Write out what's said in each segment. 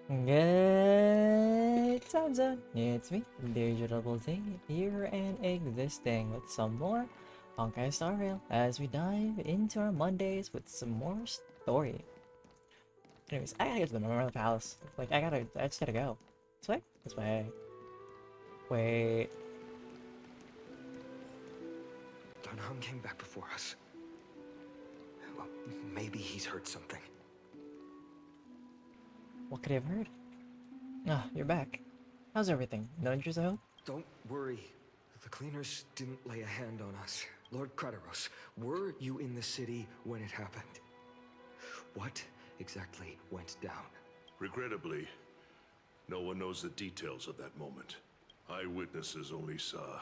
Good times up. It's me, DjDoubleT, here and existing with some more Honkai Star Rail as we dive into our Mondays with some more story. Anyways, I gotta get to the Memorial Palace. I just gotta go. This way? This way. Wait. Don Hung came back before us. Well, maybe he's heard something. What could he have heard? Ah, you're back. How's everything? No injuries, I hope? Don't worry. The cleaners didn't lay a hand on us. Lord Krateros, were you in the city when it happened? What exactly went down? Regrettably, no one knows the details of that moment. Eyewitnesses only saw...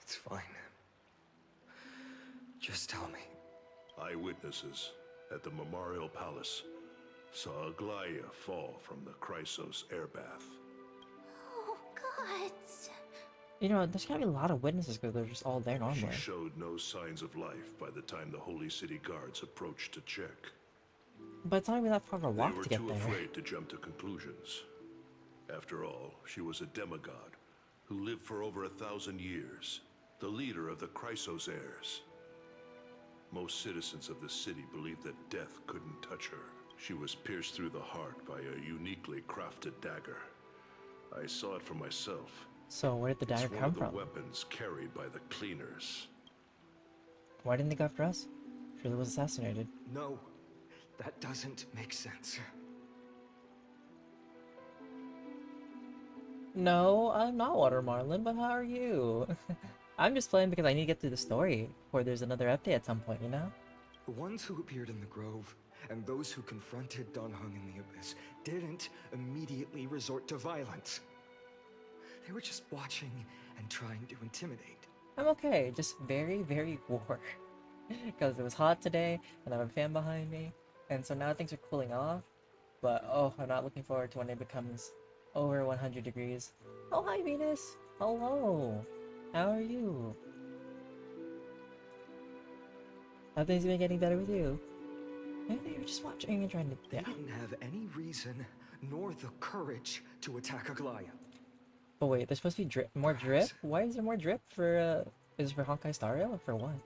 It's fine. Just tell me. Eyewitnesses at the Memorial Palace saw Aglaya fall from the Chrysos airbath. Oh, God. You know, there's gotta be a lot of witnesses because they're just all there normally. She showed no signs of life by the time the Holy City guards approached to check. But it's not even that far of a walk to They get were too there. afraid to jump to conclusions. After all, she was a demigod who lived for over 1,000 years, the leader of the Chrysos heirs. Most citizens of the city believed that death couldn't touch her. She was pierced through the heart by a uniquely crafted dagger. I saw it for myself. So where did the dagger come It's one from? of the weapons carried by the cleaners. Why didn't they go after us? Surely was assassinated. No, that doesn't make sense. No, I'm not Water Marlin, but how are you? I'm just playing because I need to get through the story before there's another update at some point, you know? The ones who appeared in the grove and those who confronted Don Hung in the Abyss didn't immediately resort to violence. They were just watching and trying to intimidate. I'm okay, just very, very warm. Because it was hot today, and I have a fan behind me, and so now things are cooling off. But oh, I'm not looking forward to when it becomes over 100 degrees. Oh, hi Venus! Hello! How are you? Have things been getting better with you? Maybe you're just watching and trying to... They Yeah. didn't have any reason nor the courage to attack Aglaya. But wait, there's supposed to be more drip? Why is there more drip for, is it for Honkai Star Rail or for what?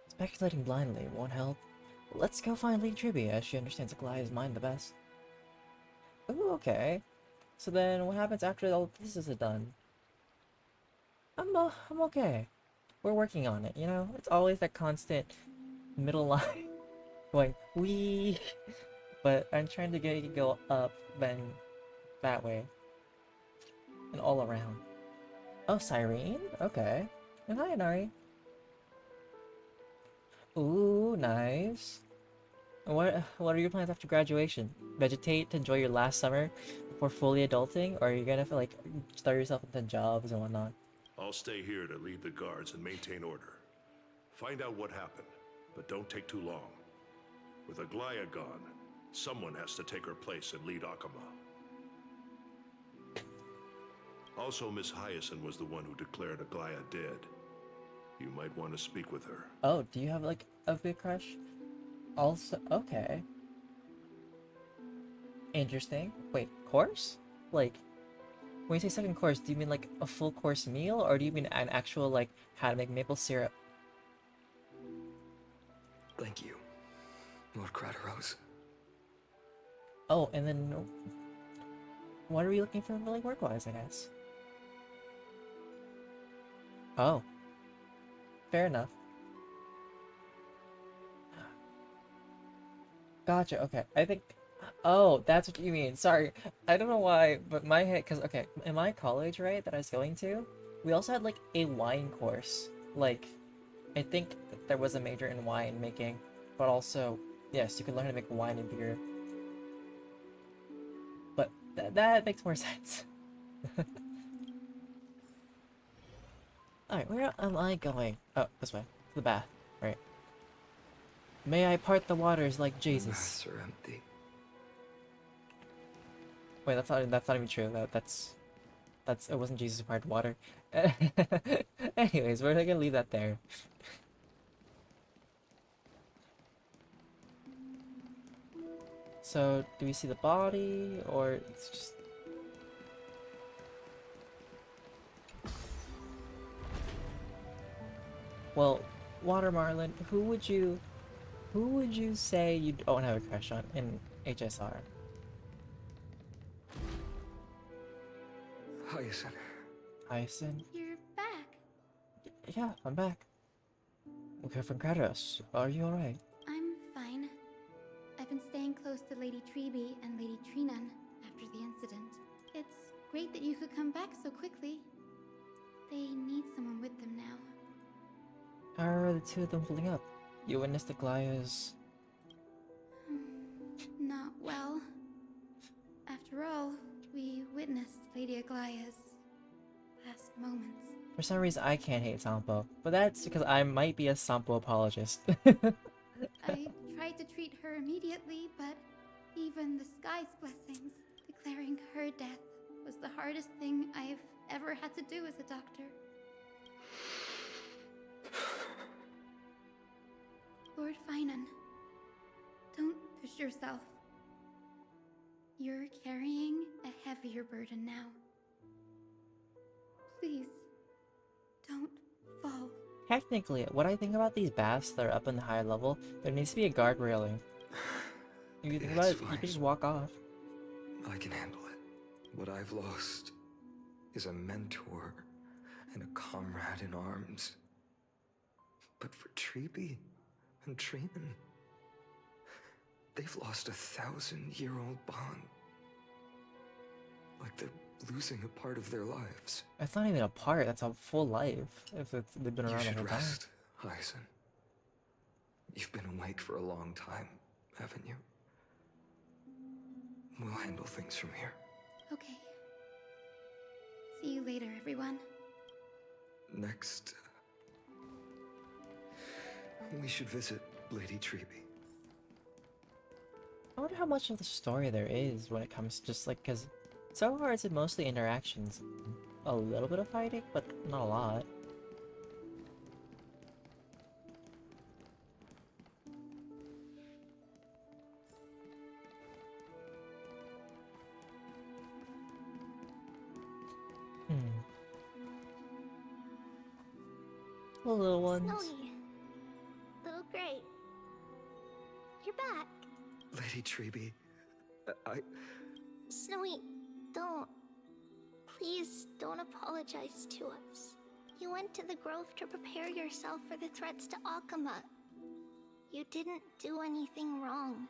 Speculating blindly won't help. Let's go find Lady Tribby, as she understands Aglaya's mind the best. Ooh, okay. So then, what happens after all this is done? I'm okay. We're working on it, you know? It's always that constant middle line going, wee. But I'm trying to get it to go up, then that way. And all around. Oh, Cyrene? Okay. And hi, Inari. Ooh, nice. What are your plans after graduation? Vegetate to enjoy your last summer before fully adulting, or are you gonna like start yourself into jobs and whatnot? I'll stay here to lead the guards and maintain order. Find out what happened, but don't take too long. With Aglaya gone, someone has to take her place and lead Akama. Also, Miss Hyacinth was the one who declared Aglaya dead. You might want to speak with her. Oh, do you have like a big crush? Also, okay. Interesting. Wait, course? Like, when you say second course, do you mean like a full course meal, or do you mean an actual like how to make maple syrup? Thank you, Lord Krateros. Oh, and then what are we looking for like work-wise, I guess? Oh. Fair enough. Gotcha, okay. I think... Oh, that's what you mean. Sorry. I don't know why, but my head... Because, okay, in my college, right, that I was going to, we also had, like, a wine course. Like, I think that there was a major in wine making, but also, yes, you could learn how to make wine and beer. But that makes more sense. Alright, where am I going? Oh, this way. To the bath. Right. May I part the waters like Jesus. Baths are empty. Wait, that's not even true. That's it wasn't Jesus who parted water. Anyways, we're gonna leave that there. So, do we see the body, or it's just... Well, Water Marlin, who would you say you don't have a crush on in HSR? Hyacinth. Hyacinth? You're back. Yeah, I'm back. Okay, from Kratos. Are you alright? I'm fine. I've been staying close to Lady Treeby and Lady Trinan after the incident. It's great that you could come back so quickly. They need someone with them now. How are the two of them holding up? You witnessed Aglaya's... Not well. After all, we witnessed Lady Aglaya's last moments. For some reason, I can't hate Sampo, but that's because I might be a Sampo apologist. I tried to treat her immediately, but even the sky's blessings, declaring her death, was the hardest thing I've ever had to do as a doctor. Lord Finan, don't push yourself. You're carrying a heavier burden now. Please, don't fall. Technically, what I think about these baths that are up in the higher level, there needs to be a guard railing. You think about it, you can just walk off. I can handle it. What I've lost is a mentor and a comrade in arms. But for Treeby and Trinan, they've lost a 1,000-year-old bond. Like they're losing a part of their lives. That's not even a part, that's a full life, if they've been You around the should whole time. rest, Hyacinth. You've been awake for a long time, haven't you? We'll handle things from here. Okay. See you later, everyone. Next, we should visit Lady Treeby. I wonder how much of the story there is when it comes to just like, because so far it's mostly interactions. A little bit of fighting, but not a lot. The little ones. Snowy. Little Gray. You're back. Lady Treeby, Snowy, don't. Please don't apologize to us. You went to the grove to prepare yourself for the threats to Akama. You didn't do anything wrong,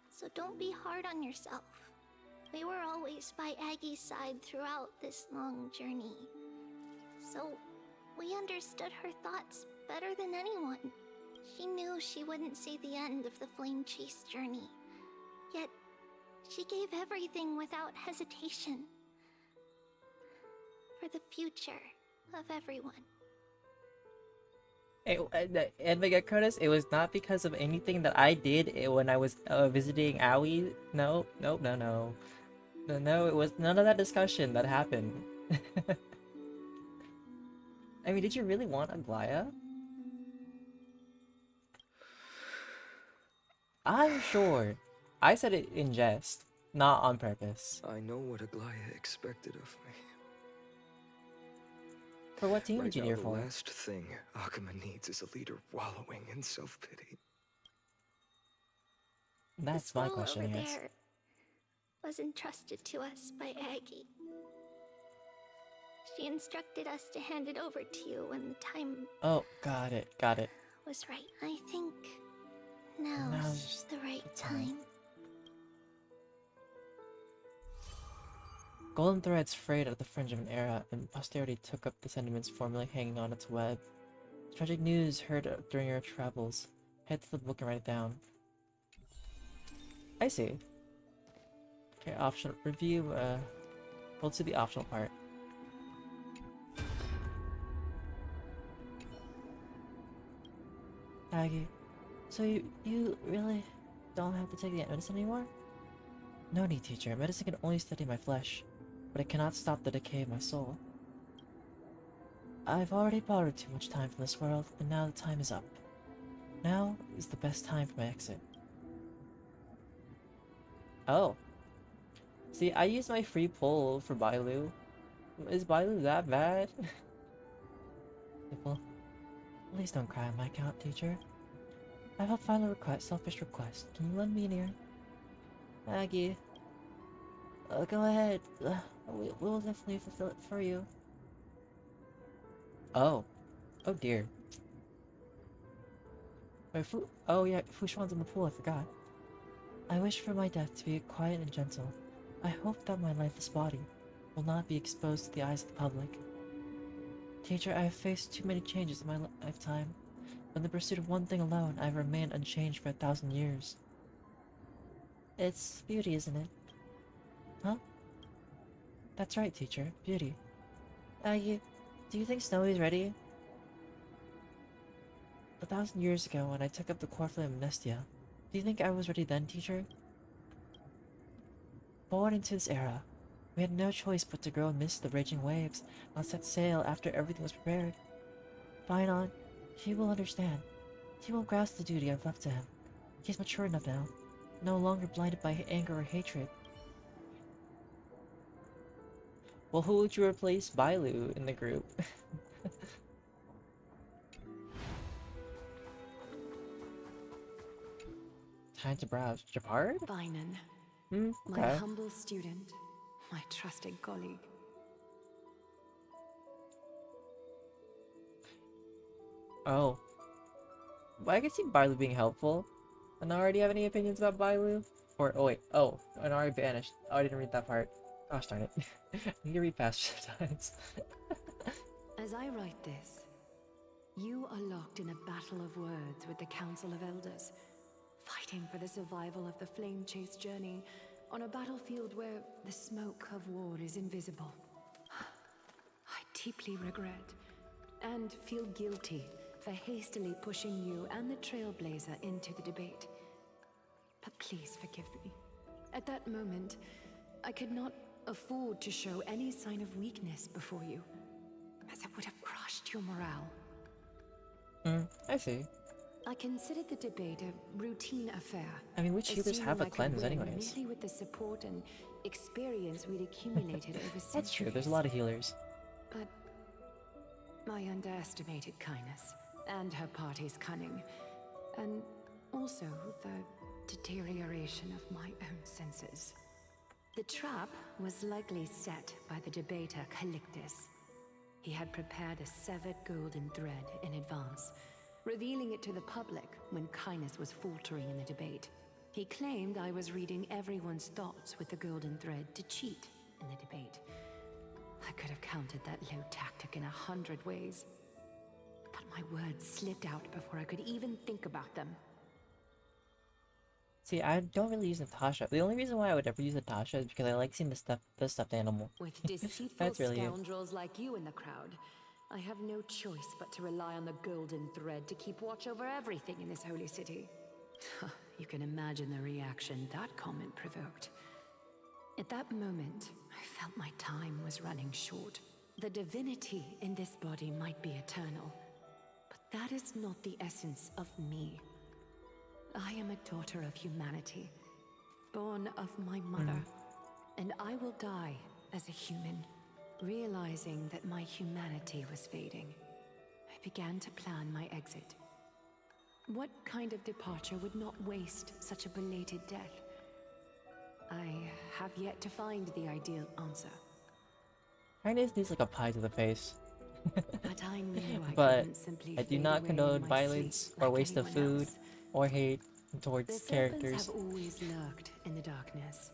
so don't be hard on yourself. We were always by Aggie's side throughout this long journey, so we understood her thoughts better than anyone. She knew she wouldn't see the end of the Flame Chase journey, yet she gave everything without hesitation. For the future of everyone. And Mega Cronus, it was not because of anything that I did when I was visiting Aoi. No, no, no, no. No, it was none of that discussion that happened. I mean, did you really want Aglaya? I'm sure. I said it in jest, not on purpose. I know what Aglaya expected of me. For what team Right did you now, cheer the for? last thing Akama needs is a leader wallowing in self-pity. That's The my scroll question, over I guess. there was entrusted to us by Aggie. She instructed us to hand it over to you when the time Oh, got it, got it. was right. I think now's Now's the right the time. time. Golden threads frayed at the fringe of an era, and posterity took up the sentiments formerly hanging on its web. Tragic news heard during your travels. Head to the book and write it down. I see. Okay, optional review, we'll do the optional part. Aggie, so you really don't have to take the medicine anymore? No need, teacher. Medicine can only steady my flesh, but it cannot stop the decay of my soul. I've already borrowed too much time from this world, and now the time is up. Now is the best time for my exit. Oh. See, I used my free pull for Bailu. Is Bailu that bad? People, please don't cry on my account, teacher. I have a final request, selfish request. Can you lend me an ear? Aggie. Go ahead. We'll definitely fulfill it for you. Oh. Oh dear. Wait, oh yeah, Fushuan's in the pool, I forgot. I wish for my death to be quiet and gentle. I hope that my lifeless body will not be exposed to the eyes of the public. Teacher, I have faced too many changes in my lifetime. In the pursuit of one thing alone, I have remained unchanged for 1,000 years. It's beauty, isn't it? Huh? That's right, teacher. Beauty. Do you think Snowy's ready? 1,000 years ago, when I took up the core flame amnestia, do you think I was ready then, teacher? Born into this era, we had no choice but to grow amidst the raging waves and set sail after everything was prepared. Finon, he will understand. He will grasp the duty I've left to him. He is mature enough now, no longer blinded by anger or hatred. Well, who would you replace Bailu in the group? Time to browse. Japard? Finan, my Okay. humble student, my trusted colleague. Oh. Well, I can see Bailu being helpful. Anara, do you have any opinions about Bailu? Or, oh wait, oh, Anara vanished. Oh, I didn't read that part. Gosh darn it. I need to read past sometimes. As I write this, you are locked in a battle of words with the Council of Elders, fighting for the survival of the flame-chased journey on a battlefield where the smoke of war is invisible. I deeply regret and feel guilty for hastily pushing you and the Trailblazer into the debate. But please forgive me. At that moment, I could not afford to show any sign of weakness before you, as it would have crushed your morale. I see. I considered the debate a routine affair. I mean, which healers have a assuming I could cleanse win anyways? merely with the support and experience we'd accumulated over centuries. That's true, there's a lot of healers. But I underestimated Kindness and her party's cunning, and also the deterioration of my own senses. The trap was likely set by the debater Calictus. He had prepared a severed golden thread in advance, revealing it to the public when Kindness was faltering in the debate. He claimed I was reading everyone's thoughts with the golden thread to cheat in the debate. I could have countered that low tactic in 100 ways, but my words slipped out before I could even think about them. See, I don't really use Natasha. The only reason why I would ever use Natasha is because I like seeing the stuffed animal. With deceitful That's really it. scoundrels like you in the crowd, I have no choice but to rely on the golden thread to keep watch over everything in this holy city. You can imagine the reaction that comment provoked. At that moment, I felt my time was running short. The divinity in this body might be eternal, but that is not the essence of me. I am a daughter of humanity, born of my mother, and I will die as a human. Realizing that my humanity was fading, I began to plan my exit. What kind of departure would not waste such a belated death? I have yet to find the ideal answer. Kindness needs like a pie to the face. But I knew I But couldn't simply I do fade not away condone in my violence sleep or like waste of anyone food else. or hate The towards serpents characters. have always lurked in the darkness,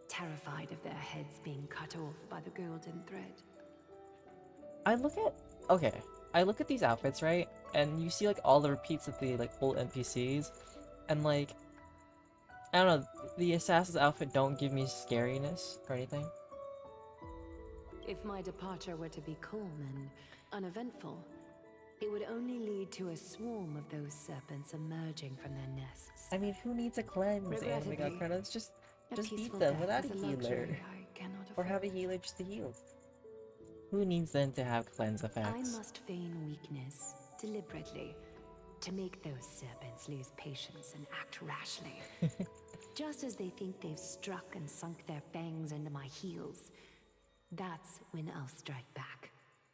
terrified of their heads being cut off by the golden thread. I look at these outfits, right? And you see like all the repeats of the like old NPCs, and like I don't know, the assassin's outfit don't give me scariness or anything. If my departure were to be calm and uneventful, it would only lead to a swarm of those serpents emerging from their nests. I mean, who needs a cleanse, Regrettably, Anime Credits? Just A beat peaceful them death without is a a healer. luxury I cannot Or have a afford. healer just to heal. Who needs them to have cleanse I effects? must feign weakness deliberately to make those serpents lose patience and act rashly. Just as they think they've struck and sunk their fangs into my heels, that's when I'll strike back,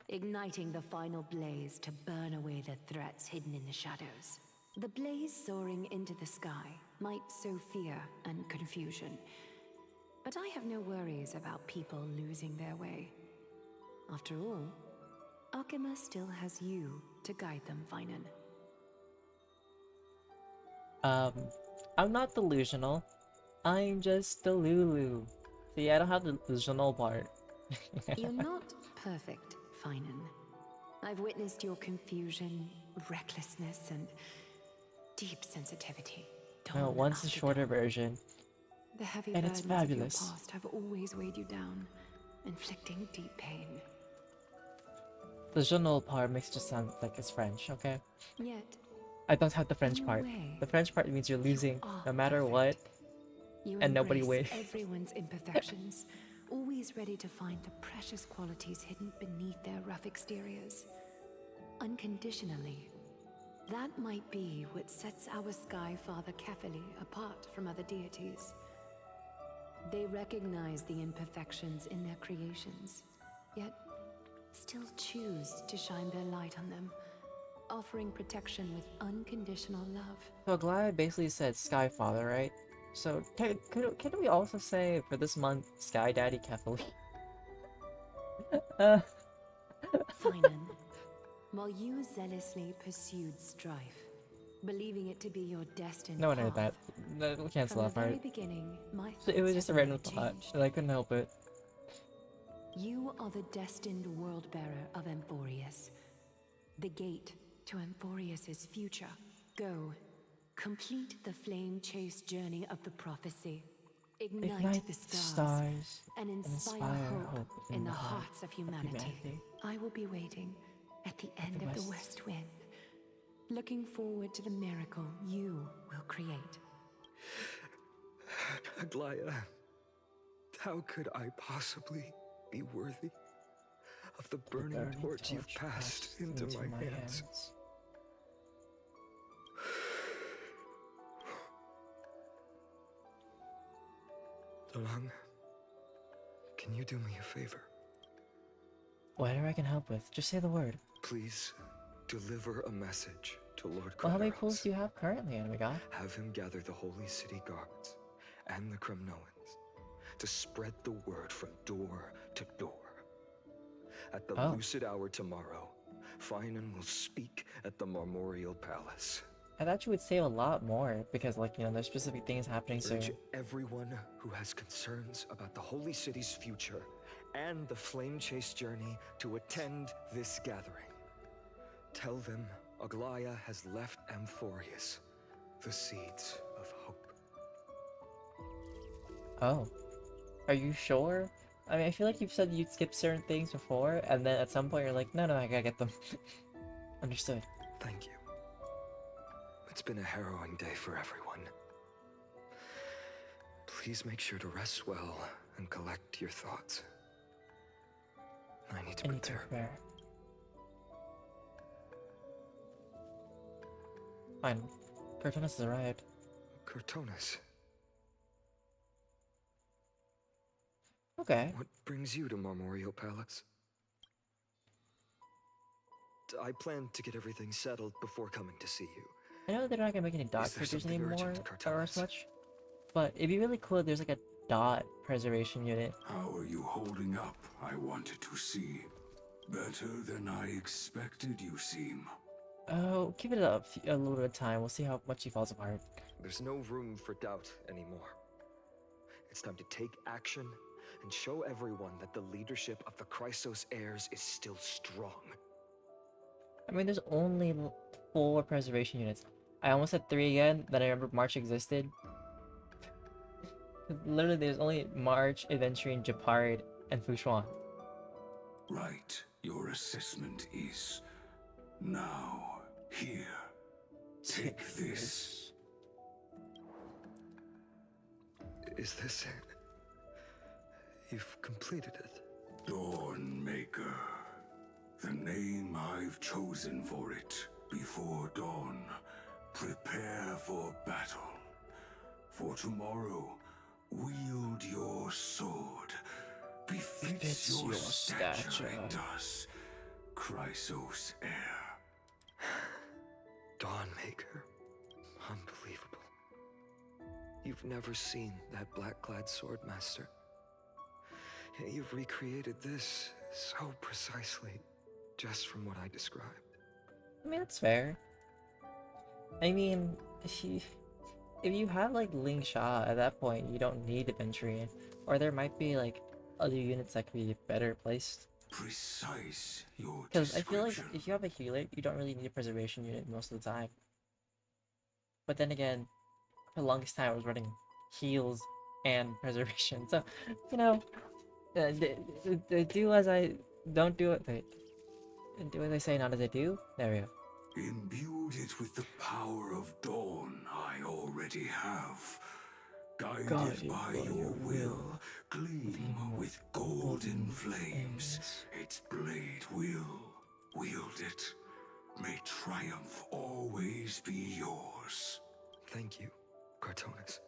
igniting the final blaze to burn away the threats hidden in the shadows. The blaze soaring into the sky might sow fear and confusion, but I have no worries about people losing their way. After all, Akima still has you to guide them, Finan. I'm not delusional. I'm just Delulu. See, I don't have the delusional part. You're not perfect, Finan. I've witnessed your confusion, recklessness, and deep sensitivity. Well, Dawn one's the after shorter dawn. version, The heavy and it's burdens of your fabulous. past have always weighed you down, inflicting deep pain. The delusional part makes it just sound like it's French, okay? Yet, I don't have the French in a part. way, The French part means you're losing are no matter perfect. what, you and nobody embrace wins. everyone's imperfections, always ready to find the precious qualities hidden beneath their rough exteriors. Unconditionally. That might be what sets our Sky Father Kefili apart from other deities. They recognize the imperfections in their creations, yet still choose to shine their light on them, offering protection with unconditional love. So Glad basically said Sky Father, right? So can we also say for this month Sky Daddy Kefali? Finan, while you zealously pursued strife, believing it to be your destined No one heard path, that. We'll cancel from that the very part. beginning, my So it was thoughts just a have random never thought, changed. and I couldn't help it. You are the destined world bearer of Amphorius, the gate to Amphorius's future. Go, complete the flame chase journey of the prophecy. Ignite the stars and inspire hope in the hearts of humanity. I will be waiting at the end of the West Wind, looking forward to the miracle you will create. Aglaya, how could I possibly be worthy of the burning torch you've passed into my hands? Dalong, can you do me a favor? Whatever I can help with, just say the word. Please deliver a message to Lord Well, how many Kratos. pools do you have currently, Enemy God? Have him gather the Holy City guards and the Kremnoans to spread the word from door to door. At the lucid hour tomorrow, Finan will speak at the Marmorial Palace. I thought you would save a lot more, because, like, you know, there's specific things happening soon. Urge everyone who has concerns about the Holy City's future and the Flame Chase journey to attend this gathering. Tell them Aglaya has left Amphorius the seeds of hope. Oh. Are you sure? I mean, I feel like you've said you'd skip certain things before, and then at some point you're like, no, I gotta get them. Understood. Thank you. It's been a harrowing day for everyone. Please make sure to rest well and collect your thoughts. I need to prepare. Fine. Cortonus has arrived. Cortonus, Okay. what brings you to Marmorial Palace? I plan to get everything settled before coming to see you. I know they're not gonna make any dot Is there figures something anymore, urgent, or as Cortonus? much, but it'd be really cool if there's like a dot preservation unit. How are you holding up? I wanted to see. Better than I expected, you seem. Oh, give it a little bit of time. We'll see how much he falls apart. There's no room for doubt anymore. It's time to take action and show everyone that the leadership of the Chrysos heirs is still strong. I mean, there's only 4 preservation units. I almost said 3 again, then I remembered March existed. Literally, there's only March, Adventuring, Japard, and Fushuan. Right. Your assessment is... Now, here. Take this. Is this it? You've completed it. Dawnmaker. The name I've chosen for it. Before dawn, prepare for battle. For tomorrow, wield your sword. Befits Befits your your stature, stature. it does. Chrysos heir. Dawnmaker. Unbelievable. You've never seen that black-clad sword master. Yet you've recreated this so precisely, just from what I described. I mean, that's fair. I mean, if you have like Ling Sha at that point, you don't need Adventuring, or there might be like other units that could be better placed. Precise your Because I feel like description. if you have a healer, you don't really need a preservation unit most of the time. But then again, for the longest time, I was running heals and preservation. So, you know, do as I don't do it. Do as I say, not as I do. There we go. Imbued it with the power of dawn I already have. Guided Guided by by your your will, gleam with golden flames. flames. Its blade will wield it. May triumph always be yours. Thank you, Cartonis.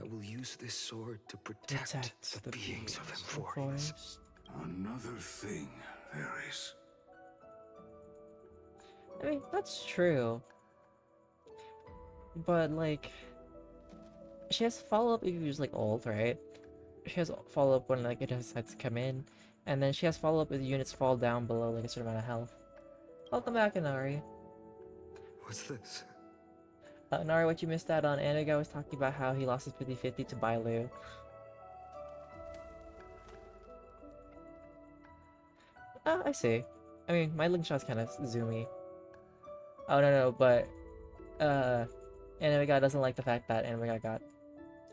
I will use this sword to protect Protect the beings of Emphorius. Emphorius. Another thing there is. I mean, that's true. But like, she has follow-up if you're just like old, right? She has follow-up when like it decides to come in, and then she has follow-up if the units fall down below like a certain amount of health. Welcome back, Inari. What's this? Inari, what you missed out on, Anaga was talking about how he lost his 50-50 to Bailu. Ah, I see. I mean, my link shot's kind of zoomy. Oh, no, but, Anaga doesn't like the fact that Anaga got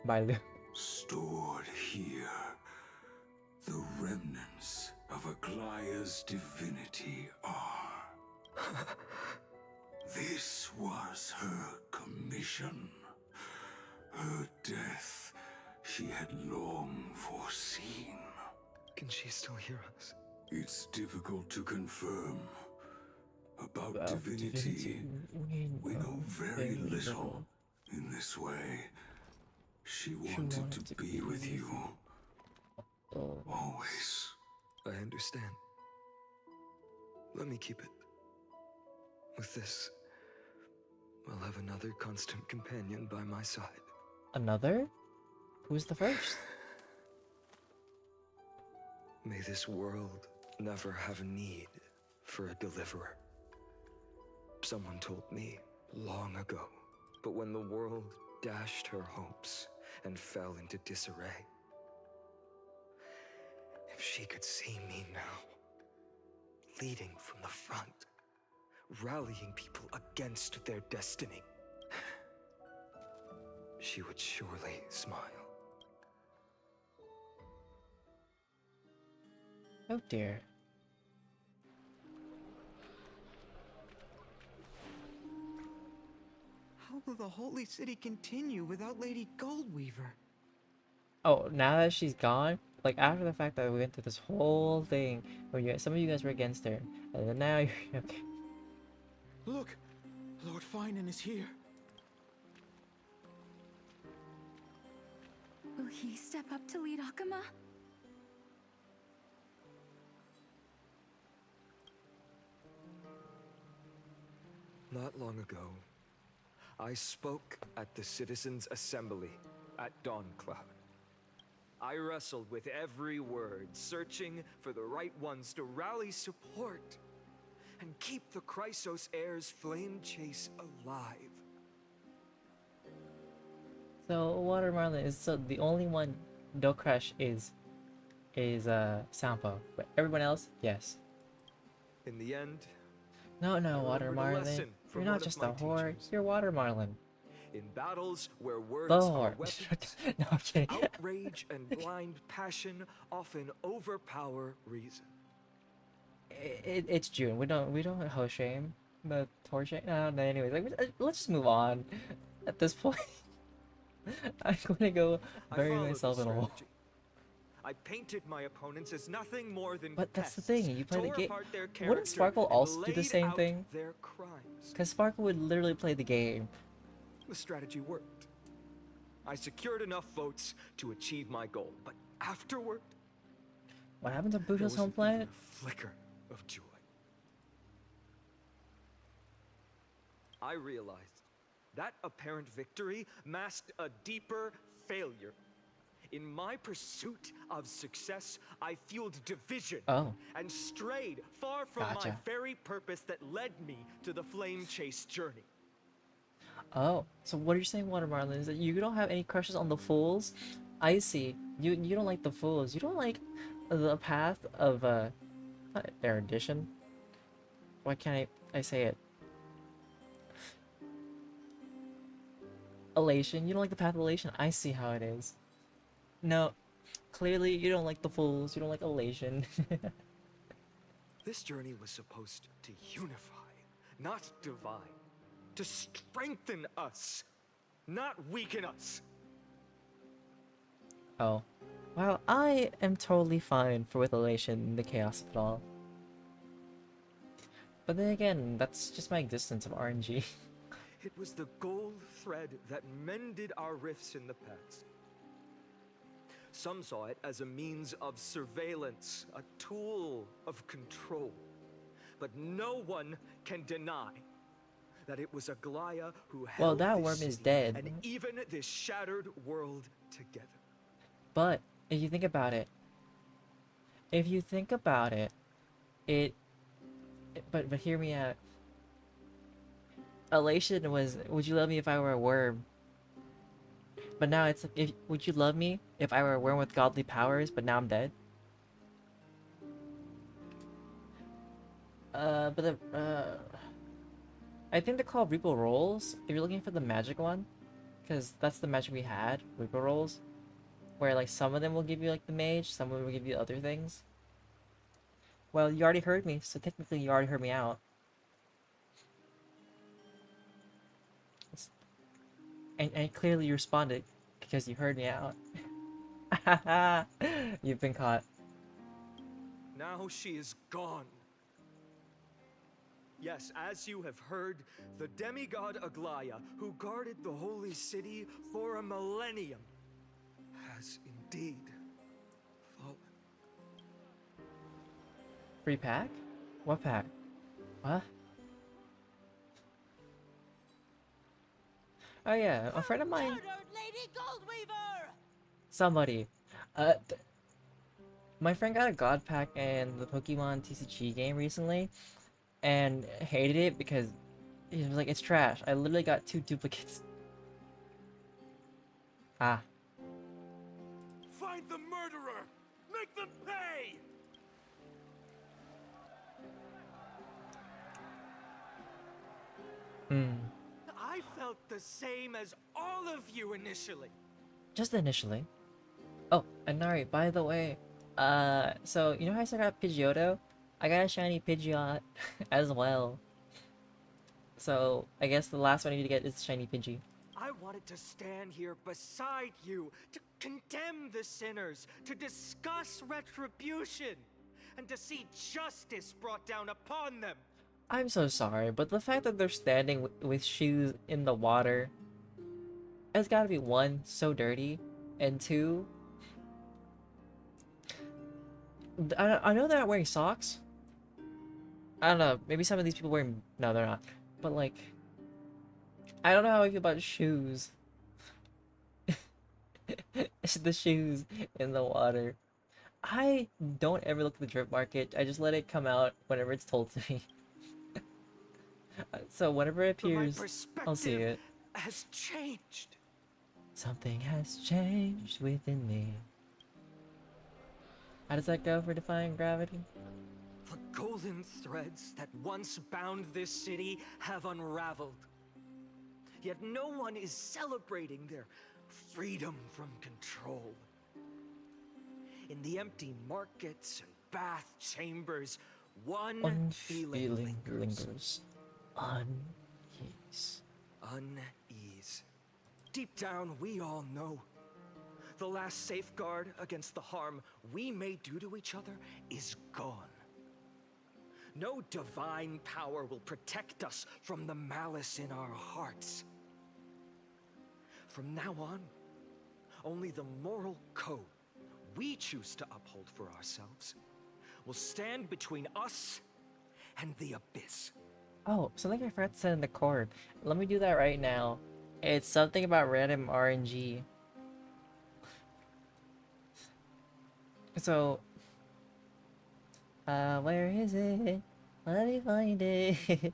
Bailu. Stored here, the remnants of Aglaya's divinity are. This was her commission. Her death she had long foreseen. Can she still hear us? It's difficult to confirm. About Well, divinity, we know very little in this way. She wanted to be with you. Always. I understand. Let me keep it. With this, I'll have another constant companion by my side. Another? Who's the first? May this world never have a need for a deliverer. Someone told me long ago, but when the world dashed her hopes and fell into disarray, if she could see me now, leading from the front, rallying people against their destiny, she would surely smile. Oh dear. How will the Holy City continue without Lady Goldweaver? Oh, now that she's gone, like after the fact that we went through this whole thing where some of you guys were against her, and then now you're okay. Look! Lord Finan is here. Will he step up to lead Akama? Not long ago, I spoke at the Citizens' Assembly at Dawncloud. I wrestled with every word, searching for the right ones to rally support and keep the Chrysos heir's flame chase alive. So Water Marlin is the only one no crush is Sampo, but everyone else, yes. In the end, No, I Water remembered a Marlin. lesson You're from not one of just my a whore, teachers. you're Water Marlin. In battles where words The are whore. weapons, No, I'm kidding. outrage and blind passion often overpower reason. It's June. We don't host shame the tour shame. No, anyways, like, let's just move on. At this point, I'm gonna go I bury followed myself the in a hole. strategy. I painted my opponents as nothing more than But that's the pests, thing. You play the tore game. apart their Wouldn't character, Sparkle and also do the laid same out thing? their crimes. Because Sparkle would literally play the game. The strategy worked. I secured enough votes to achieve my goal, but afterward, What happened to there Busho's home wasn't even planet? a flicker of joy. I realized that apparent victory masked a deeper failure. In my pursuit of success, I fueled division Oh, and strayed far from my gotcha. very purpose that led me to the flame chase journey. Oh, so what are you saying, Watermarlin? Is that you don't have any crushes on the fools? I see. You don't like the fools. You don't like the path of not erudition. Why can't I say it? Elation. You don't like the path of elation. I see how it is. No, clearly you don't like the fools. You don't like elation. This journey was supposed to unify, not divide. To strengthen us, not weaken us. Oh, well, I am totally fine for with elation and the chaos of it all. But then again, that's just my existence of RNG. It was the gold thread that mended our rifts in the past. Some saw it as a means of surveillance, a tool of control. But no one can deny that it was Aglaya who held That this worm is city dead. and even this shattered world together. But if you think about it, but hear me out. Elation was, would you love me if I were a worm? But now it's, if would you love me if I were a worm with godly powers, but now I'm dead? But the, I think they're called Reaper Rolls, if you're looking for the magic one. Because that's the magic we had, Reaper Rolls. Where, like, some of them will give you, like, the mage, some of them will give you other things. Well, you already heard me, so technically you already heard me out. And clearly you responded, because you heard me out. You've been caught. Now she is gone. Yes, as you have heard, the demigod Aglaya, who guarded the holy city for a millennium, has indeed fallen. Free pack? What pack? What? Oh yeah, a friend of mine. Lady Goldweaver! Somebody. My friend got a god pack in the Pokemon TCG game recently, and hated it because he was like, it's trash. I literally got 2 duplicates. Ah. Find the murderer! Make them pay! I felt the same as all of you initially. Just initially. Oh, and Nari, by the way, so you know how I said I got Pidgeotto? I got a shiny Pidgeot as well. So I guess the last one I need to get is shiny Pidgey. I wanted to stand here beside you, to condemn the sinners, to discuss retribution, and to see justice brought down upon them. I'm so sorry, but the fact that they're standing with shoes in the water, it's gotta be 1, so dirty, and 2, I know they're not wearing socks. I don't know, maybe some of these people wearing, no they're not, but like, I don't know how I feel about shoes. It's the shoes in the water. I don't ever look at the drip market, I just let it come out whenever it's told to me. So whenever it But my appears, I'll see perspective it. has changed. Something has changed within me. How does that go for defying gravity? The golden threads that once bound this city have unraveled. Yet no one is celebrating their freedom from control. In the empty markets and bath chambers, one feeling lingers. Unease. Unease. Deep down, we all know the last safeguard against the harm we may do to each other is gone. No divine power will protect us from the malice in our hearts. From now on, Only the moral code we choose to uphold for ourselves will stand between us and the abyss. Oh, something I forgot to set in the chord. Let me do that right now. It's something about random RNG. So, where is it? Let me find it.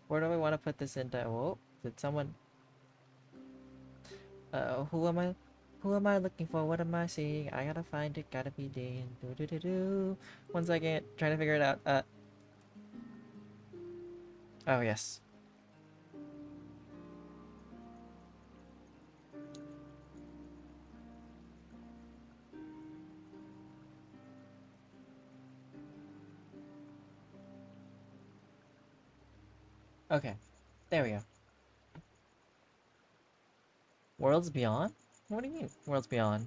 Where do I want to put this into? Whoa, did someone? Who am I? Who am I looking for? What am I seeing? I gotta find it. Gotta be Dane. Do do do do. 1 second. Trying to figure it out. Oh yes. Okay. There we go. Worlds Beyond? What do you mean, Worlds Beyond?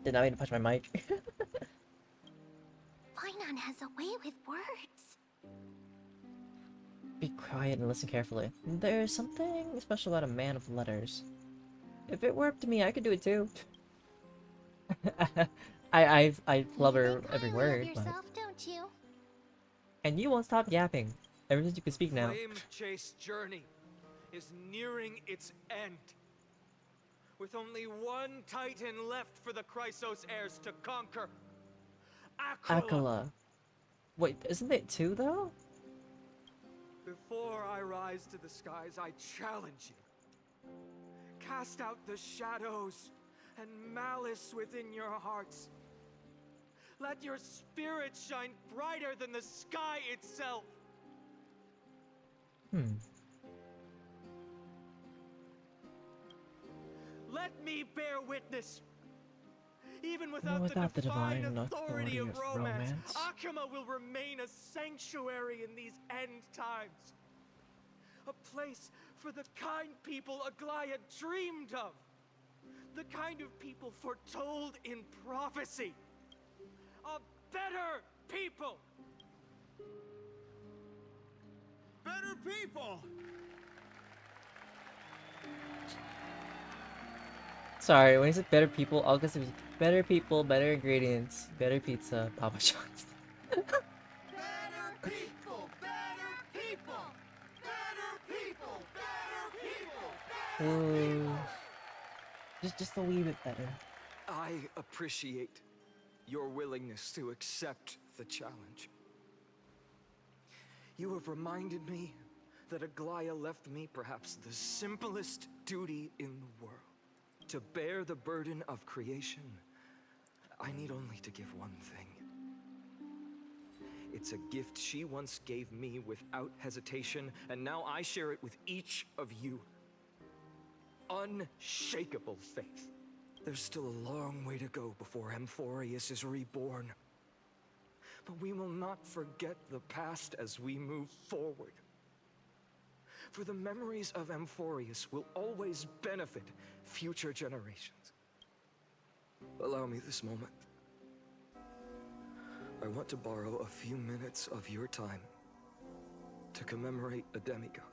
Did not mean to touch my mic. Finon has a way with words. Be quiet and listen carefully. There's something special about a man of letters. If it were up to me, I could do it too. I blubber every word, but... Yourself, don't you? And you won't stop yapping. Ever since you can speak now. Flame Chase journey is nearing its end. With only one Titan left for the Chrysos heirs to conquer. Akala. Wait, isn't it 2 though? Before I rise to the skies, I challenge you. Cast out the shadows and malice within your hearts. Let your spirit shine brighter than the sky itself. Let me bear witness. Even without the divine authority of romance, Akama will remain a sanctuary in these end times. A place for the kind people Aglaya dreamed of. The kind of people foretold in prophecy. A better people! Better people! Sorry, when he said better people, all I could say was better people, better ingredients, better pizza, Papa John's. Better people! Better people! Better people! Better people! Ooh. Just a wee bit better. I appreciate your willingness to accept the challenge. You have reminded me that Aglaya left me perhaps the simplest duty in the world. To bear the burden of creation, I need only to give one thing. It's a gift she once gave me without hesitation, and now I share it with each of you. Unshakable faith. There's still a long way to go before Amphorius is reborn. But we will not forget the past as we move forward. For the memories of Amphorius will always benefit future generations. Allow me this moment. I want to borrow a few minutes of your time to commemorate a demigod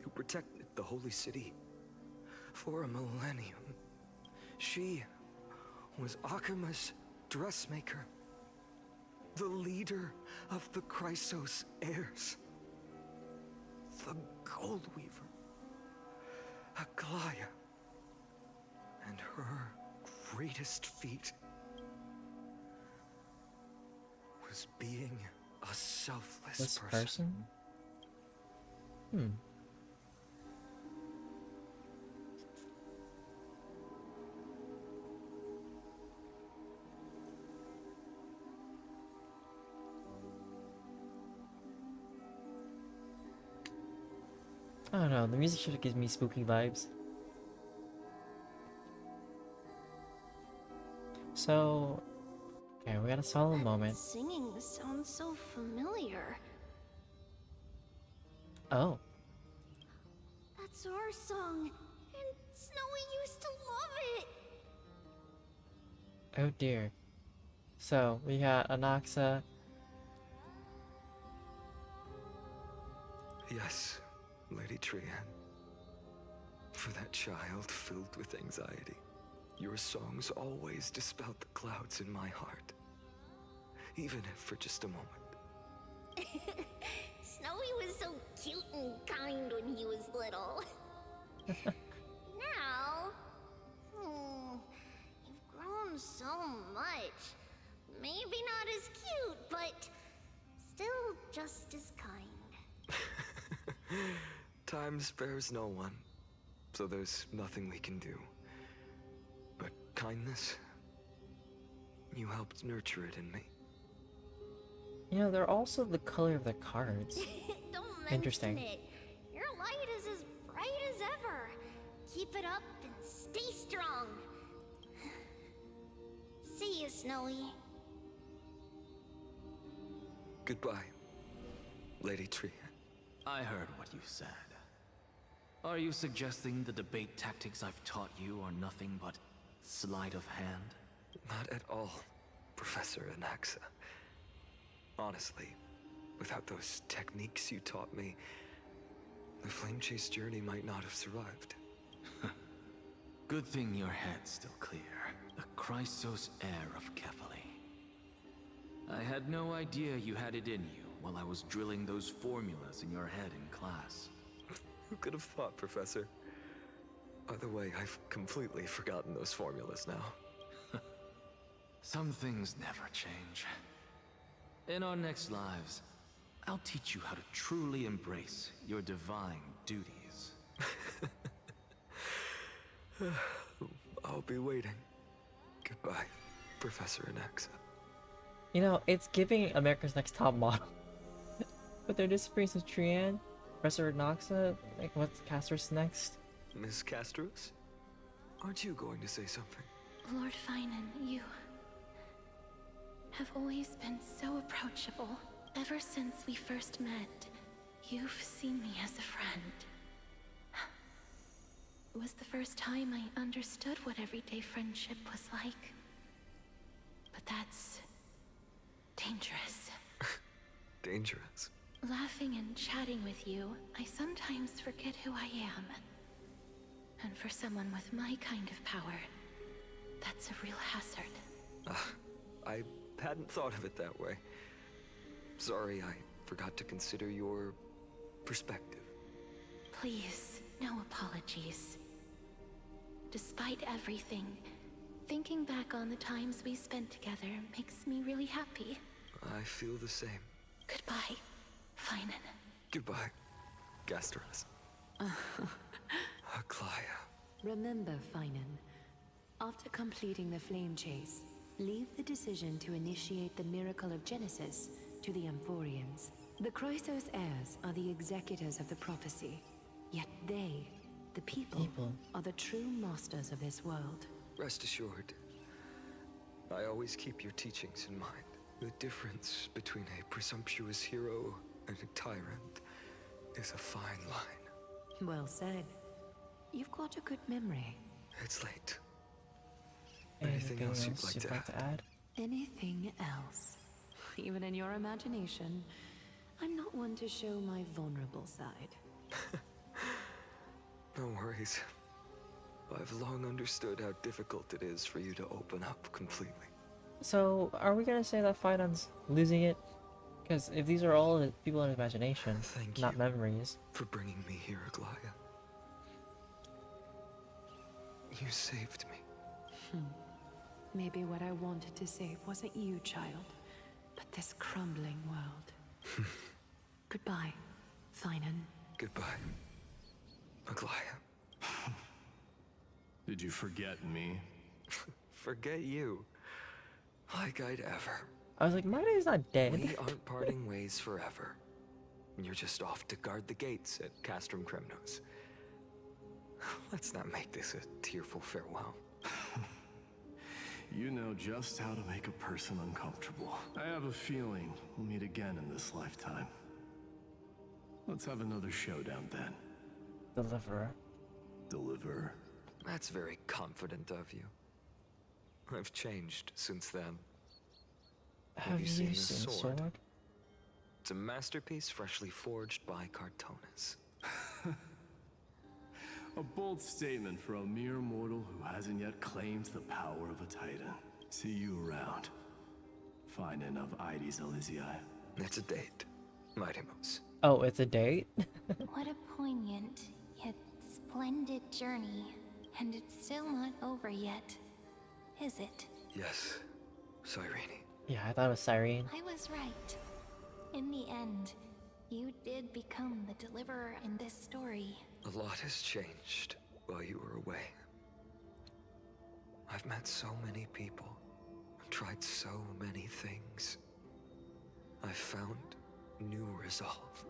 who protected the Holy City for a millennium. She was Akama's dressmaker, the leader of the Chrysos heirs, the Gold Weaver, Aglaya, and her greatest feat was being a selfless This person. I don't know, the music sure gives me spooky vibes. So, okay, we got a solemn moment. Singing sounds so familiar. Oh, That's our song, and Snowy used to love it. oh dear. So, we got Anaxa, Yes, Lady Trian. For that child filled with anxiety, your songs always dispelled the clouds in my heart. Even if for just a moment. Snowy was so cute and kind when he was little. Now, you've grown so much. Maybe not as cute, but still just as kind. Time spares no one, so there's nothing we can do. But kindness, you helped nurture it in me. You know, they're also the color of the cards. Don't mention Interesting. it. Your light is as bright as ever. Keep it up and stay strong. See you, Snowy. Goodbye, Lady Trian. I heard what you said. Are you suggesting the debate tactics I've taught you are nothing but sleight of hand? Not at all, Professor Anaxa. Honestly, without those techniques you taught me, the Flame Chase journey might not have survived. Good thing your head's still clear. The Chrysos heir of Kefali. I had no idea you had it in you while I was drilling those formulas in your head in class. Who could have thought, Professor? By the way, I've completely forgotten those formulas now. Some things never change. In our next lives, I'll teach you how to truly embrace your divine duties. I'll be waiting. Goodbye, Professor Anaxa. You know, it's giving America's Next Top Model. But they're disappearing with Trian, Professor Noxa, like what's Castor's next? Miss Castros? Aren't you going to say something? Lord Finan, you have always been so approachable. Ever since we first met, you've seen me as a friend. It was the first time I understood what everyday friendship was like. But that's dangerous. Dangerous? Laughing and chatting with you, I sometimes forget who I am. And for someone with my kind of power, that's a real hazard. I hadn't thought of it that way. Sorry, I forgot to consider your perspective. Please, no apologies. Despite everything, thinking back on the times we spent together makes me really happy. I feel the same. Goodbye, Finan. Goodbye, Gastras. Aglaya. Remember, Finan, after completing the flame chase, leave the decision to initiate the miracle of Genesis to the Amphorians. The Chrysos heirs are the executors of the prophecy, yet they, the people, are the true masters of this world. Rest assured, I always keep your teachings in mind. The difference between a presumptuous hero and a tyrant is a fine line. Well said. You've got a good memory. It's late. Anything else you'd like to add? Anything else? Even in your imagination, I'm not one to show my vulnerable side. No worries. I've long understood how difficult it is for you to open up completely. So, are we gonna say that Finan's losing it? Because if these are all people in imagination, not memories. For bringing me here, Aglaya. You saved me. Maybe what I wanted to save wasn't you, child, but this crumbling world. Goodbye, Finan. Goodbye, Aglaya. Did you forget me? Forget you. Like I'd ever. I was like, my dad's not dead. We aren't parting ways forever. You're just off to guard the gates at Castrum Kremnos. Let's not make this a tearful farewell. You know just how to make a person uncomfortable. I have a feeling we'll meet again in this lifetime. Let's have another showdown then. Deliverer. Deliverer. That's very confident of you. I've changed since then. Have you seen Sword? It's a masterpiece freshly forged by Cartonis. A bold statement for a mere mortal who hasn't yet claimed the power of a titan. See you around. Finding of Ides Elysiae. It's a date, Mightymouse. Oh, it's a date? What a poignant, yet splendid journey. And it's still not over yet, is it? Yes, Cyrene. Yeah, I thought it was Cyrene. I was right. In the end, you did become the deliverer in this story. A lot has changed while you were away. I've met so many people, tried so many things. I've found new resolve.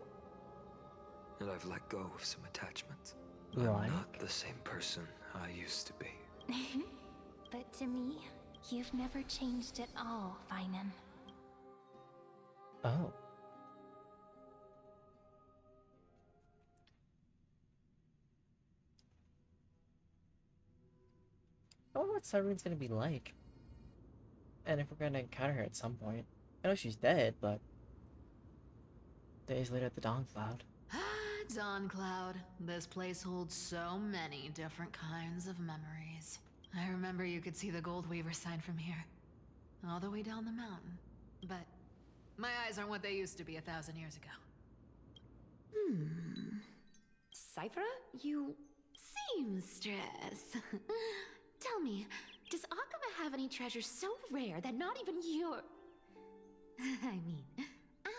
And I've let go of some attachments. I'm not the same person I used to be. But to me, you've never changed at all, Finan. Oh. I wonder what Cyrene's gonna be like. And if we're gonna encounter her at some point. I know she's dead, but... Days later at the Dawn Cloud. Dawn Cloud. This place holds so many different kinds of memories. I remember you could see the Gold Weaver sign from here. All the way down the mountain. But my eyes aren't what they used to be 1,000 years ago. Cyphera, you... Seamstress. Tell me, does Akama have any treasures so rare that not even your... I mean,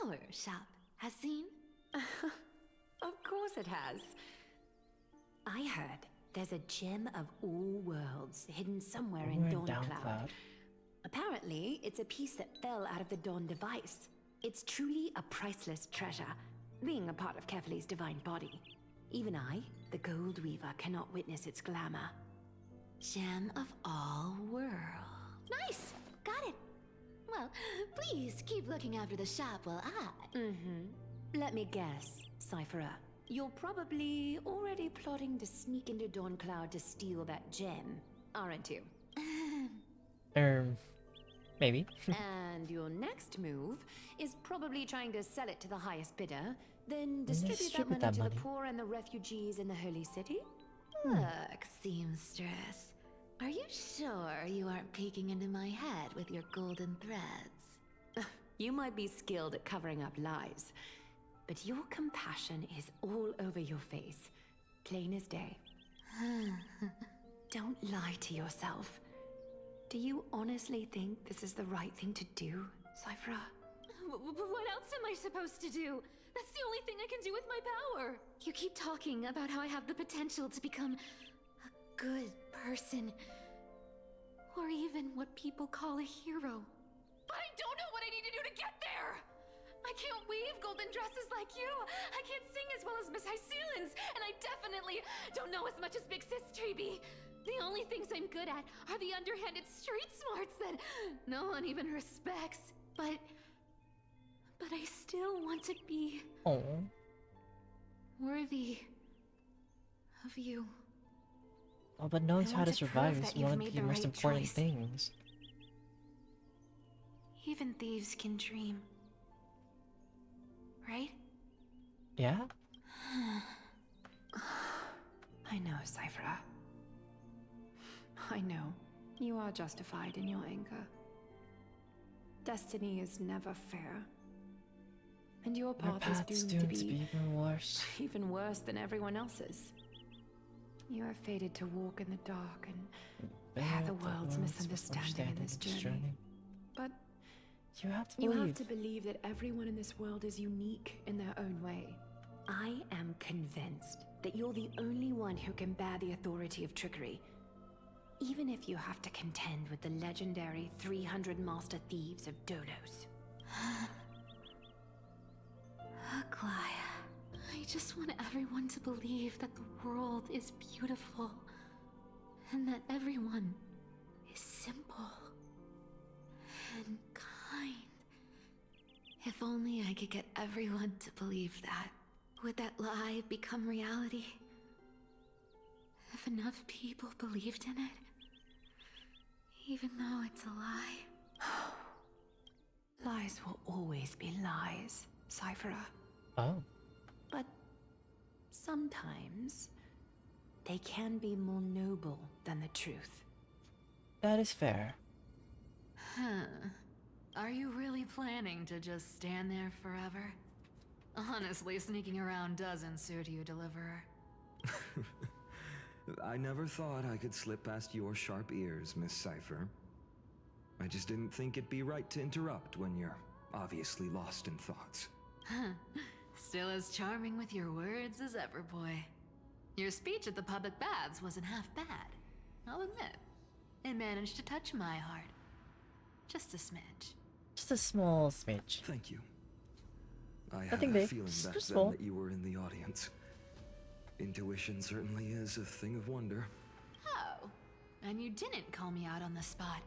our shop has seen? Of course it has. I heard there's a gem of all worlds hidden somewhere in Dawn Cloud. Apparently, it's a piece that fell out of the Dawn device. It's truly a priceless treasure, being a part of Kefali's divine body. Even I, the Gold Weaver, cannot witness its glamour. Gem of all worlds. Nice! Got it! Well, please keep looking after the shop while I... Let me guess, Cyphera. You're probably already plotting to sneak into Dawn Cloud to steal that gem, aren't you? Maybe. And your next move is probably trying to sell it to the highest bidder, then distribute that money to the poor and the refugees in the Holy City? Look, seamstress. Are you sure you aren't peeking into my head with your golden threads? You might be skilled at covering up lies, but your compassion is all over your face, plain as day. Don't lie to yourself. Do you honestly think this is the right thing to do, Cyphera? What else am I supposed to do? That's the only thing I can do with my power. You keep talking about how I have the potential to become a good person. Or even what people call a hero. But I don't know what I need to do to get there! I can't weave golden dresses like you. I can't sing as well as Miss Hyceelins. And I definitely don't know as much as Big Sis Treeby. The only things I'm good at are the underhanded street smarts that no one even respects. But I still want to be worthy of you. Oh, but knowing how to survive is one of the most important things. Even thieves can dream. Right? Yeah? I know, Cyphera. I know. You are justified in your anger. Destiny is never fair. And your path is doomed to be even worse. Even worse than everyone else's. You are fated to walk in the dark and bear the world's misunderstanding in this journey. But you have to believe that everyone in this world is unique in their own way. I am convinced that you're the only one who can bear the authority of trickery. Even if you have to contend with the legendary 300 master thieves of Dolos. Aglaya, I just want everyone to believe that the world is beautiful. And that everyone is simple. And kind. If only I could get everyone to believe that. Would that lie become reality? If enough people believed in it? Even though it's a lie? Lies will always be lies, Cyphera. Oh. But sometimes they can be more noble than the truth. That is fair. Huh. Are you really planning to just stand there forever? Honestly, sneaking around doesn't suit you, Deliverer. I never thought I could slip past your sharp ears, Miss Cypher. I just didn't think it'd be right to interrupt when you're obviously lost in thoughts. Still as charming with your words as ever, boy. Your speech at the public baths wasn't half bad. I'll admit. It managed to touch my heart. Just a smidge. Just a small smidge. Thank you. I Nothing had a big. feeling Just back then small. that you were in the audience. Intuition certainly is a thing of wonder. Oh, and you didn't call me out on the spot.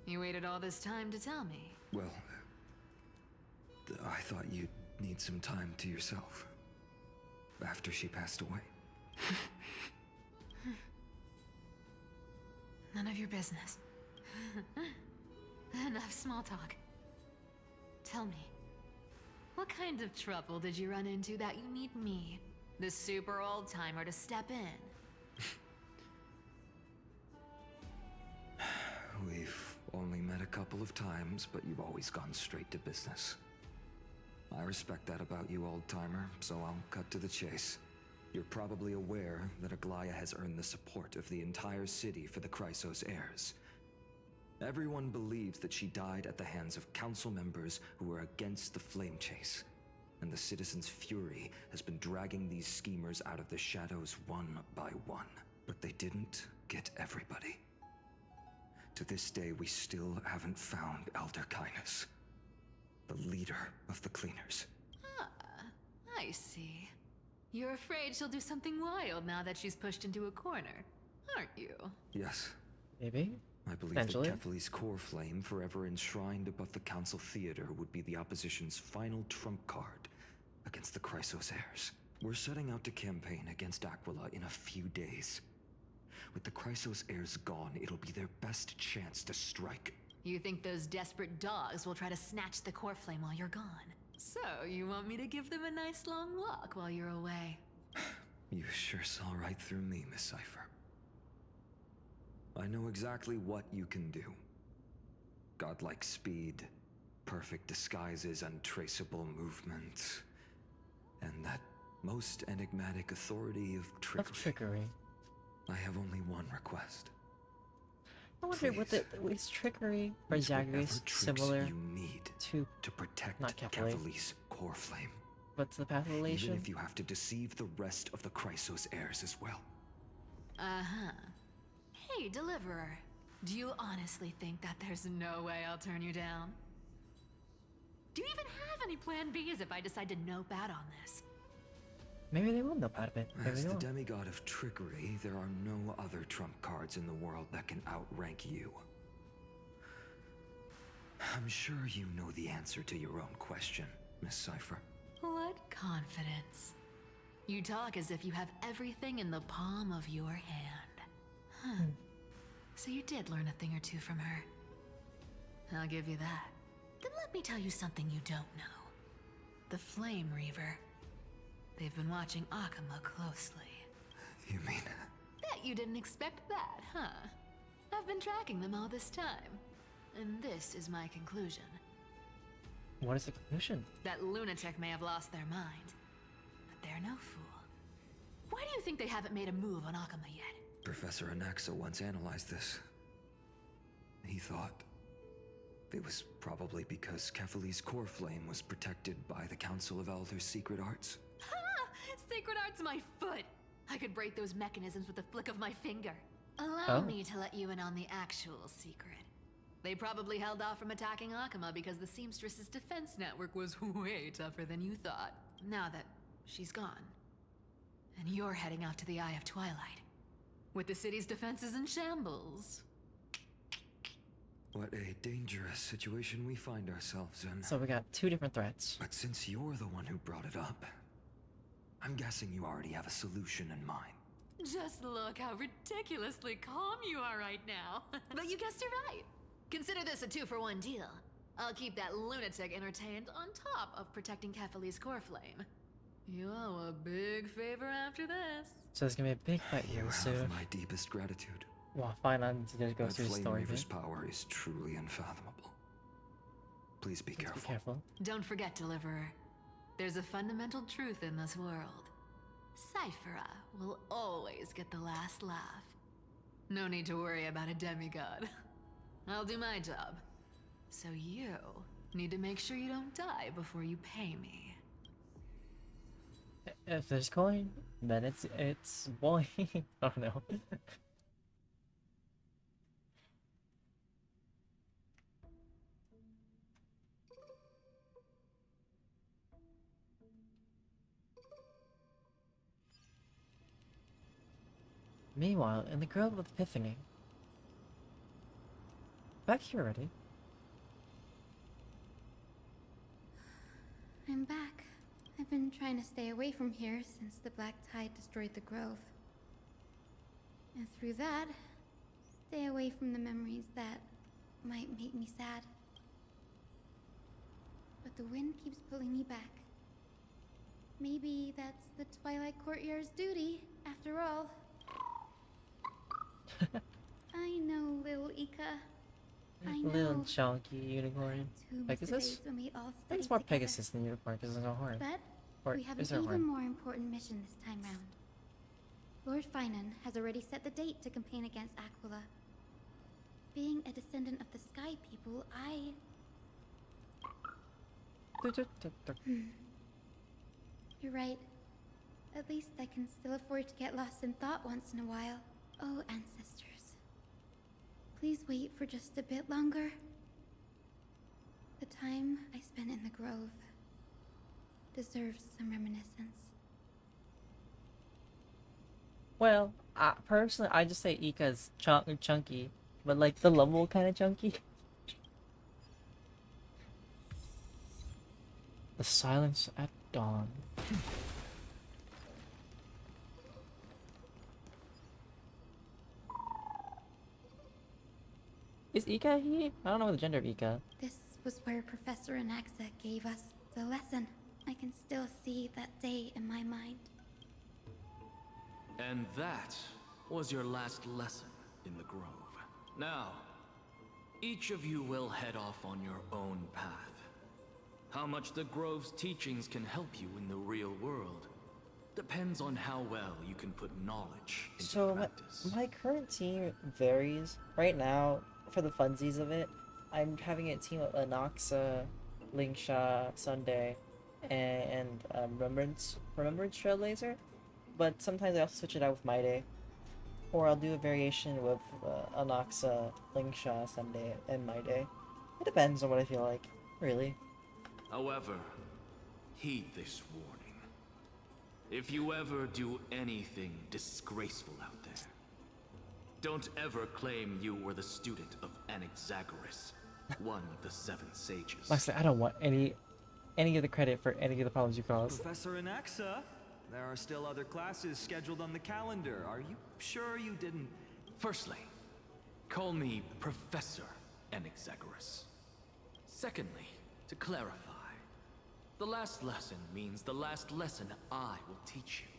You waited all this time to tell me. Well, I thought you'd need some time to yourself. After she passed away. None of your business. Enough small talk. Tell me, what kind of trouble did you run into that you need me, the super old-timer, to step in? We've only met a couple of times, but you've always gone straight to business. I respect that about you, old-timer, so I'll cut to the chase. You're probably aware that Aglaya has earned the support of the entire city for the Chrysos heirs. Everyone believes that she died at the hands of council members who were against the flame chase. And the citizens' fury has been dragging these schemers out of the shadows one by one. But they didn't get everybody. To this day, we still haven't found Elder Kynus, the leader of the cleaners. Ah, I see. You're afraid she'll do something wild now that she's pushed into a corner, aren't you? Yes. Maybe? I believe Potentially. that Kefali's core flame, forever enshrined above the council theater, would be the opposition's final trump card against the Chrysos heirs. We're setting out to campaign against Aquila in a few days. With the Chrysos heirs gone, it'll be their best chance to strike. You think those desperate dogs will try to snatch the core flame while you're gone? So, you want me to give them a nice long walk while you're away? You sure saw right through me, Miss Cypher. I know exactly what you can do. Godlike speed, perfect disguises, untraceable movement, and that most enigmatic authority of trickery. Of trickery. I have only one request. I wonder what is trickery or Use whatever Zagreus tricks similar you need to protect not Kefali. Kefali's core flame. What's the path of Even elation? if you have to deceive the rest of the Chrysos heirs as well. Uh-huh. Hey, Deliverer. Do you honestly think that there's no way I'll turn you down? Do you even have any plan Bs if I decide to nope out on this? Maybe they will know out of it. Maybe As they the won't. demigod of trickery, there are no other trump cards in the world that can outrank you. I'm sure you know the answer to your own question, Miss Cypher. What confidence. You talk as if you have everything in the palm of your hand. Huh. So you did learn a thing or two from her. I'll give you that. Then let me tell you something you don't know. The Flame Reaver. They've been watching Akama closely. You mean? Bet you didn't expect that, huh? I've been tracking them all this time. And this is my conclusion. What is the conclusion? That lunatic may have lost their mind. But they're no fool. Why do you think they haven't made a move on Akama yet? Professor Anaxa once analyzed this. He thought it was probably because Kefali's core flame was protected by the Council of Elders' secret arts. Ha! Sacred Art's my foot! I could break those mechanisms with a flick of my finger. Allow Oh. me to let you in on the actual secret. They probably held off from attacking Akama because the Seamstress's defense network was way tougher than you thought. Now that she's gone, and you're heading out to the Eye of Twilight, with the city's defenses in shambles. What a dangerous situation we find ourselves in. So we got two different threats. But since you're the one who brought it up, I'm guessing you already have a solution in mind. Just look how ridiculously calm you are right now. But you guessed it right. Consider this a 2-for-1 deal. I'll keep that lunatic entertained on top of protecting Kefali's core flame. You owe a big favor after this. So it's gonna be a big fight You here have soon. my deepest gratitude. Well, fine, I'm gonna go That through the Flame story Reaver's bit. power is truly unfathomable. Please be careful. Be careful. Don't forget, Deliverer. There's a fundamental truth in this world. Cyphera will always get the last laugh. No need to worry about a demigod. I'll do my job. So you need to make sure you don't die before you pay me. If there's coin, then it's boy. I don't know. Meanwhile, in the Grove of Epiphany. Back here already. I'm back. I've been trying to stay away from here since the Black Tide destroyed the grove. And through that, stay away from the memories that might make me sad. But the wind keeps pulling me back. Maybe that's the Twilight Courtyard's duty, after all. I know, little Ika. I know. Little chunky unicorn. Pegasus? I think it's more Pegasus than unicorn because there's no horn. But Or we have is an there a even horn? more important mission this time round. Lord Finan has already set the date to campaign against Aquila. Being a descendant of the Sky People, You're right. At least I can still afford to get lost in thought once in a while. Oh, ancestors. Please wait for just a bit longer. The time I spent in the grove deserves some reminiscence. Well, personally, I just say Ika's chunky, but like the level kind of chunky. The silence at dawn. Is Ika he? I don't know the gender of Ika. This was where Professor Anaxa gave us the lesson. I can still see that day in my mind. And that was your last lesson in the Grove. Now, each of you will head off on your own path. How much the Grove's teachings can help you in the real world depends on how well you can put knowledge into So practice. my current team varies. Right now, for the funsies of it, I'm having a team of Anaxa, Lingsha, Sunday, and Remembrance Trailblazer. But sometimes I also switch it out with My Day. Or I'll do a variation with Anaxa, Lingsha, Sunday, and My Day. It depends on what I feel like, really. However, heed this warning. If you ever do anything disgraceful out there, don't ever claim you were the student of Anaxagoras, one of the 7 sages. Like I said, I don't want any of the credit for any of the problems you caused. Professor Anaxa, there are still other classes scheduled on the calendar. Are you sure you didn't? Firstly, call me Professor Anaxagoras. Secondly, to clarify, the last lesson means the last lesson I will teach you.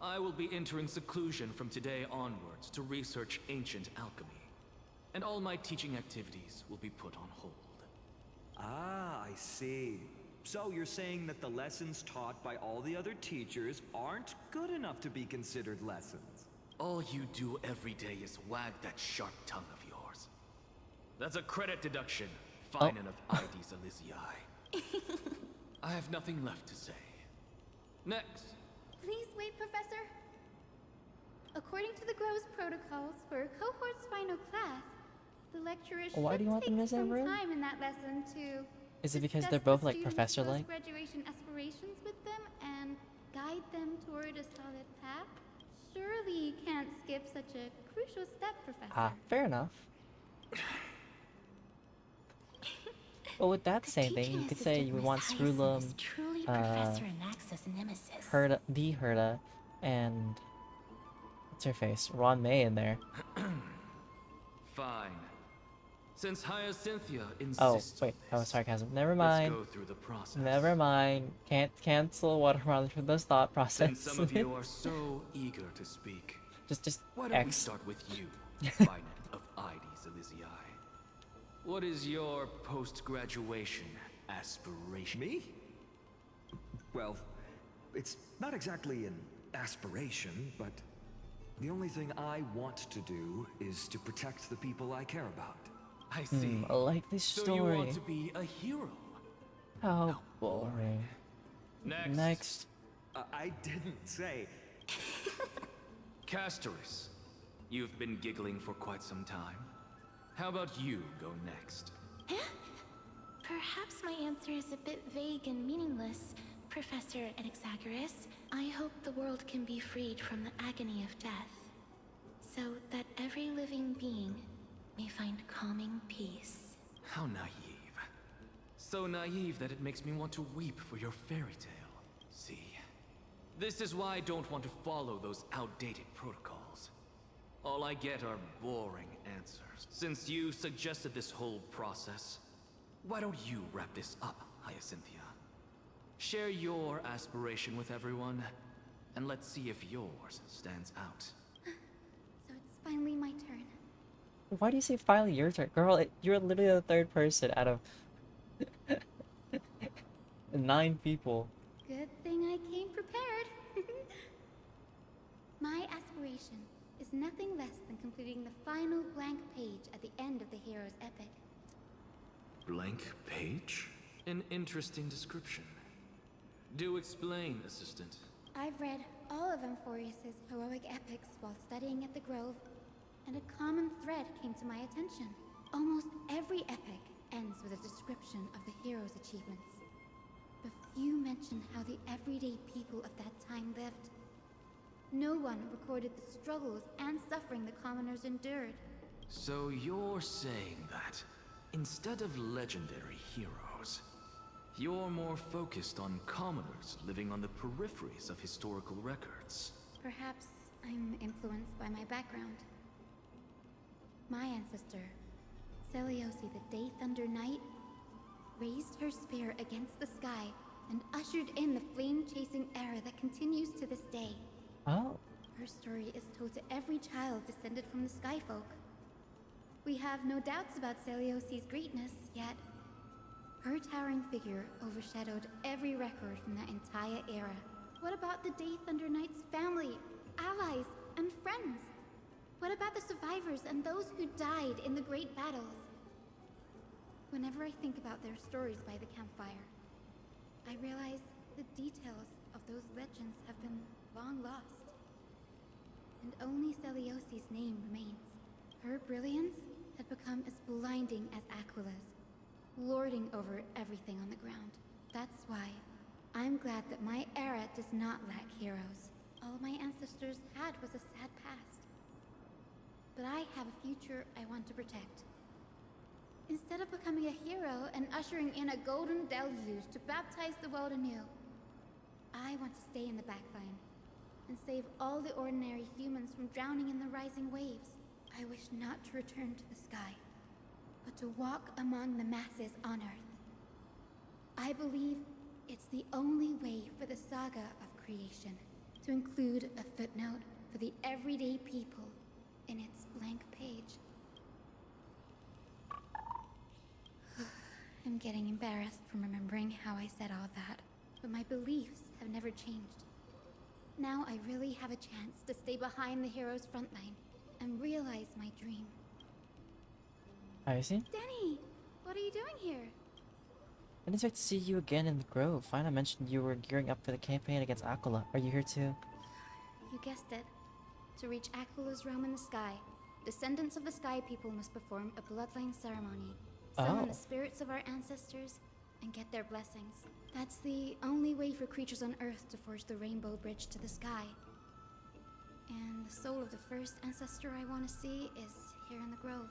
I will be entering seclusion from today onwards to research ancient alchemy, and all my teaching activities will be put on hold. Ah, I see. So you're saying that the lessons taught by all the other teachers aren't good enough to be considered lessons? All you do every day is wag that sharp tongue of yours. That's a credit deduction, fine enough IDs Elysiae. I have nothing left to say. Next. Please wait, Professor. According to the Grove's protocols for a cohort's final class, the lecturer should Why do you want them in the take same some room? time in that lesson to Is it because discuss they're the both like students' professor-like? post-graduation aspirations with them and guide them toward a solid path? Surely you can't skip such a crucial step, Professor. Ah, fair enough. Well, with that same thing, you could say you would want Screwlum, Herda, and what's her face? Ron May in there. Fine. Since Hyacinthia Oh, insists wait, on that was this, sarcasm. Never let's mind. go through the process. Never mind. Can't cancel watermelon from this thought process. Since some of you are so eager to speak, just why don't we X. start with you, Finite of Ides Elysiae? What is your post-graduation aspiration? Me? Well, it's not exactly an aspiration, but the only thing I want to do is to protect the people I care about. I see. I like this So story. you want to be a hero? How boring. Next. I didn't say. Castoris, you've been giggling for quite some time. How about you go next? Perhaps my answer is a bit vague and meaningless, Professor Anaxagoras. I hope the world can be freed from the agony of death, so that every living being may find calming peace. How naive. So naive that it makes me want to weep for your fairy tale. See? This is why I don't want to follow those outdated protocols. All I get are boring answers. Since you suggested this whole process, why don't you wrap this up, Hyacinthia? Share your aspiration with everyone, and let's see if yours stands out. So it's finally my turn. Why do you say finally your turn? Girl, you're literally the third person out of 9 people. Good thing I came prepared. My aspiration is nothing less than completing the final blank page at the end of the hero's epic. Blank page? An interesting description. Do explain, assistant. I've read all of Amphorius's heroic epics while studying at the Grove, and a common thread came to my attention. Almost every epic ends with a description of the hero's achievements. But few mention how the everyday people of that time lived. No one recorded the struggles and suffering the commoners endured. So you're saying that, instead of legendary heroes, you're more focused on commoners living on the peripheries of historical records. Perhaps I'm influenced by my background. My ancestor, Seliosi the Day Thunder Knight, raised her spear against the sky and ushered in the flame-chasing era that continues to this day. Oh. Her story is told to every child descended from the Skyfolk. We have no doubts about Seliosi's greatness, yet her towering figure overshadowed every record from that entire era. What about the Day Thunder Knight's family, allies, and friends? What about the survivors and those who died in the great battles? Whenever I think about their stories by the campfire, I realize the details of those legends have been long lost. And only Seliosi's name remains. Her brilliance had become as blinding as Aquila's, lording over everything on the ground. That's why I'm glad that my era does not lack heroes. All my ancestors had was a sad past. But I have a future I want to protect. Instead of becoming a hero and ushering in a golden deluge to baptize the world anew, I want to stay in the backline and save all the ordinary humans from drowning in the rising waves. I wish not to return to the sky, but to walk among the masses on Earth. I believe it's the only way for the saga of creation to include a footnote for the everyday people in its blank page. I'm getting embarrassed from remembering how I said all that, but my beliefs have never changed. Now I really have a chance to stay behind the hero's front line and realize my dream. I see. Denny, what are you doing here? I didn't expect to see you again in the Grove. Fina mentioned you were gearing up for the campaign against Aquila. Are you here too? You guessed it. To reach Aquila's realm in the sky, descendants of the Sky People must perform a bloodline ceremony, summon the spirits of our ancestors, and get their blessings. That's the only way for creatures on Earth to forge the Rainbow Bridge to the sky. And the soul of the first ancestor I want to see is here in the Grove.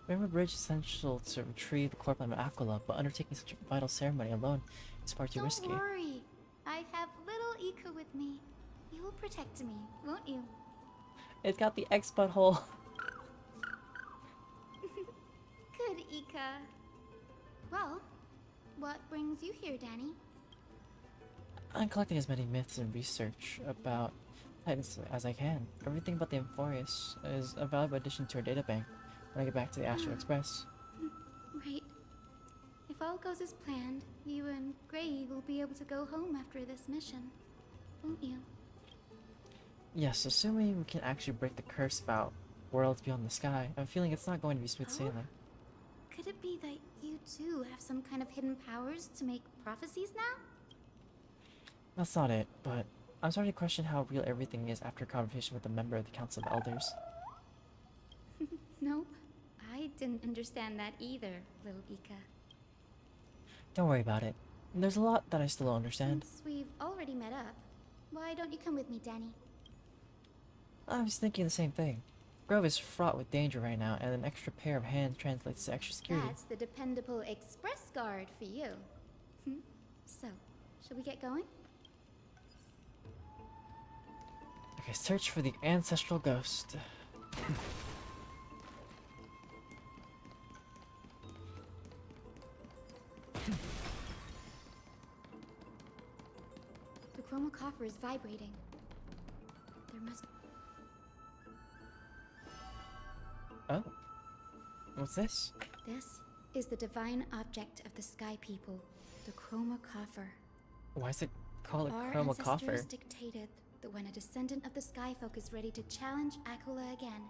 Rainbow Bridge is essential to retrieve the core plan of Aquila, but undertaking such a vital ceremony alone is far too risky. Don't worry. I have little Ika with me. You will protect me, won't you? It's got the X butthole. good, Ika. Well, what brings you here, Danny? I'm collecting as many myths and research about Titans as I can. Everything about the Amphorius is a valuable addition to our data bank when I get back to the Astral Express. Right. If all goes as planned, you and Gray will be able to go home after this mission, won't you? Yes, assuming we can actually break the curse about worlds beyond the sky. I'm feeling it's not going to be smooth sailing. Could it be that you too have some kind of hidden powers to make prophecies now? That's not it, but I'm starting to question how real everything is after a conversation with a member of the Council of Elders. Nope. I didn't understand that either, little Ika. Don't worry about it. There's a lot that I still don't understand. Since we've already met up, why don't you come with me, Danny? I was thinking the same thing. Grove is fraught with danger right now, and an extra pair of hands translates to extra security. That's the dependable express guard for you. So, shall we get going? Okay, search for the ancestral ghost. The chroma coffer is vibrating. There must... Oh. What's this? This is the divine object of the Sky People, the chroma coffer. Why is it called a Our chroma coffer? ancestors dictated that when a descendant of the Skyfolk is ready to challenge Akula again,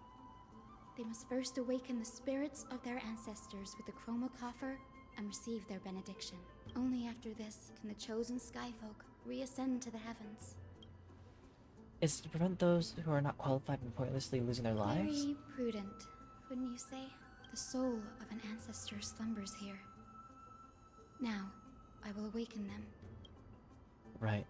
they must first awaken the spirits of their ancestors with the chroma coffer and receive their benediction. Only after this can the chosen Skyfolk reascend to the heavens. Is it to prevent those who are not qualified from pointlessly losing their lives? Very prudent, wouldn't you say? The soul of an ancestor slumbers here. Now, I will awaken them. Right.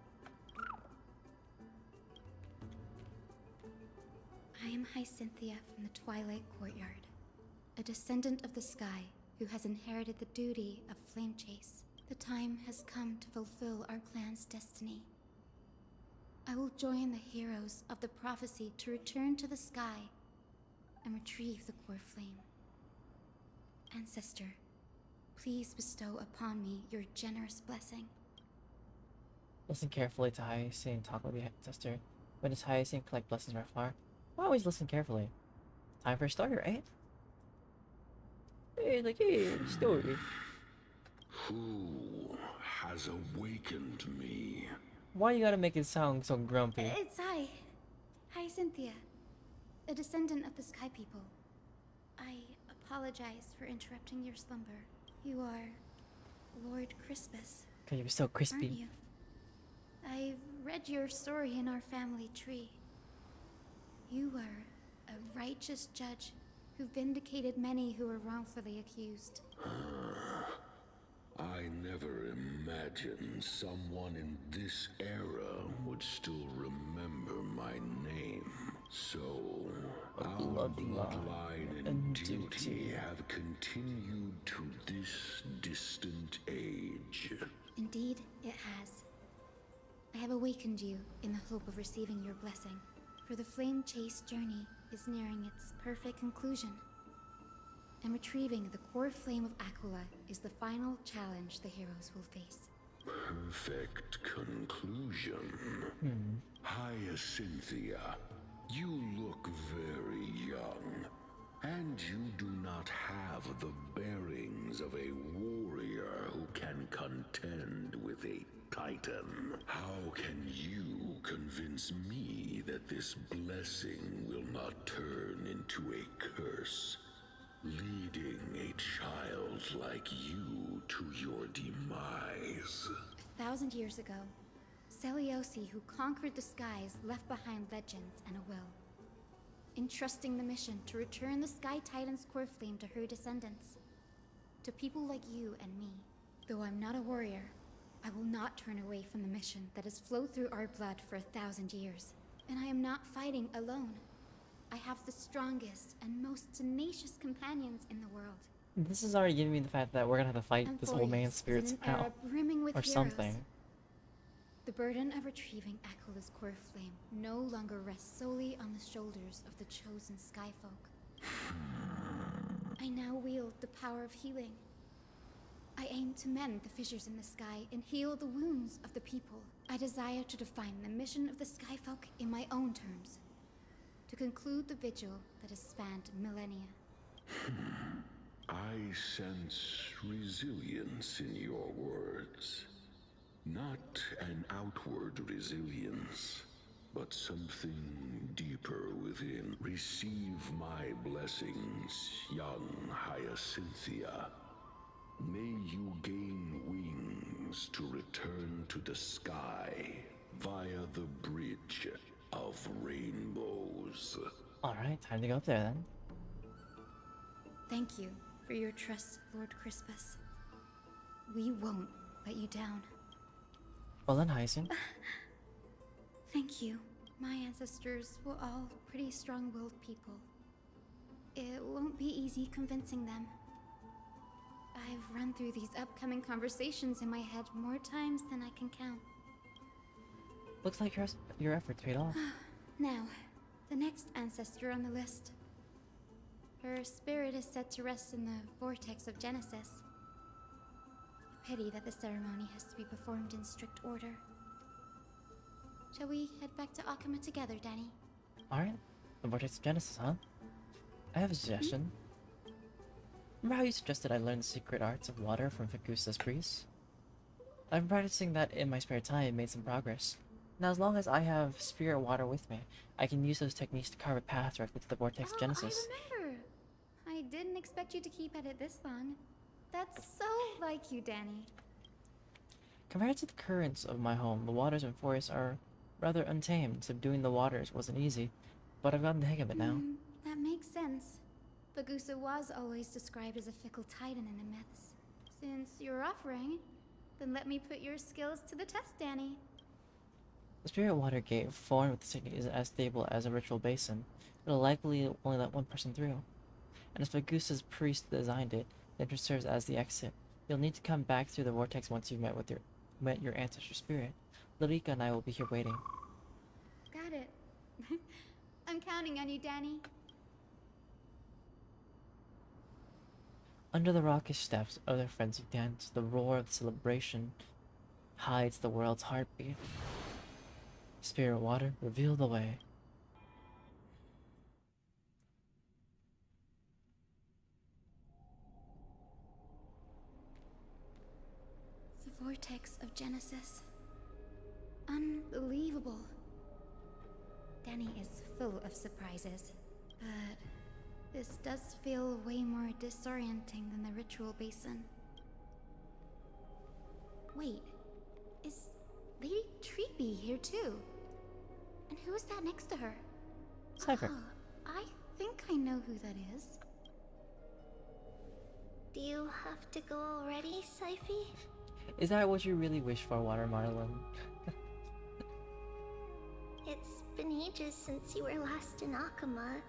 I am Hyacinthia from the Twilight Courtyard, a descendant of the sky who has inherited the duty of flame chase. The time has come to fulfill our clan's destiny. I will join the heroes of the prophecy to return to the sky and retrieve the core flame. Ancestor, please bestow upon me your generous blessing. Listen carefully to Hyacinth talk with the ancestor. When does Hyacinth collect blessings from afar? I always listen carefully. Time for a story, right? Hey, like, hey, story. Who has awakened me? Why you gotta make it sound so grumpy? It's Hyacinthia, a descendant of the Sky People. I apologize for interrupting your slumber. You are Lord Crispus, Cause you're so crispy. aren't you? I've read your story in our family tree. You were a righteous judge who vindicated many who were wrongfully accused. I never imagined someone in this era would still remember my name. So, our bloodline and duty have continued to this distant age. Indeed, it has. I have awakened you in the hope of receiving your blessing, for the flame chase journey is nearing its perfect conclusion. And retrieving the core flame of Aquila is the final challenge the heroes will face. Perfect conclusion. Hyacinthia, you look very young, and you do not have the bearings of a warrior who can contend with a titan. How can you convince me that this blessing will not turn into a curse, leading a child like you to your demise? 1,000 years ago, Seliosi, who conquered the skies, left behind legends and a will, entrusting the mission to return the Sky Titan's core flame to her descendants, to people like you and me. Though I'm not a warrior, I will not turn away from the mission that has flowed through our blood for 1,000 years. And I am not fighting alone. I have the strongest and most tenacious companions in the world. This is already giving me the fact that we're gonna have to fight this old man's spirits in an era out. brimming with Or heroes. something. The burden of retrieving Aquil's core flame no longer rests solely on the shoulders of the chosen Skyfolk. I now wield the power of healing. I aim to mend the fissures in the sky and heal the wounds of the people. I desire to define the mission of the Skyfolk in my own terms. To conclude the vigil that has spanned millennia. I sense resilience in your words. Not an outward resilience, but something deeper within. Receive my blessings, young Hyacinthia. May you gain wings to return to the sky via the bridge of rainbows. Alright, time to go up there then. Thank you for your trust, Lord Crispus. We won't let you down. Well then, Hyacinth. Thank you. My ancestors were all pretty strong-willed people. It won't be easy convincing them. I've run through these upcoming conversations in my head more times than I can count. Looks like your efforts paid off. Now, the next ancestor on the list. Her spirit is set to rest in the vortex of Genesis. A pity that the ceremony has to be performed in strict order. Shall we head back to Akama together, Danny? Alright, the Vortex of Genesis, huh? I have a suggestion. Remember how you suggested I learn the secret arts of water from Fagusta's priest? I've been practicing that in my spare time and made some progress. Now as long as I have spirit water with me, I can use those techniques to carve a path directly to the Vortex of Genesis. I remember! I didn't expect you to keep at it this long. That's so like you, Danny. Compared to the currents of my home, the waters and forests are rather untamed. Subduing the waters wasn't easy, but I've gotten the hang of it now. That makes sense. Fagusta was always described as a fickle titan in the myths. Since you're offering, then let me put your skills to the test, Danny. The spirit water gate, formed with the technique, is as stable as a ritual basin. It'll likely only let one person through. And as Fagusta's priest designed it, the entrance serves as the exit. You'll need to come back through the vortex once you've met your ancestor spirit. Lurika and I will be here waiting. Got it. I'm counting on you, Danny. Under the raucous steps of their frenzied dance, the roar of the celebration hides the world's heartbeat. Spirit water, reveal the way. The vortex of Genesis. Unbelievable. Danny is full of surprises, but this does feel way more disorienting than the ritual basin. Wait, is Lady Treeby here too? And who is that next to her? Cypher. I think I know who that is. Do you have to go already, Syphy? Is that what you really wish for, Water Marlin? It's been ages since you were last in Akama.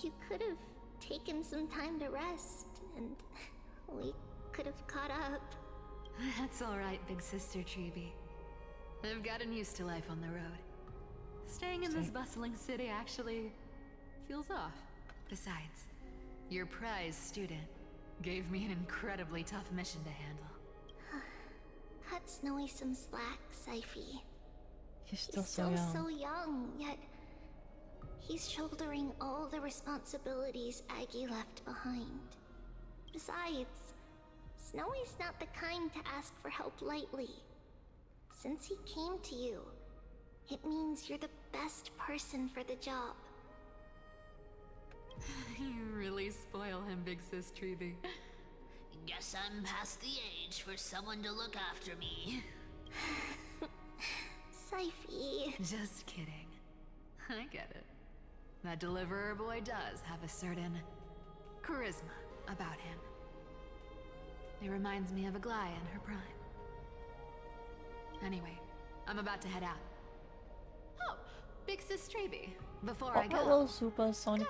You could have taken some time to rest, and we could have caught up. That's alright, big sister Treeby. I've gotten used to life on the road. Staying in this bustling city actually feels off. Besides, your prize student gave me an incredibly tough mission to handle. Cut Snowy some slack, Syphy. He's still so young, yet he's shouldering all the responsibilities Aggie left behind. Besides, Snowy's not the kind to ask for help lightly. Since he came to you, it means you're the best person for the job. You really spoil him, big sis Treeby. Guess I'm past the age for someone to look after me. Syphy. Just kidding. I get it. That deliverer boy does have a certain charisma about him. It reminds me of Aglaya in her prime. Anyway, I'm about to head out. Oh, big sis Treeby. Before I go, hello, Super Sonic.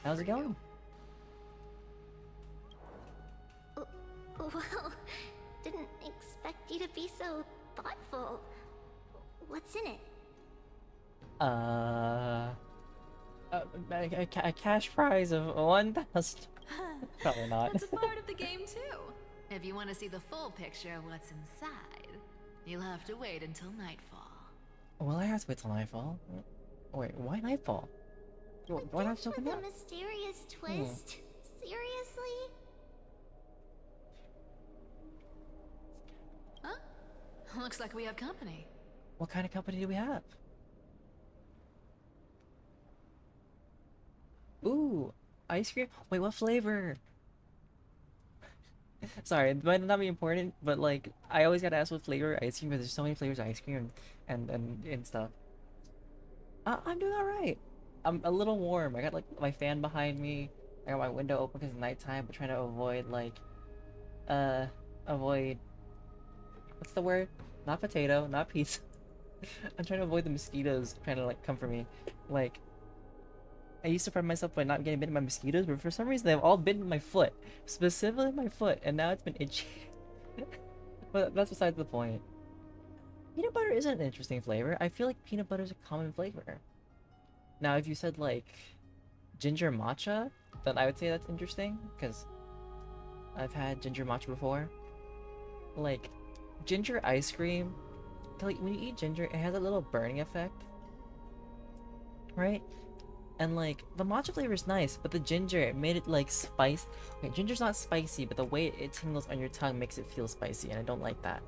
How's it going? Well, didn't expect you to be so thoughtful. What's in it? A cash prize of 1,000. Probably not. That's a part of the game too. If you want to see the full picture of what's inside, you'll have to wait until nightfall. Well, I have to wait till nightfall. Wait, why nightfall? Why not just open The up? mysterious twist? Seriously? Huh? Looks like we have company. What kind of company do we have? Ooh, ice cream? Wait, what flavor? Sorry, it might not be important, but like, I always gotta ask what flavor ice cream because there's so many flavors of ice cream and stuff. I'm doing alright. I'm a little warm. I got like my fan behind me. I got my window open because it's nighttime, but trying to avoid like, avoid, what's the word? Not potato, not pizza. I'm trying to avoid the mosquitoes trying to like come for me. Like, I used to pride myself by not getting bitten by mosquitoes, but for some reason they've all bitten my foot. Specifically my foot, and now it's been itchy. But that's besides the point. Peanut butter isn't an interesting flavor. I feel like peanut butter is a common flavor. Now, if you said like ginger matcha, then I would say that's interesting, because I've had ginger matcha before. Like, ginger ice cream, like when you eat ginger, it has a little burning effect, right? And like, the matcha flavor is nice, but the ginger, it made it like spice. Okay, ginger's not spicy, but the way it tingles on your tongue makes it feel spicy, and I don't like that.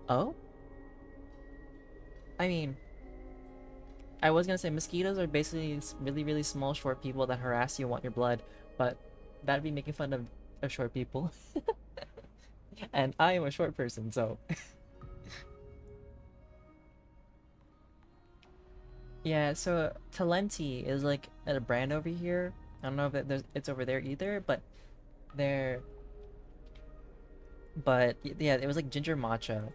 Oh? I mean, I was gonna say mosquitoes are basically really, really small, short people that harass you and want your blood, but that'd be making fun of short people. And I am a short person, so... Yeah, so Talenti is like a brand over here. I don't know if it's over there either, but they're... But yeah, it was like ginger matcha.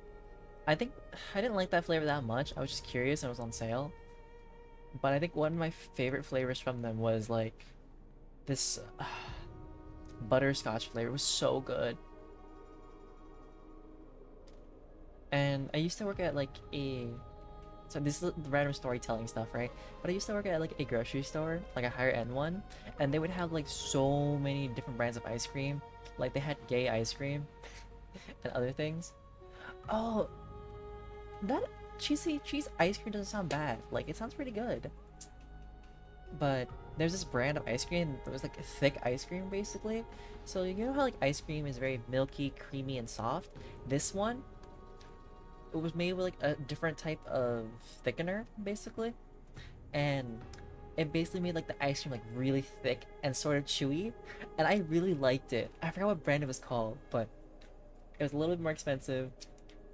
I think I didn't like that flavor that much. I was just curious and it was on sale. But I think one of my favorite flavors from them was like this butterscotch flavor. It was so good. And I used to work at like a... So this is random storytelling stuff, right? But I used to work at like a grocery store, like a higher end one, and they would have like so many different brands of ice cream. Like they had gay ice cream and other things. Oh, that cheesy cheese ice cream doesn't sound bad. Like it sounds pretty good. But there's this brand of ice cream that was like a thick ice cream basically. So you know how like ice cream is very milky, creamy, and soft? This one, it was made with like a different type of thickener basically, and it basically made like the ice cream like really thick and sort of chewy, and I really liked it. I forgot what brand it was called, but it was a little bit more expensive,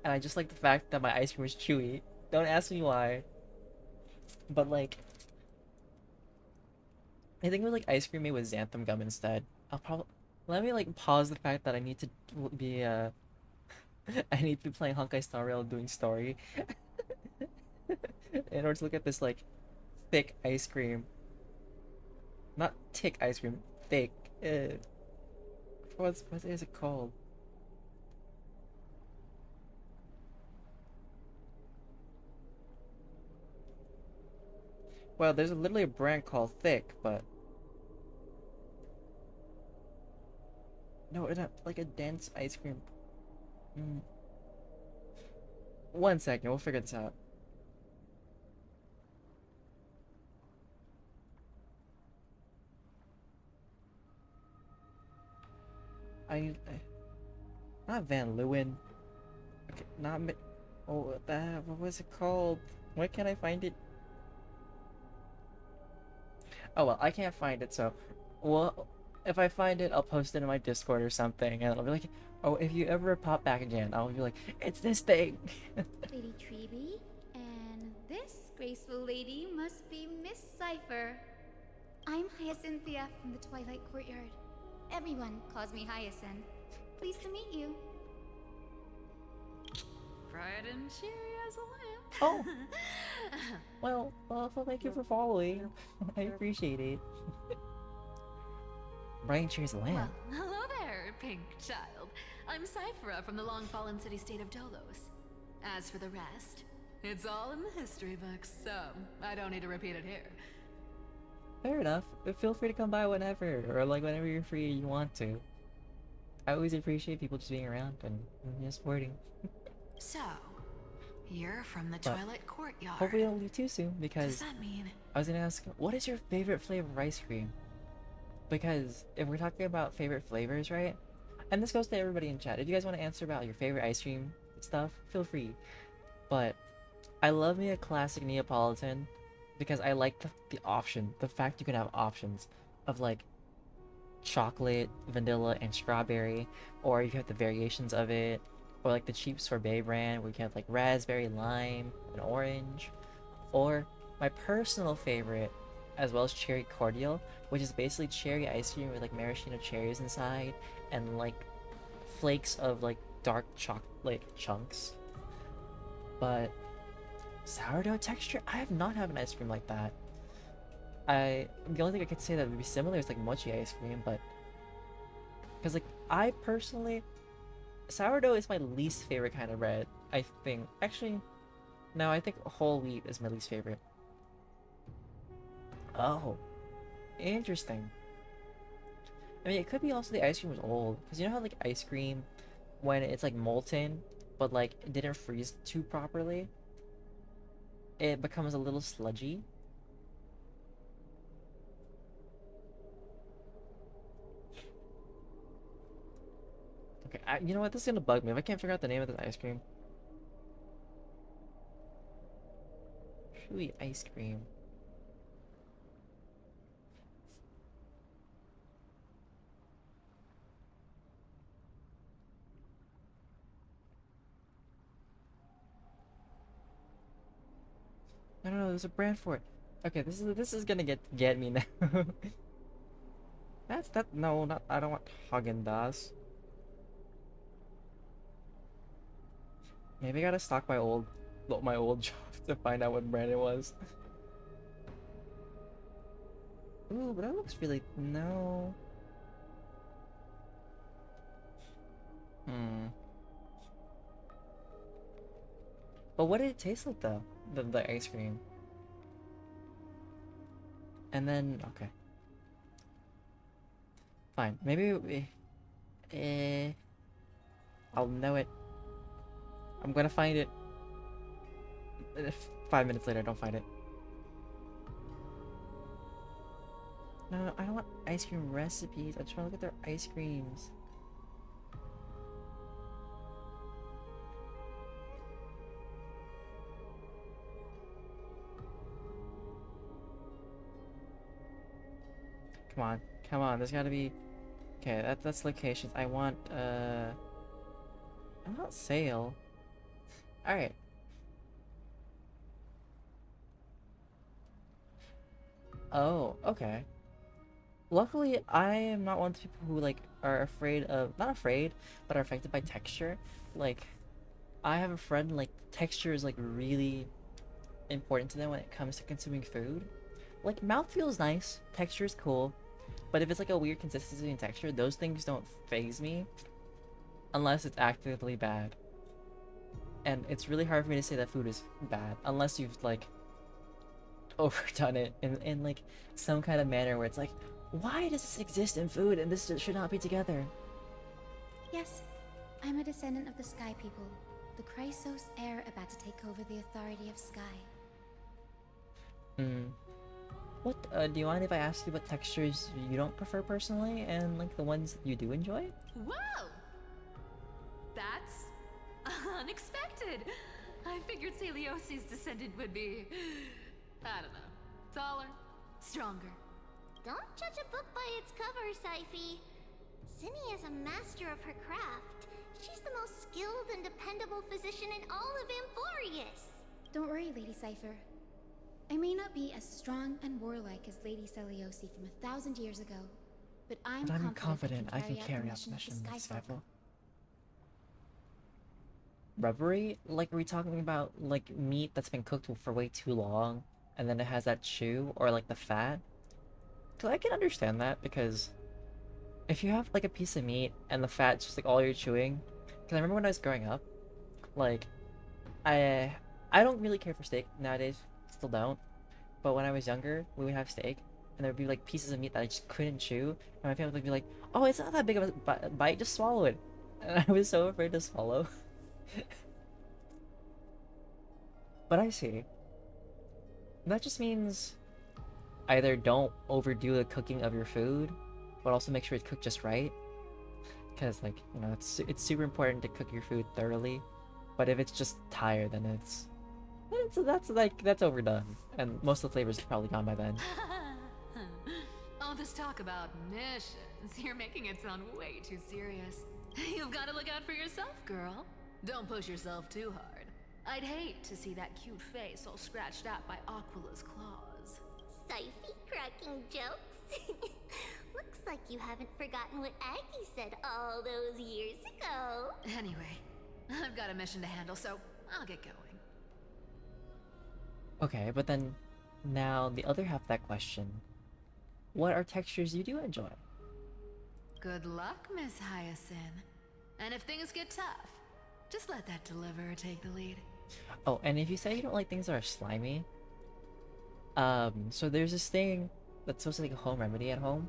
and I just like the fact that my ice cream was chewy. Don't ask me why, but like I think it was like ice cream made with xanthan gum instead. I'll probably let me like pause the fact that I need to be I need to be playing Honkai Star Rail doing story in order to look at this like thick ice cream. Not thick ice cream, thick. What is it called? Well, there's literally a brand called Thick, but no, it's not like a dense ice cream. 1 second, we'll figure this out. Not Van Leeuwen. Okay, not oh, what was it called? Why can't I find it? Oh well, I can't find it, so well, if I find it, I'll post it in my Discord or something, and I'll be like, oh, if you ever pop back again, I'll be like, it's this thing. Lady Treeby, and this graceful lady must be Miss Cypher. I'm Hyacinthia from the Twilight Courtyard. Everyone calls me Hyacinth. Pleased to meet you. Bright and cheery as a lamp. Oh. Well, thank you for following. I appreciate it. Brian cheers a lamp. Well, hello there, pink child. I'm Cyphera from the long-fallen city-state of Dolos. As for the rest, it's all in the history books, so I don't need to repeat it here. Fair enough. But feel free to come by whenever, or like whenever you're free and you want to. I always appreciate people just being around and supporting. So, you're from the But Twilight Courtyard. hopefully I don't leave too soon, Does because that mean I was gonna ask, what is your favorite flavor of ice cream? Because if we're talking about favorite flavors, right? And this goes to everybody in chat. If you guys want to answer about your favorite ice cream stuff, feel free. But I love me a classic Neapolitan because I like the option, the fact you can have options of like chocolate, vanilla, and strawberry, or you have the variations of it, or like the cheap sorbet brand where you have like raspberry, lime, and orange, or my personal favorite, as well as cherry cordial, which is basically cherry ice cream with like maraschino cherries inside and like flakes of like dark chocolate chunks. But sourdough texture, I have not had an ice cream like that. The only thing I could say that would be similar is like mochi ice cream, but because like I personally, sourdough is my least favorite kind of bread. I think actually, no, I think whole wheat is my least favorite. Oh, interesting. I mean, it could be also the ice cream was old, because you know how like ice cream, when it's like molten, but like it didn't freeze too properly, it becomes a little sludgy. Okay, you know what? This is gonna bug me if I can't figure out the name of this ice cream. Chewy ice cream. I don't know. There's a brand for it. Okay, this is gonna get me now. That's that. No, not. I don't want Haagen-Dazs. Maybe I gotta stalk my old job to find out what brand it was. Ooh, but that looks really no. Hmm. But what did it taste like though? The ice cream. And then okay. Fine. Maybe I'll know it. I'm gonna find it. If 5 minutes later I don't find it. No, I don't want ice cream recipes. I just want to look at their ice creams. Come on. Come on. There's gotta be... Okay, that's locations. I want sale. Alright. Oh, okay. Luckily, I am not one of the people who like are afraid of, not afraid, but are affected by texture. Like, I have a friend, like, texture is like really important to them when it comes to consuming food. Like, mouthfeel is nice, texture is cool, but if it's like a weird consistency and texture, those things don't faze me unless it's actively bad. And it's really hard for me to say that food is bad unless you've like overdone it in like some kind of manner where it's like, why does this exist in food and this should not be together? Yes, I'm a descendant of the Sky People, the Chrysos heir about to take over the authority of Sky. What, do you mind if I ask you what textures you don't prefer personally, and like the ones that you do enjoy? Whoa! That's unexpected. I figured Celiosi's descendant would be, I don't know, taller, stronger. Don't judge a book by its cover, Syphe. Zinni is a master of her craft. She's the most skilled and dependable physician in all of Amphorius. Don't worry, Lady Cypher. I may not be as strong and warlike as Lady Celiosi from 1,000 years ago, but I'm confident I can carry out the mission of the with Sky Folk. Skyfall. Rubbery? Like, are we talking about like meat that's been cooked for way too long, and then it has that chew, or like the fat? Cause I can understand that, because if you have like a piece of meat and the fat's just like all you're chewing, because I remember when I was growing up, like I don't really care for steak nowadays, still don't. But when I was younger, we would have steak, and there'd be like pieces of meat that I just couldn't chew, and my family would be like, "Oh, it's not that big of a bite, just swallow it." And I was so afraid to swallow. But I see. That just means either don't overdo the cooking of your food, but also make sure it's cooked just right. Because, like, you know, it's super important to cook your food thoroughly. But if it's just tired, then that's overdone, and most of the flavors are probably gone by then. All this talk about missions, you're making it sound way too serious. You've got to look out for yourself, girl. Don't push yourself too hard. I'd hate to see that cute face all scratched out by Aquila's claws. Syphie cracking jokes? Looks like you haven't forgotten what Aggie said all those years ago. Anyway, I've got a mission to handle, so I'll get going. Okay, but then now the other half of that question. What are textures you do enjoy? Good luck, Miss Hyacinth. And if things get tough, just let that deliverer take the lead. Oh, and if you say you don't like things that are slimy, so there's this thing that's supposed to be like a home remedy at home.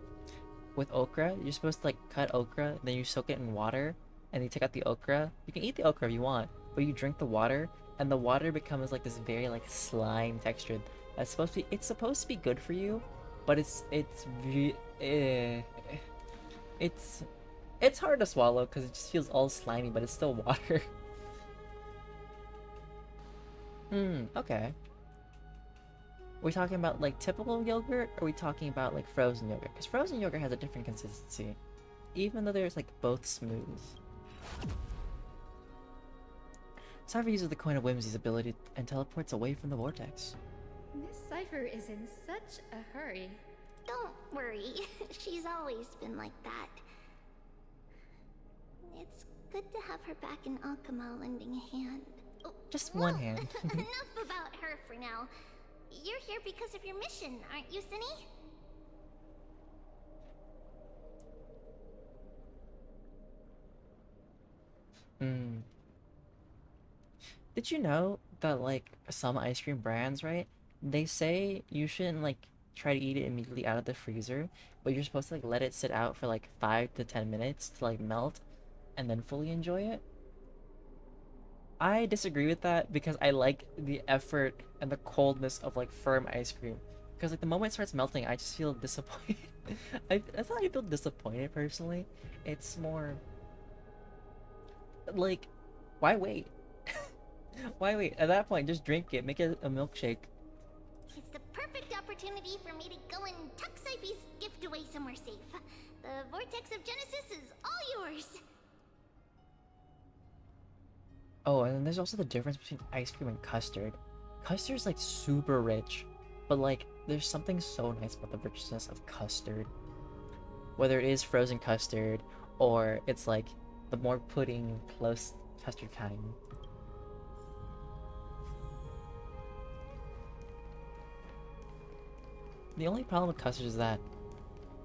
With okra, you're supposed to like cut okra, then you soak it in water, and you take out the okra. You can eat the okra if you want, but you drink the water, and the water becomes like this very like slime texture. That's supposed to be, it's supposed to be good for you, but it's hard to swallow because it just feels all slimy, but it's still water. Okay. Are we talking about like typical yogurt, or are we talking about like frozen yogurt? Because frozen yogurt has a different consistency, even though there's like both smooth. Cypher uses the Coin of Whimsy's ability and teleports away from the vortex. Miss Cypher is in such a hurry. Don't worry, she's always been like that. It's good to have her back in Akama lending a hand. Oh, Just one hand. Enough about her for now. You're here because of your mission, aren't you, Cinny? Did you know that like some ice cream brands, right? They say you shouldn't like try to eat it immediately out of the freezer, but you're supposed to like let it sit out for like 5 to 10 minutes to like melt and then fully enjoy it. I disagree with that because I like the effort and the coldness of like firm ice cream. Because like the moment it starts melting, I just feel disappointed. That's how I feel disappointed personally. It's more like, why wait? Why wait? At that point, just drink it. Make it a milkshake. It's the perfect opportunity for me to go and tuck Syphie's gift away somewhere safe. The Vortex of Genesis is all yours. Oh, and then there's also the difference between ice cream and custard. Custard's like super rich, but like there's something so nice about the richness of custard. Whether it is frozen custard or it's like the more pudding close custard kind. The only problem with custard is that,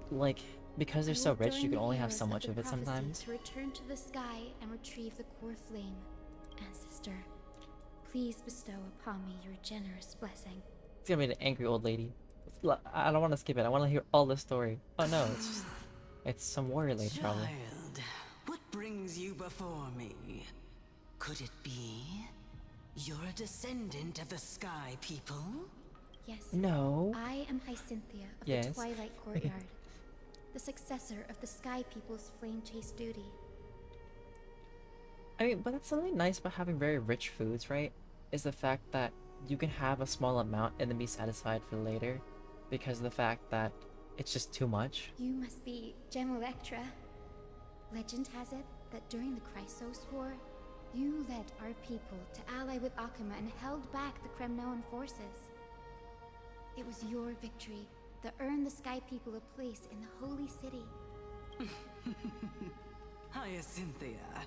like, because they're so rich, you can only have so much of it sometimes. To return to the sky and retrieve the core flame. Ancestor, please bestow upon me your generous blessing. It's gonna be an angry old lady. I don't want to skip it. I want to hear all the story. Oh no, it's some warrior lady probably. Child, what brings you before me? Could it be you're a descendant of the Sky People? Yes. No. I am Hyacinthia of Yes. the Twilight Courtyard, the successor of the Sky People's flame chase duty. I mean, but that's something nice about having very rich foods, right? Is the fact that you can have a small amount and then be satisfied for later, because of the fact that it's just too much. You must be Gem Electra. Legend has it that during the Chrysos War, you led our people to ally with Akama and held back the Kremnoan forces. It was your victory that earned the Sky People a place in the Holy City. Hyacinthia,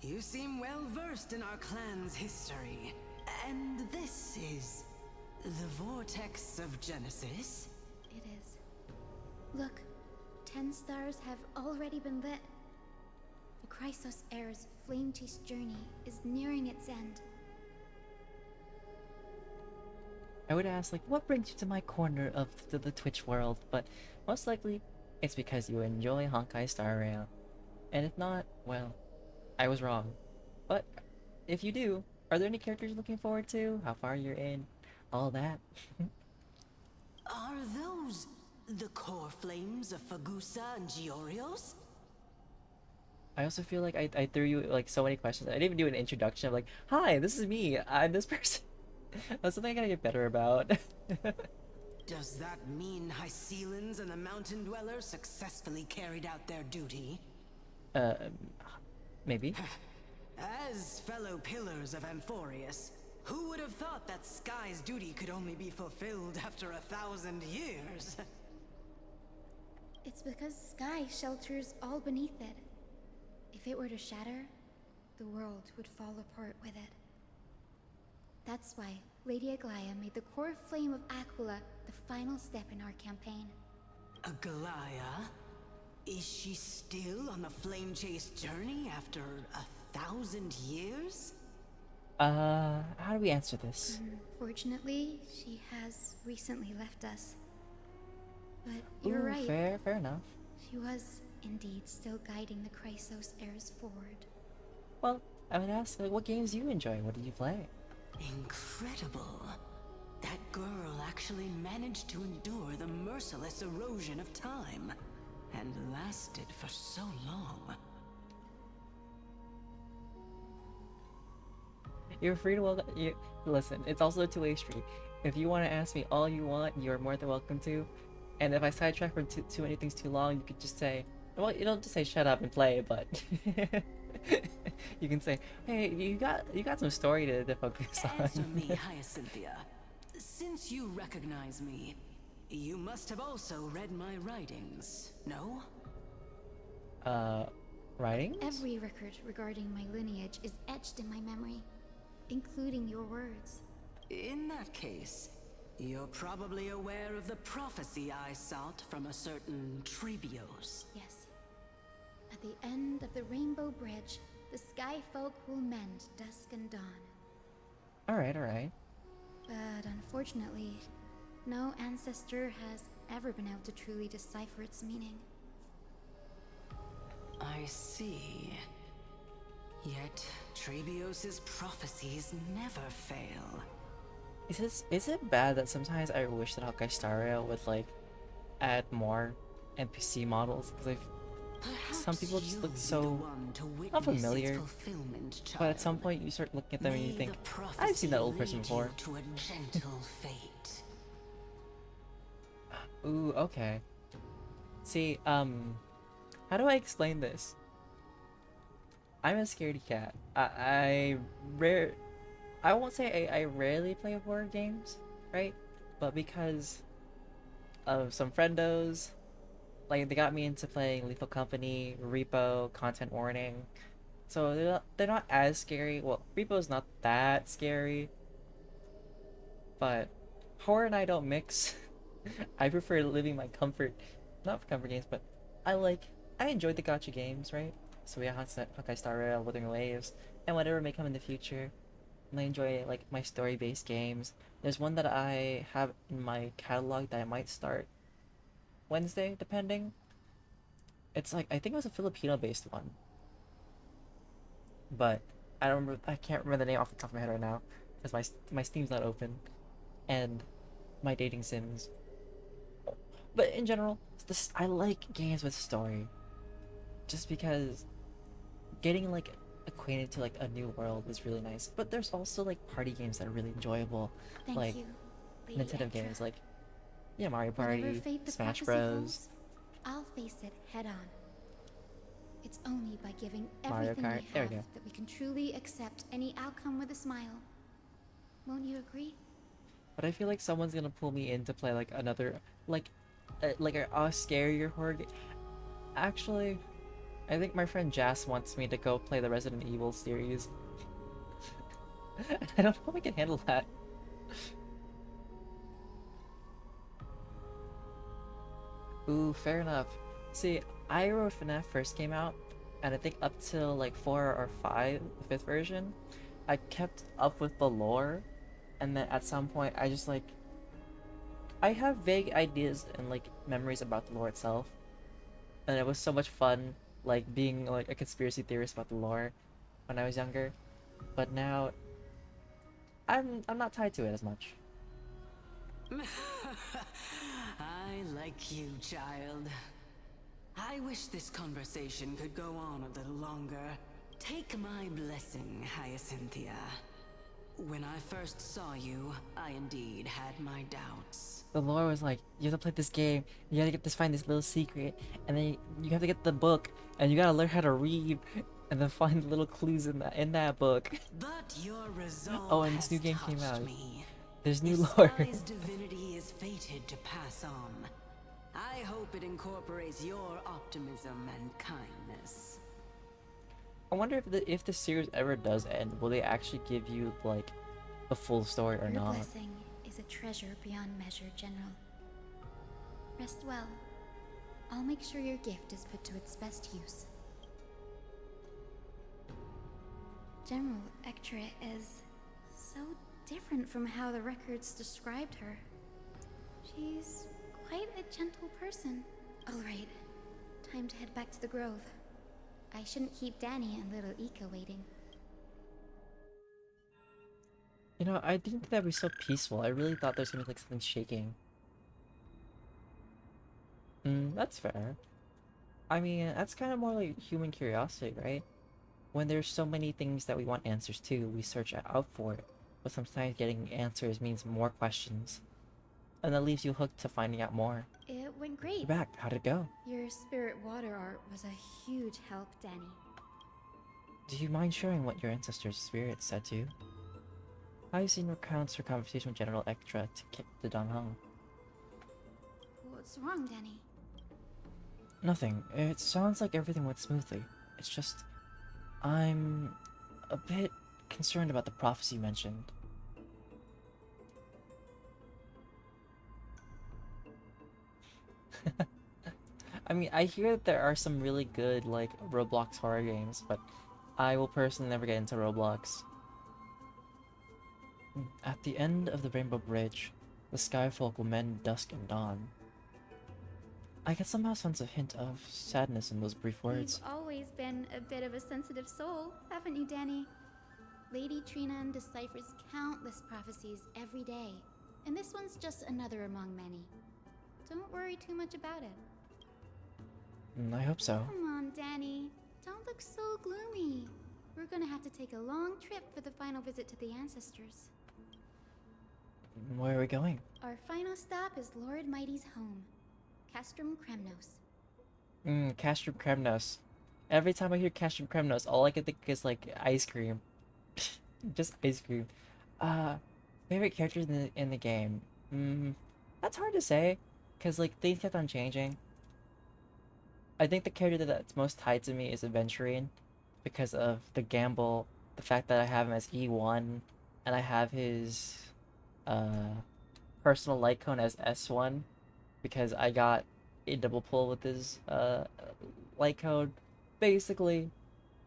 you seem well versed in our clan's history. And this is the Vortex of Genesis? It is. Look, 10 stars have already been lit. The Chrysos heir's flame-chased journey is nearing its end. I would ask, like, what brings you to my corner of the Twitch world? But most likely, it's because you enjoy Honkai Star Rail. And if not, well, I was wrong. But if you do, are there any characters you're looking forward to? How far you're in? All that? Are those the core flames of Fagusa and Giorios? I also feel like I threw you like so many questions. I didn't even do an introduction. I'm like, hi, this is me. I'm this person. That's something I gotta get better about. Does that mean Hycealans and the Mountain Dwellers successfully carried out their duty? Maybe. As fellow pillars of Amphorius, who would have thought that Sky's duty could only be fulfilled after 1,000 years? It's because Sky shelters all beneath it. If it were to shatter, the world would fall apart with it. That's why Lady Aglaya made the core flame of Aquila the final step in our campaign. Aglaya? Is she still on the flame chase journey after 1,000 years? How do we answer this? Fortunately, she has recently left us. But you're Ooh, right. fair enough. She was indeed still guiding the Chrysos heirs forward. Well, I would ask, like, what games do you enjoy? What did you play? Incredible. That girl actually managed to endure the merciless erosion of time, and lasted for so long. You're free to listen. It's also a two-way street. If you want to ask me all you want, you're more than welcome to. And if I sidetrack for too many things too long, you could just say, well, you don't just say shut up and play, but you can say, hey, you got some story to focus on. Answer me, Hyacinthia. Since you recognize me, you must have also read my writings, no? Writings? Every record regarding my lineage is etched in my memory, including your words. In that case, you're probably aware of the prophecy I sought from a certain Trebios. Yes. At the end of the Rainbow Bridge, the Sky Folk will mend dusk and dawn. Alright. But unfortunately, no ancestor has ever been able to truly decipher its meaning. I see. Yet, Trebios' prophecies never fail. Is it bad that sometimes I wish that Honkai Star Rail would like add more NPC models? Because some people just look so not familiar, but at some point you start looking at them and you think, I've seen that old person before. To a gentle fate. Ooh, okay. See, how do I explain this? I'm a scaredy cat. I won't say I rarely play horror games, right? But because of some friendos, like they got me into playing Lethal Company, Repo, Content Warning. So they're not as scary. Well, Repo's not that scary, but horror and I don't mix. I prefer living my comfort, not for comfort games, but I enjoyed the gacha games, right? So we have Honkai Star Rail, Wuthering Waves, and whatever may come in the future. And I enjoy like my story-based games. There's one that I have in my catalog that I might start Wednesday, depending. It's like, I think it was a Filipino-based one, but I can't remember the name off the top of my head right now because my Steam's not open, and my dating sims. But in general, I like games with story, just because getting like acquainted to like a new world is really nice. But there's also like party games that are really enjoyable. Thank like you, Lady Nintendo Ektra. games like Mario Whatever Party, fate the Smash prophecy Bros. holds, I'll face it head on. It's only by giving Mario everything Kart. we There have we go. that we can truly accept any outcome with a smile. Won't you agree? But I feel like someone's gonna pull me in to play like another like a scarier horror game. Actually, I think my friend Jas wants me to go play the Resident Evil series. I don't know if I can handle that. Ooh, fair enough. See, I remember FNAF first came out, and I think up till like 4 or 5, the 5th version, I kept up with the lore, and then at some point I just like I have vague ideas and like memories about the lore itself, and it was so much fun like being like a conspiracy theorist about the lore when I was younger, but now I'm not tied to it as much. I like you, child. I wish this conversation could go on a little longer. Take my blessing, Hyacinthia. When I first saw you, I indeed had my doubts. The lore was like, you have to play this game, you gotta get this, find this little secret, and then you have to get the book, and you gotta learn how to read, and then find the little clues in that book. But your resolve Oh, and this new has game came out. me. There's new If lore. Sky's divinity is fated to pass on, I hope it incorporates your optimism and kindness. I wonder if the series ever does end, will they actually give you like the full story or Your not? blessing is a treasure beyond measure, General. Rest well. I'll make sure your gift is put to its best use. General Ektra is so different from how the records described her. She's quite a gentle person. All right, time to head back to the Grove. I shouldn't keep Danny and little Ika waiting. You know, I didn't think that'd be so peaceful. I really thought there's gonna be like something shaking. That's fair. I mean, that's kind of more like human curiosity, right? When there's so many things that we want answers to, we search out for it. But sometimes getting answers means more questions. And that leaves you hooked to finding out more. It went great. You're back. How'd it go? Your spirit water art was a huge help, Danny. Do you mind sharing what your ancestors' spirits said to you? I've seen recounts her conversation with General Ektra to kick the Don Hung. What's wrong, Danny? Nothing. It sounds like everything went smoothly. It's just, I'm a bit concerned about the prophecy you mentioned. I mean, I hear that there are some really good, like, Roblox horror games, but I will personally never get into Roblox. At the end of the Rainbow Bridge, the Skyfolk will mend dusk and dawn. I can somehow sense a hint of sadness in those brief words. You've always been a bit of a sensitive soul, haven't you, Danny? Lady Trinan deciphers countless prophecies every day, and this one's just another among many. Don't worry too much about it. I hope so. Come on, Danny. Don't look so gloomy. We're gonna have to take a long trip for the final visit to the ancestors. Where are we going? Our final stop is Lord Mighty's home, Castrum Kremnos. Castrum Kremnos. Every time I hear Castrum Kremnos, all I can think is like ice cream. Just ice cream. Favorite characters in the game? That's hard to say, cause like things kept on changing. I think the character that's most tied to me is Aventurine, because of the gamble, the fact that I have him as E1, and I have his personal light cone as S1, because I got a double pull with his light code. Basically,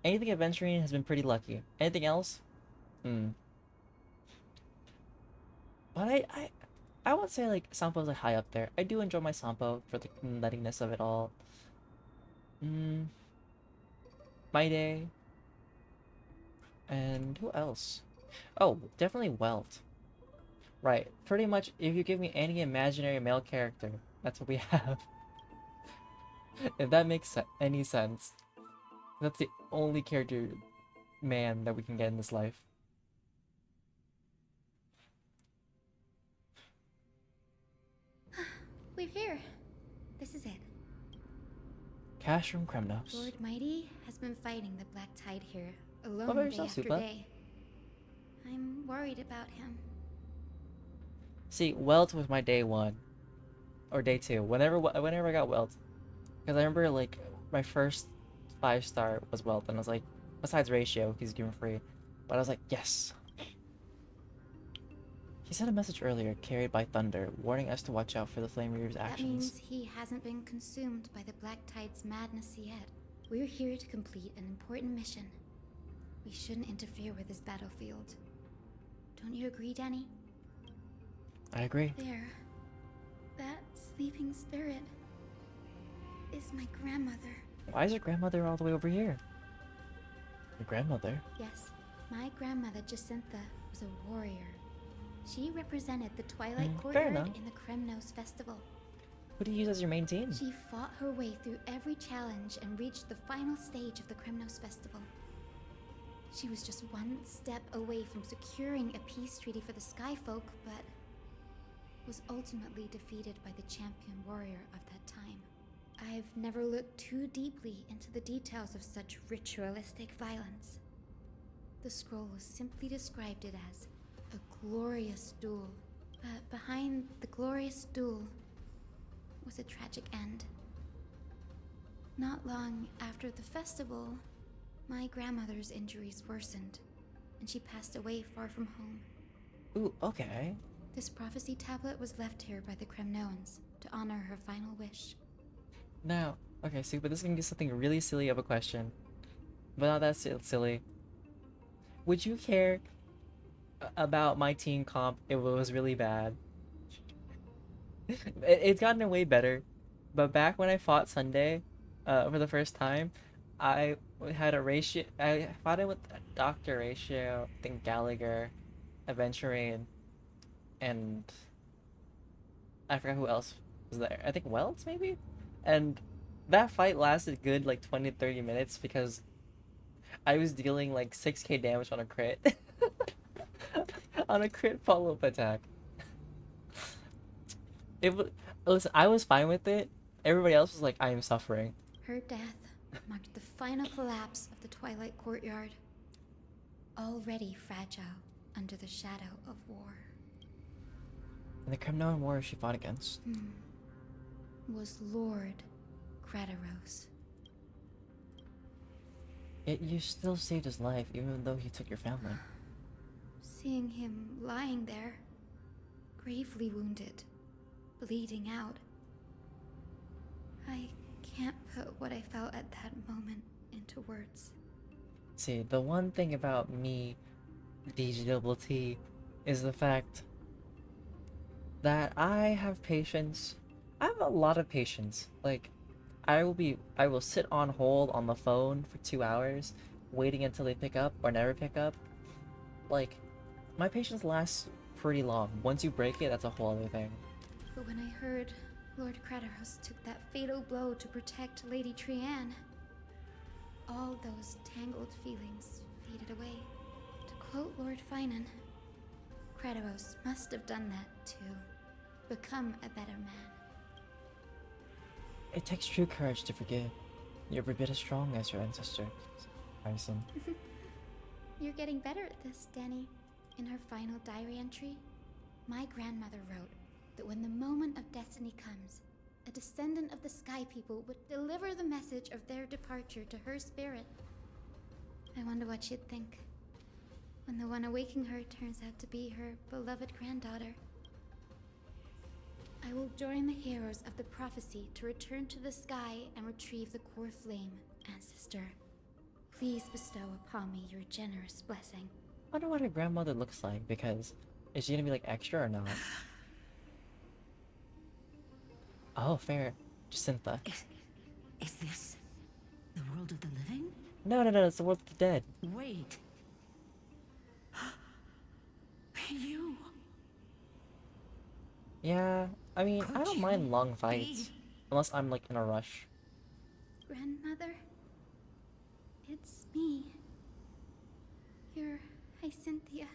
anything Aventurine has been pretty lucky. Anything else? But I would say like Sampo's like high up there. I do enjoy my Sampo for the nuttiness of it all. My Day. And who else? Oh, definitely Welt. Right, pretty much if you give me any imaginary male character, that's what we have. If that makes any sense. That's the only character man that we can get in this life. We're here. This is it. Castrum Kremnos. Lord Mighty has been fighting the Black Tide here, alone What about day yourself, after Supa? day. I'm worried about him. See, Welt was my day 1. Or day 2. Whenever I got Welt. Because I remember, like, my first 5-star was Welt, and I was like, besides Ratio, he's given free. But I was like, yes! He sent a message earlier, carried by thunder, warning us to watch out for the Flame Reaver's That actions. means he hasn't been consumed by the Black Tide's madness yet. We're here to complete an important mission. We shouldn't interfere with his battlefield. Don't you agree, Danny? I agree. There. That sleeping spirit is my grandmother. Why is your grandmother all the way over here? Your grandmother? Yes, my grandmother Jacintha was a warrior. She represented the Twilight fair Courtyard enough. in the Kremnos Festival. Who do you use as your main team? She fought her way through every challenge and reached the final stage of the Kremnos Festival. She was just one step away from securing a peace treaty for the Skyfolk, but was ultimately defeated by the champion warrior of that time. I've never looked too deeply into the details of such ritualistic violence. The scroll simply described it as a glorious duel, but behind the glorious duel was a tragic end. Not long after the festival, my grandmother's injuries worsened, and she passed away far from home. Ooh, okay. This prophecy tablet was left here by the Kremnoans to honor her final wish. Now, okay, see, but this is gonna be something really silly of a question. But not that silly. Would you care about my team comp if it was really bad? It's gotten way better. But back when I fought Sunday, for the first time, I had a ratio. I fought it with Dr. Ratio, I think Gallagher, Aventurine, and I forgot who else was there. I think Welts, maybe? And that fight lasted good like 20-30 minutes because I was dealing like 6k damage on a crit. On a crit follow-up attack. Listen, I was fine with it. Everybody else was like, I am suffering. Her death marked the final collapse of the Twilight Courtyard, already fragile under the shadow of war. And the Kremnoan warrior she fought against Was Lord Krataros. Yet you still saved his life, even though he took your family. Seeing him lying there, gravely wounded, bleeding out, I can't put what I felt at that moment into words. See, the one thing about me, DjDoubleT, is the fact that I have patience. I have a lot of patience. Like, I will sit on hold on the phone for 2 hours, waiting until they pick up or never pick up. Like, my patience lasts pretty long. Once you break it, that's a whole other thing. But when I heard Lord Krataros took that fatal blow to protect Lady Trianne, all those tangled feelings faded away. To quote Lord Finan, Krataros must have done that to become a better man. It takes true courage to forgive. You're every bit as strong as your ancestor, Harrison. You're getting better at this, Danny. In her final diary entry, my grandmother wrote that when the moment of destiny comes, a descendant of the Sky People would deliver the message of their departure to her spirit. I wonder what she'd think when the one awaking her turns out to be her beloved granddaughter. I will join the heroes of the prophecy to return to the sky and retrieve the core flame. Ancestor, please bestow upon me your generous blessing. I wonder what her grandmother looks like, because is she gonna be like extra or not? Oh, fair. Jacintha. Is this the world of the living? No, it's the world of the dead. Wait. You. Yeah, I mean, I don't mind long fights. Unless I'm like in a rush. Grandmother, it's me. You're Hyacinthia.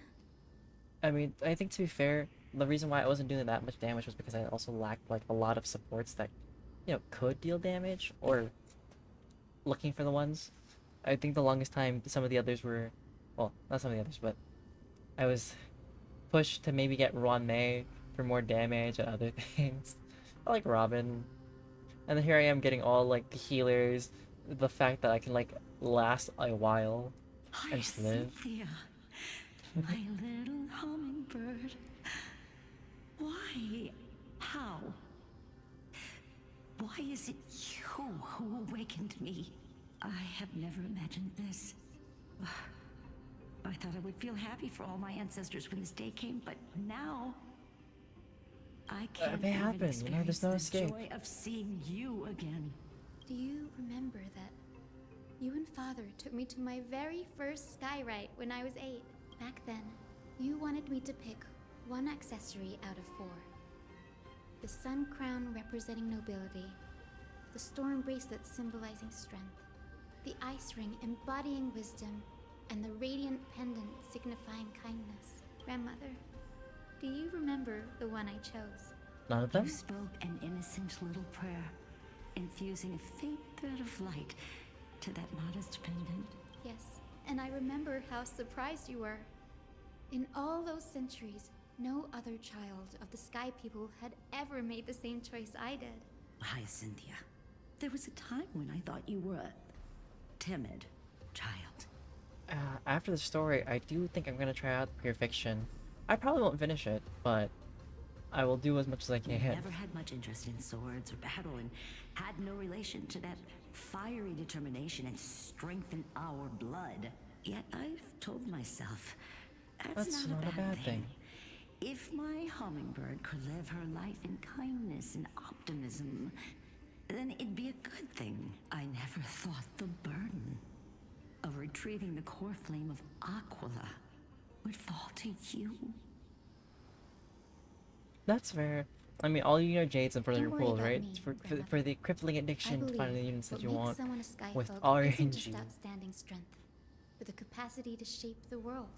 I mean, I think to be fair, the reason why I wasn't doing that much damage was because I also lacked like a lot of supports that, could deal damage, or looking for the ones. I think the longest time some of the others were, well, not some of the others, but I was pushed to maybe get Ron May for more damage and other things. I like Robin. And then here I am getting all like the healers, the fact that I can like last a while and just live. Hyacinthia, my little hummingbird. Why? How? Why is it you who awakened me? I have never imagined this. I thought I would feel happy for all my ancestors when this day came, but now I can't may even happen, you know, there's no experience the escape. joy of seeing you again. Do you remember that you and Father took me to my very first sky ride when I was 8? Back then, you wanted me to pick one accessory out of 4. The sun crown representing nobility, the storm bracelet symbolizing strength, the ice ring embodying wisdom, and the radiant pendant signifying kindness. Grandmother, do you remember the one I chose? None of them? You spoke an innocent little prayer, infusing a faint thread of light to that modest pendant. Yes, and I remember how surprised you were. In all those centuries, no other child of the Sky People had ever made the same choice I did. Hyacinthia, there was a time when I thought you were a timid child. After the story, I do think I'm gonna try out Pure Fiction. I probably won't finish it, but I will do as much as I You can. never had much interest in swords or battle and had no relation to that fiery determination and strength in our blood. Yet I've told myself, that's not a bad thing. If my hummingbird could live her life in kindness and optimism, then it'd be a good thing. I never thought the burden of retrieving the core flame of Aquila would fall to you. That's fair. I mean, all you know Jades in front of your Don't worry pools, about right? me, It's for Grandmother. the crippling I addiction to believe finding the units that what you makes want someone a Skyfolk with isn't RNG. just outstanding strength, but the capacity to shape the world.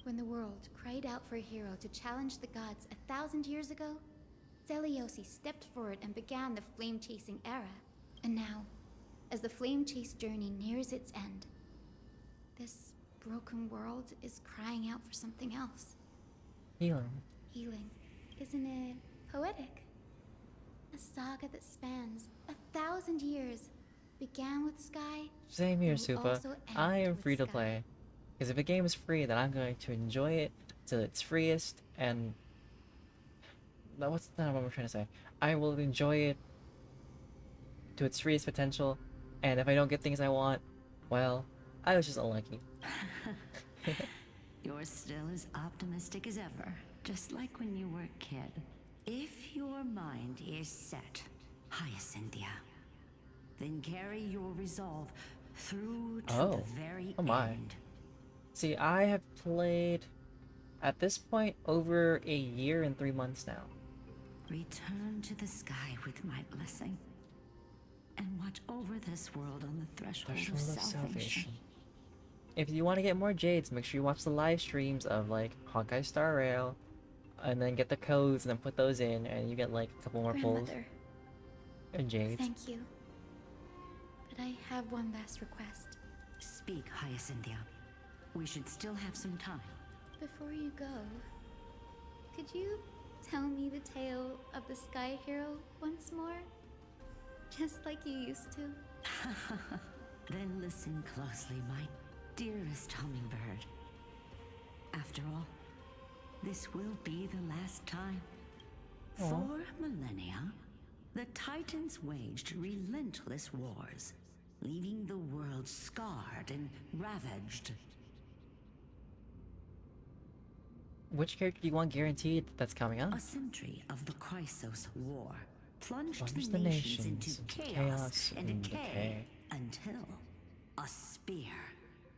When the world cried out for a hero to challenge the gods 1,000 years ago, Zeliosi stepped forward and began the flame-chasing era. And now, as the flame-chase journey nears its end, this broken world is crying out for something else. Healing. Healing. Isn't it poetic? A saga that spans 1,000 years, began with Sky. Same here, and will Supa. also I end am with free to Sky. play. Because if a game is free, then I'm going to enjoy it till its freest, and... What's not what I'm trying to say? I will enjoy it to its freest potential, and if I don't get things I want, well, I was just unlucky. You're still as optimistic as ever, just like when you were a kid. If your mind is set, Hyacinthia, then carry your resolve through to the very end. See, I have played, at this point, over a year and 3 months now. Return to the sky with my blessing, and watch over this world on the threshold of salvation. If you want to get more Jades, make sure you watch the live streams of, like, Honkai Star Rail, and then get the codes and then put those in, and you get, like, a couple more pulls. Grandmother, And Jades. thank you. But I have one last request. Speak, Hyacinthia. We should still have some time. Before you go, could you tell me the tale of the Sky Hero once more? Just like you used to. Then listen closely, my dearest hummingbird. After all, this will be the last time. For millennia, the Titans waged relentless wars, leaving the world scarred and ravaged. Which character do you want guaranteed that's coming up? A century of the Chrysos War plunged Plunged the nations into chaos and decay until a spear,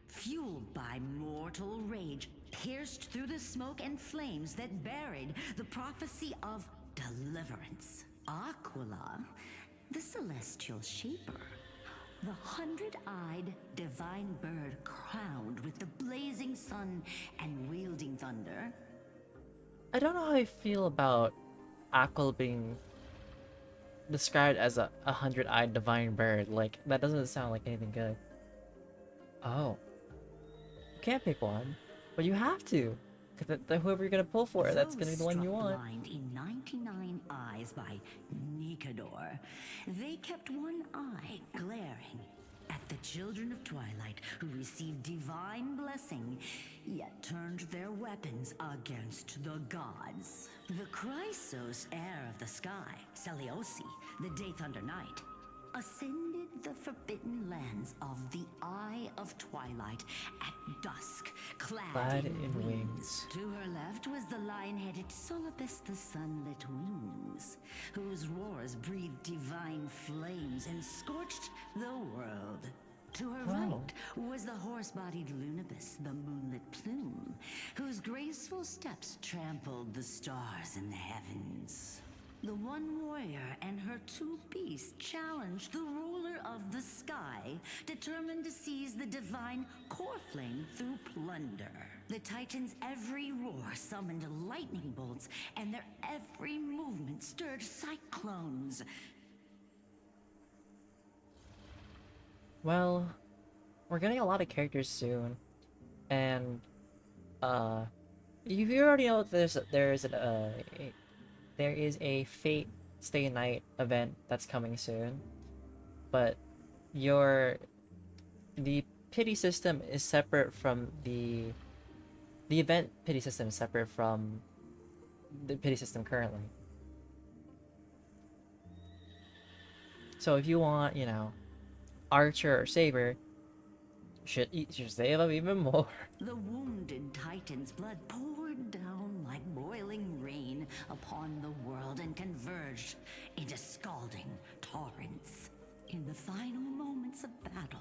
fueled by mortal rage, pierced through the smoke and flames that buried the prophecy of deliverance. Aquila, the celestial shaper, the 100-eyed divine bird crowned with the blazing sun and wielding thunder. I don't know how I feel about Aquila being described as a 100-eyed divine bird. Like, that doesn't sound like anything good. Oh. You can't pick one, but you have to. Because whoever you're gonna pull for, that's gonna be the one you want. Blind in 99 eyes by Nikador, they kept one eye glaring at the children of Twilight who received divine blessing, yet turned their weapons against the gods. The Chrysos heir of the sky, Seliosi, the Day Thunder Knight, ascended the forbidden lands of the Eye of Twilight at dusk, clad in wings. To her left was the lion-headed Solibus the Sunlit Wings, whose roars breathed divine flames and scorched the world. To her right was the horse-bodied Lunibus, the Moonlit Plume, whose graceful steps trampled the stars in the heavens. The one warrior and her two beasts challenged the ruler of the sky, determined to seize the divine core flame through plunder. The Titans' every roar summoned lightning bolts, and their every movement stirred cyclones. Well, we're getting a lot of characters soon, and you already know there is a Fate Stay Night event that's coming soon, but the pity system is separate from the event pity system is separate from the pity system currently. So if you want, you know, Archer or Saber, should save up even more. The wounded Titan's blood poured down like boiling rain upon the world and converged into scalding torrents. In the final moments of battle,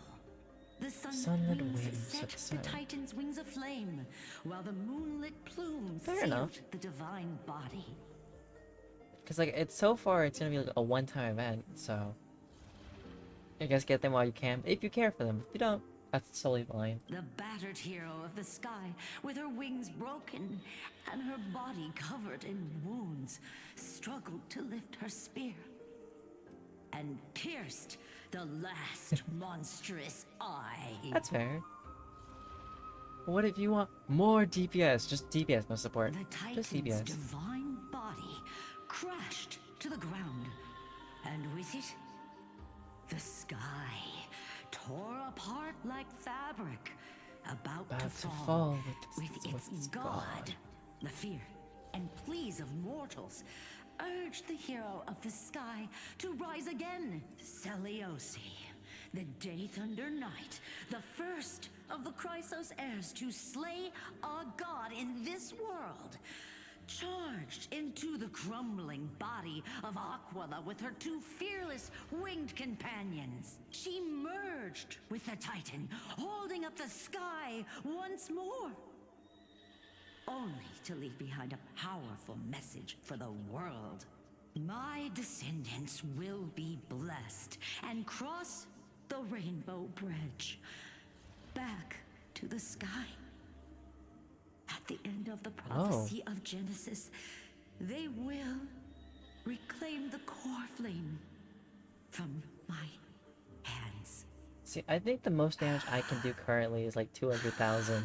the sunlit wings set the Titan's wings aflame, while the moonlit plume sealed the divine body. Because like it's so far, it's gonna be like a one-time event, so I guess get them while you can, if you care for them. If you don't, that's totally fine. The battered hero of the sky, with her wings broken and her body covered in wounds, struggled to lift her spear and pierced the last monstrous eye. That's fair. What if you want more DPS? Just DPS, no support. The Just Titan's DPS. divine body crashed to the ground, and with it, the sky tore apart like fabric, about to fall with its god. The fear and pleas of mortals urged the hero of the sky to rise again. Celiosi, the Day Thunder Knight, the first of the Chrysos heirs to slay a god in this world, charged into the crumbling body of Aquila with her two fearless winged companions. She merged with the Titan, holding up the sky once more, only to leave behind a powerful message for the world. My descendants will be blessed and cross the Rainbow Bridge back to the sky. At the end of the prophecy of Genesis, they will reclaim the core flame from my hands. See, I think the most damage I can do currently is like 200,000.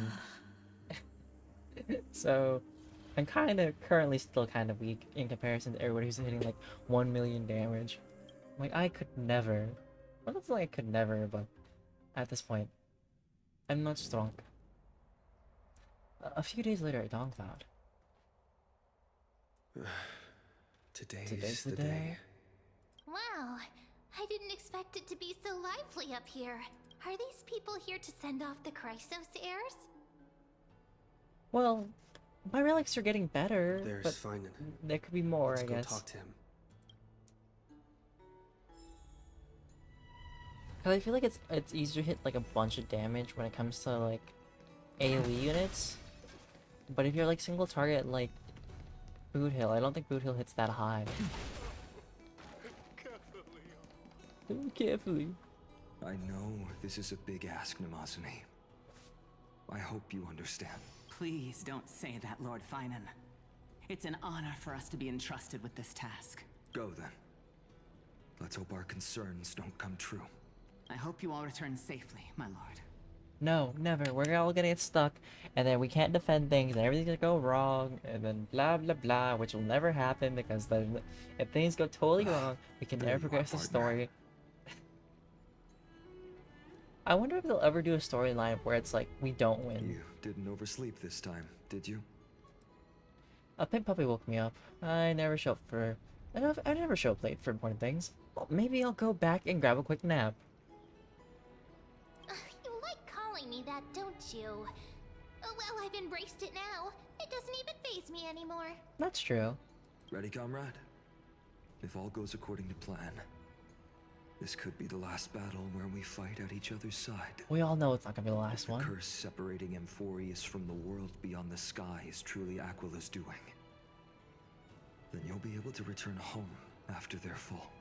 So, I'm currently still kind of weak in comparison to everybody who's hitting like 1 million damage. Like, I could never. Well, it's like I could never, but at this point, I'm not strong. A few days later at Dawncloud. Today's the day. Wow, I didn't expect it to be so lively up here. Are these people here to send off the Chrysos heirs? Well, my relics are getting better, There's but Finan. there could be more, Let's I go guess. talk to him. Cause I feel like it's easier to hit like a bunch of damage when it comes to like AoE units. But if you're like single target like Boot Hill, I don't think Boot Hill hits that high. Carefully. I know this is a big ask, Namazune. I hope you understand. Please don't say that, Lord Finan. It's an honor for us to be entrusted with this task. Go then. Let's hope our concerns don't come true. I hope you all return safely, my lord. No, never. We're all gonna get stuck, and then we can't defend things, and everything's gonna go wrong, and then blah blah blah, which will never happen because then if things go totally wrong, we can never progress the story. I wonder if they'll ever do a storyline where it's like we don't win. You didn't oversleep this time, did you? A pink puppy woke me up. I never show up for. I never show up late for important things. Well, maybe I'll go back and grab a quick nap. that, don't you? Oh, well, I've embraced it now. It doesn't even faze me anymore. That's true. Ready, comrade? If all goes according to plan, this could be the last battle where we fight at each other's side. We all know it's not gonna be the last one. The curse separating Amphorius from the world beyond the sky is truly Aquila's doing. Then you'll be able to return home after their fall.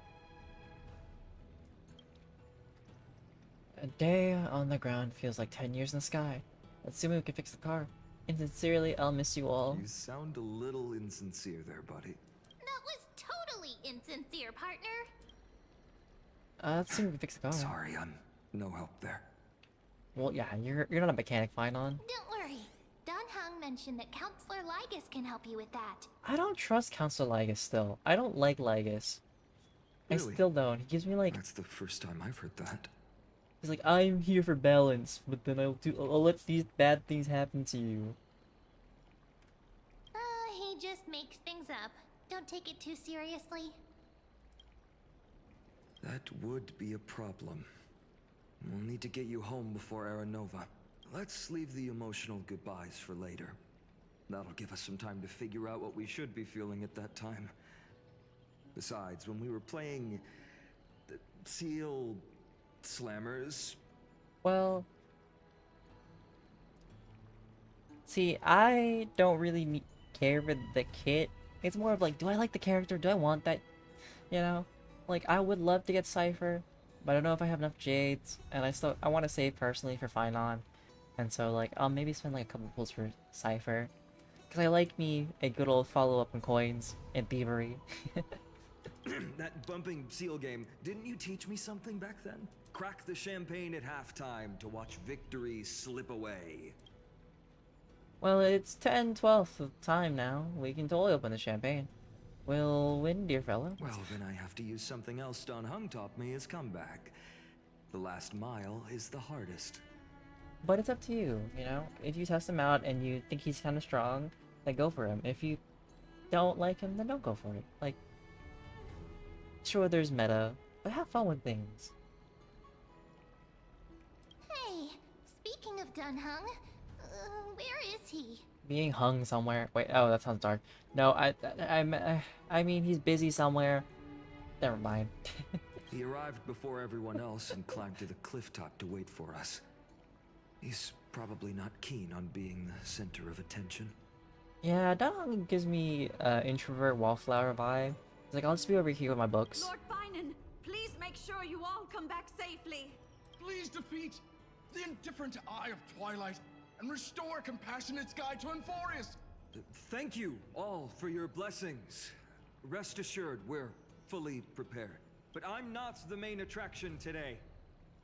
A day on the ground feels like 10 years in the sky. Assuming we can fix the car. And sincerely, I'll miss you all. You sound a little insincere there, buddy. That was totally insincere, partner. Let's see if we can fix the car. Sorry, I'm no help there. Well, yeah, you're not a mechanic, Finon. Don't worry. Dunhung mentioned that Counselor Lygus can help you with that. I don't trust Counselor Lygus still. I don't like Lygus. Really? I still don't. He gives me like... That's the first time I've heard that. He's like, I'm here for balance, but then I'll let these bad things happen to you. He just makes things up. Don't take it too seriously. That would be a problem. We'll need to get you home before Aranova. Let's leave the emotional goodbyes for later. That'll give us some time to figure out what we should be feeling at that time. Besides, when we were playing the Seal Slammers... Well... See, I don't really care for the kit. It's more of like, do I like the character? Do I want that? You know? Like, I would love to get Cypher, but I don't know if I have enough Jades, and I want to save personally for Finon. And so, like, I'll maybe spend like a couple pulls for Cypher. Because I like me a good old follow-up in coins and thievery. That bumping Seal game, didn't you teach me something back then? Crack the champagne at halftime to watch victory slip away. Well, it's 10/12th of time now. We can totally open the champagne. We'll win, dear fellow. Well, then I have to use something else Don Hung taught me as comeback. The last mile is the hardest. But it's up to you, you know? If you test him out and you think he's kind of strong, then go for him. If you don't like him, then don't go for it. Like, sure, there's meta, but have fun with things. Hey, speaking of Dunhung, where is he? Being hung somewhere. Wait, oh, that sounds dark. No, I mean, he's busy somewhere. Never mind. He arrived before everyone else and climbed to the cliff top to wait for us. He's probably not keen on being the center of attention. Yeah, Dong gives me introvert wallflower vibe. It's like, I'll just be over here with my books. Lord Finan, please make sure you all come back safely. Please defeat the indifferent eye of Twilight and restore compassionate sky to Amphorius. Thank you all for your blessings. Rest assured, we're fully prepared. But I'm not the main attraction today.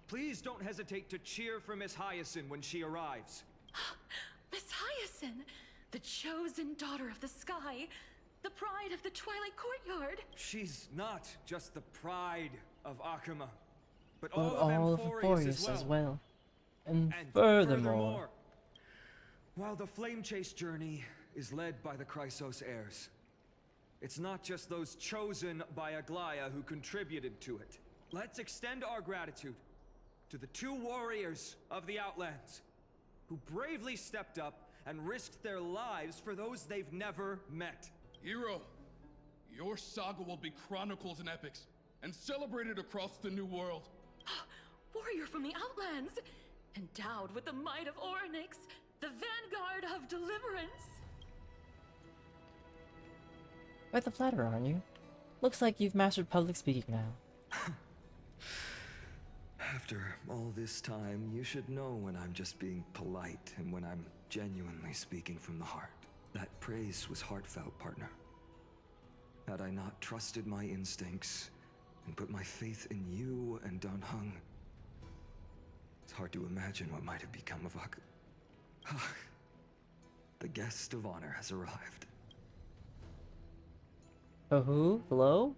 Please don't hesitate to cheer for Miss Hyacinth when she arrives. Miss Hyacinth, the chosen daughter of the sky, the pride of the Twilight Courtyard. She's not just the pride of Akuma, but But all of Amphorius as well. And, And furthermore, while the Flame Chase journey is led by the Chrysos heirs, it's not just those chosen by Aglaya who contributed to it. Let's extend our gratitude to the two warriors of the Outlands who bravely stepped up and risked their lives for those they've never met. Hero, your saga will be chronicled in epics and celebrated across the New World. Warrior from the Outlands, endowed with the might of Orynyx, the vanguard of deliverance. quite the flatterer, aren't you? Looks like you've mastered public speaking now. After all this time, you should know when I'm just being polite and when I'm genuinely speaking from the heart. That praise was heartfelt, partner. Had I not trusted my instincts and put my faith in you and Don Hung, it's hard to imagine what might have become of Ak. The guest of honor has arrived. Oh, who? Hello?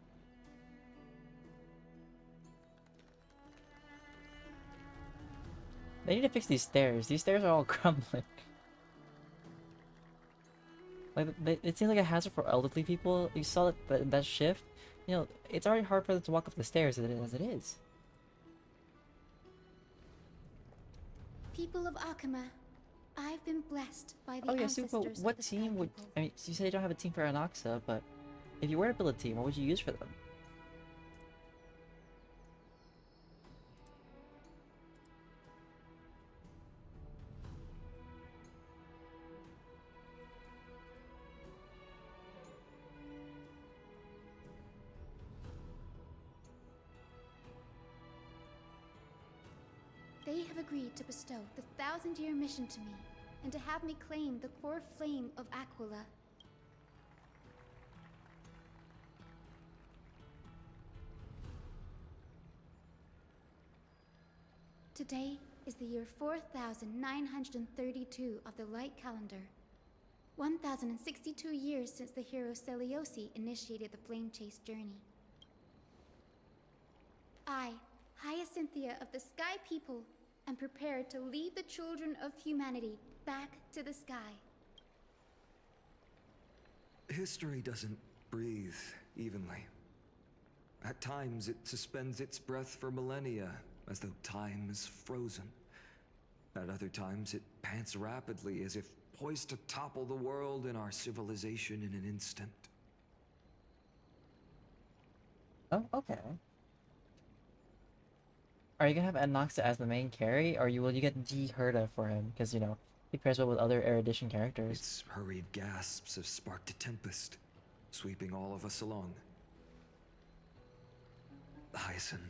They need to fix these stairs. These stairs are all crumbling. Like, it seems like a hazard for elderly people. You saw that shift. You know, it's already hard for them to walk up the stairs as it is. People of Akama, I've been blessed by the Oh yeah, ancestors Super, of what the Sky team would... People. I mean, you say you don't have a team for Anoxa, but if you were to build a team, what would you use for them? They have agreed to bestow the 1,000-year mission to me, and to have me claim the core flame of Aquila. Today is the year 4932 of the Light Calendar. 1062 years since the hero Seliosi initiated the Flame Chase journey. I, Hyacinthia of the Sky People, am prepared to lead the children of humanity back to the sky. History doesn't breathe evenly. At times, it suspends its breath for millennia, as though time is frozen. At other times, it pants rapidly, as if poised to topple the world and our civilization in an instant. Oh, okay. Are you gonna have Anoxa as the main carry, or will you get D-Herda for him? Because, you know, he pairs well with other erudition characters. Its hurried gasps have sparked a tempest, sweeping all of us along. Hyacinth,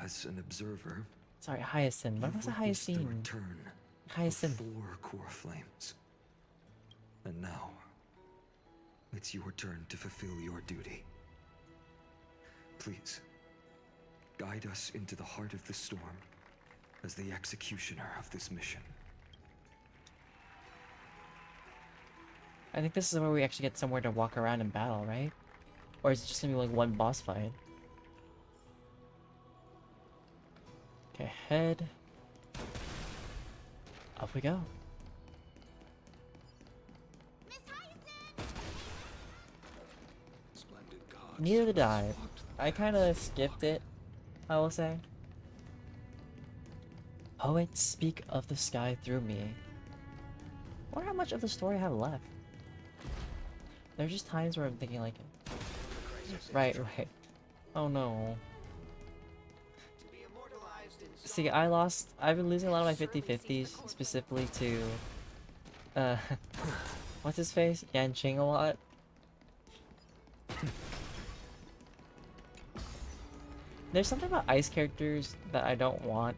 as an observer... Sorry, Hyacinth. What was a Hyacinth? The return Hyacinth. of 4 core flames. And now, it's your turn to fulfill your duty. Please, guide us into the heart of the storm as the executioner of this mission. I think this is where we actually get somewhere to walk around and battle, right? Or is it just gonna be like one boss fight? Okay, head. Up we go. Neither did I. I kinda skipped it, I will say. Poets speak of the sky through me. I wonder how much of the story I have left. There's just times where I'm thinking like... Right. Oh no. See, I've been losing a lot of my 50-50s, specifically to... what's his face? Yanqing a lot. There's something about ice characters that I don't want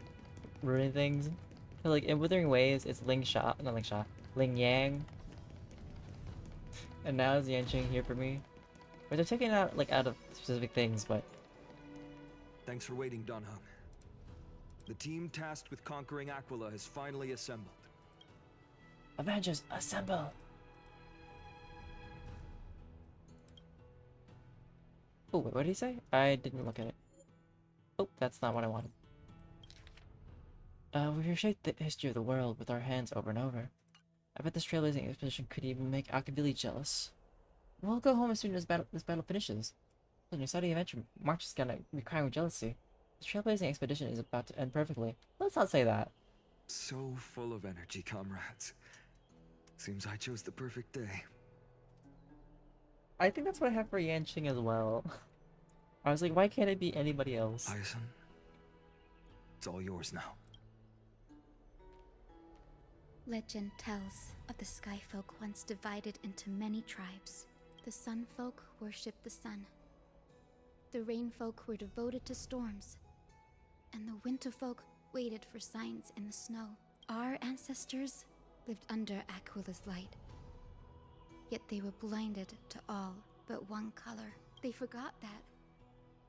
ruining things. Like in Withering Waves, it's Ling Yang. And now it's Yanqing here for me. But they're taking out out of specific things, but... Thanks for waiting, Don Hung. The team tasked with conquering Aquila has finally assembled. Avengers, assemble! Oh, wait, what did he say? I didn't look at it. Oh, that's not what I wanted. We reshaped the history of the world with our hands over and over. I bet this trailblazing expedition could even make Akabili jealous. We'll go home as soon as this battle finishes. The exciting adventure March is gonna be crying with jealousy. The trailblazing expedition is about to end perfectly. Let's not say that. So full of energy, comrades. Seems I chose the perfect day. I think that's what I have for Yanqing as well. I was like, why can't it be anybody else? Hyacinth, it's all yours now. Legend tells of the Sky Folk once divided into many tribes. The Sun Folk worshipped the sun. The Rain Folk were devoted to storms. And the Winter Folk waited for signs in the snow. Our ancestors lived under Aquila's light. Yet they were blinded to all but one color. They forgot that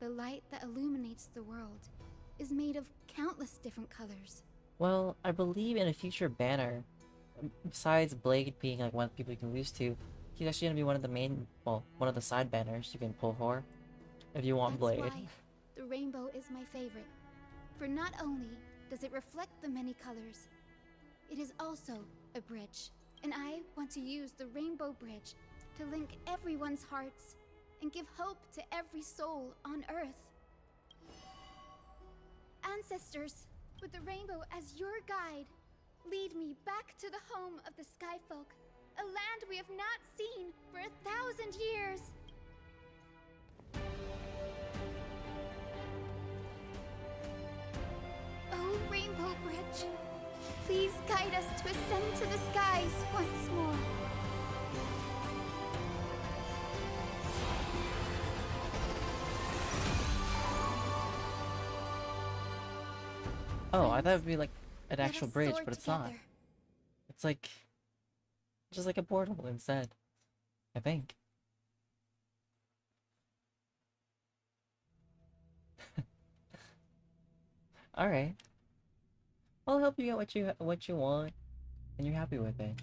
the light that illuminates the world is made of countless different colors. Well, I believe in a future banner, besides Blade being like one people you can lose to, he's actually gonna be one of the main, well, one of the side banners you can pull for, if you want Blade. That's why the rainbow is my favorite. For not only does it reflect the many colors, it is also a bridge. And I want to use the Rainbow Bridge to link everyone's hearts and give hope to every soul on Earth. Ancestors, with the rainbow as your guide, Lead me back to the home of the Skyfolk, a land we have not seen for 1,000 years. Oh, Rainbow Bridge, please guide us to ascend to the skies once more. Oh, I thought it would be like an Let actual us bridge, soar but it's not. together. It's like just like a portal instead, I think. All right. I'll help you get what you want, and you're happy with it.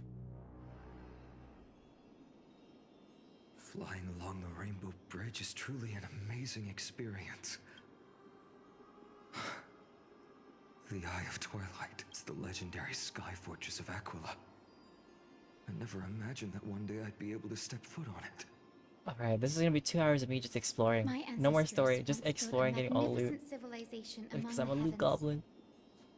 Flying along the Rainbow Bridge is truly an amazing experience. The Eye of Twilight. It's the legendary sky fortress of Aquila. I never imagined that one day I'd be able to step foot on it. Alright, this is gonna be 2 hours of me just exploring. My No more ancestors story, just once built a exploring, getting all the loot. magnificent civilization among Because the I'm a loot heavens. goblin.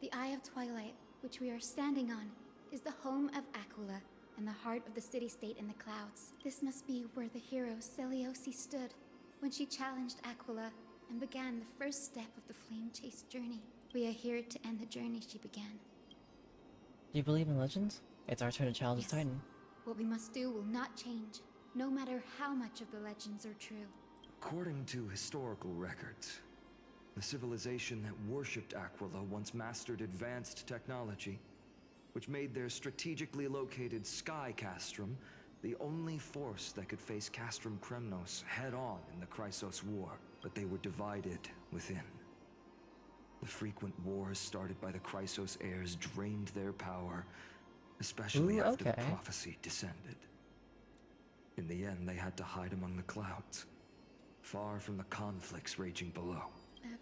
The Eye of Twilight, which we are standing on, is the home of Aquila and the heart of the city-state in the clouds. This must be where the hero Seliosi stood when she challenged Aquila and began the first step of the flame chase journey. We are here to end the journey she began. Do you believe in legends? It's our turn to challenge the Titan. What we must do will not change, no matter how much of the legends are true. According to historical records, the civilization that worshipped Aquila once mastered advanced technology, which made their strategically located Sky Castrum the only force that could face Castrum Kremnos head-on in the Chrysos War. But they were divided within. The frequent wars started by the Chrysos heirs drained their power, especially after the prophecy descended. In the end, they had to hide among the clouds, far from the conflicts raging below.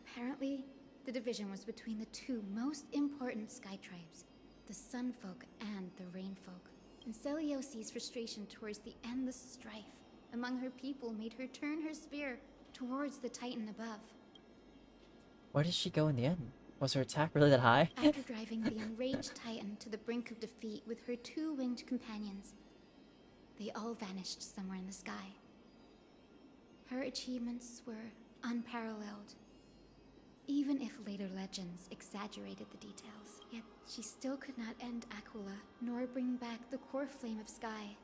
Apparently, the division was between the two most important sky tribes, the Sunfolk and the Rainfolk. And Seliosi's frustration towards the endless strife among her people made her turn her spear towards the Titan above. Where did she go in the end? Was her attack really that high? After driving the enraged Titan to the brink of defeat with her two winged companions, they all vanished somewhere in the sky. Her achievements were unparalleled, even if later legends exaggerated the details. Yet she still could not end Aquila, nor bring back the core flame of Sky.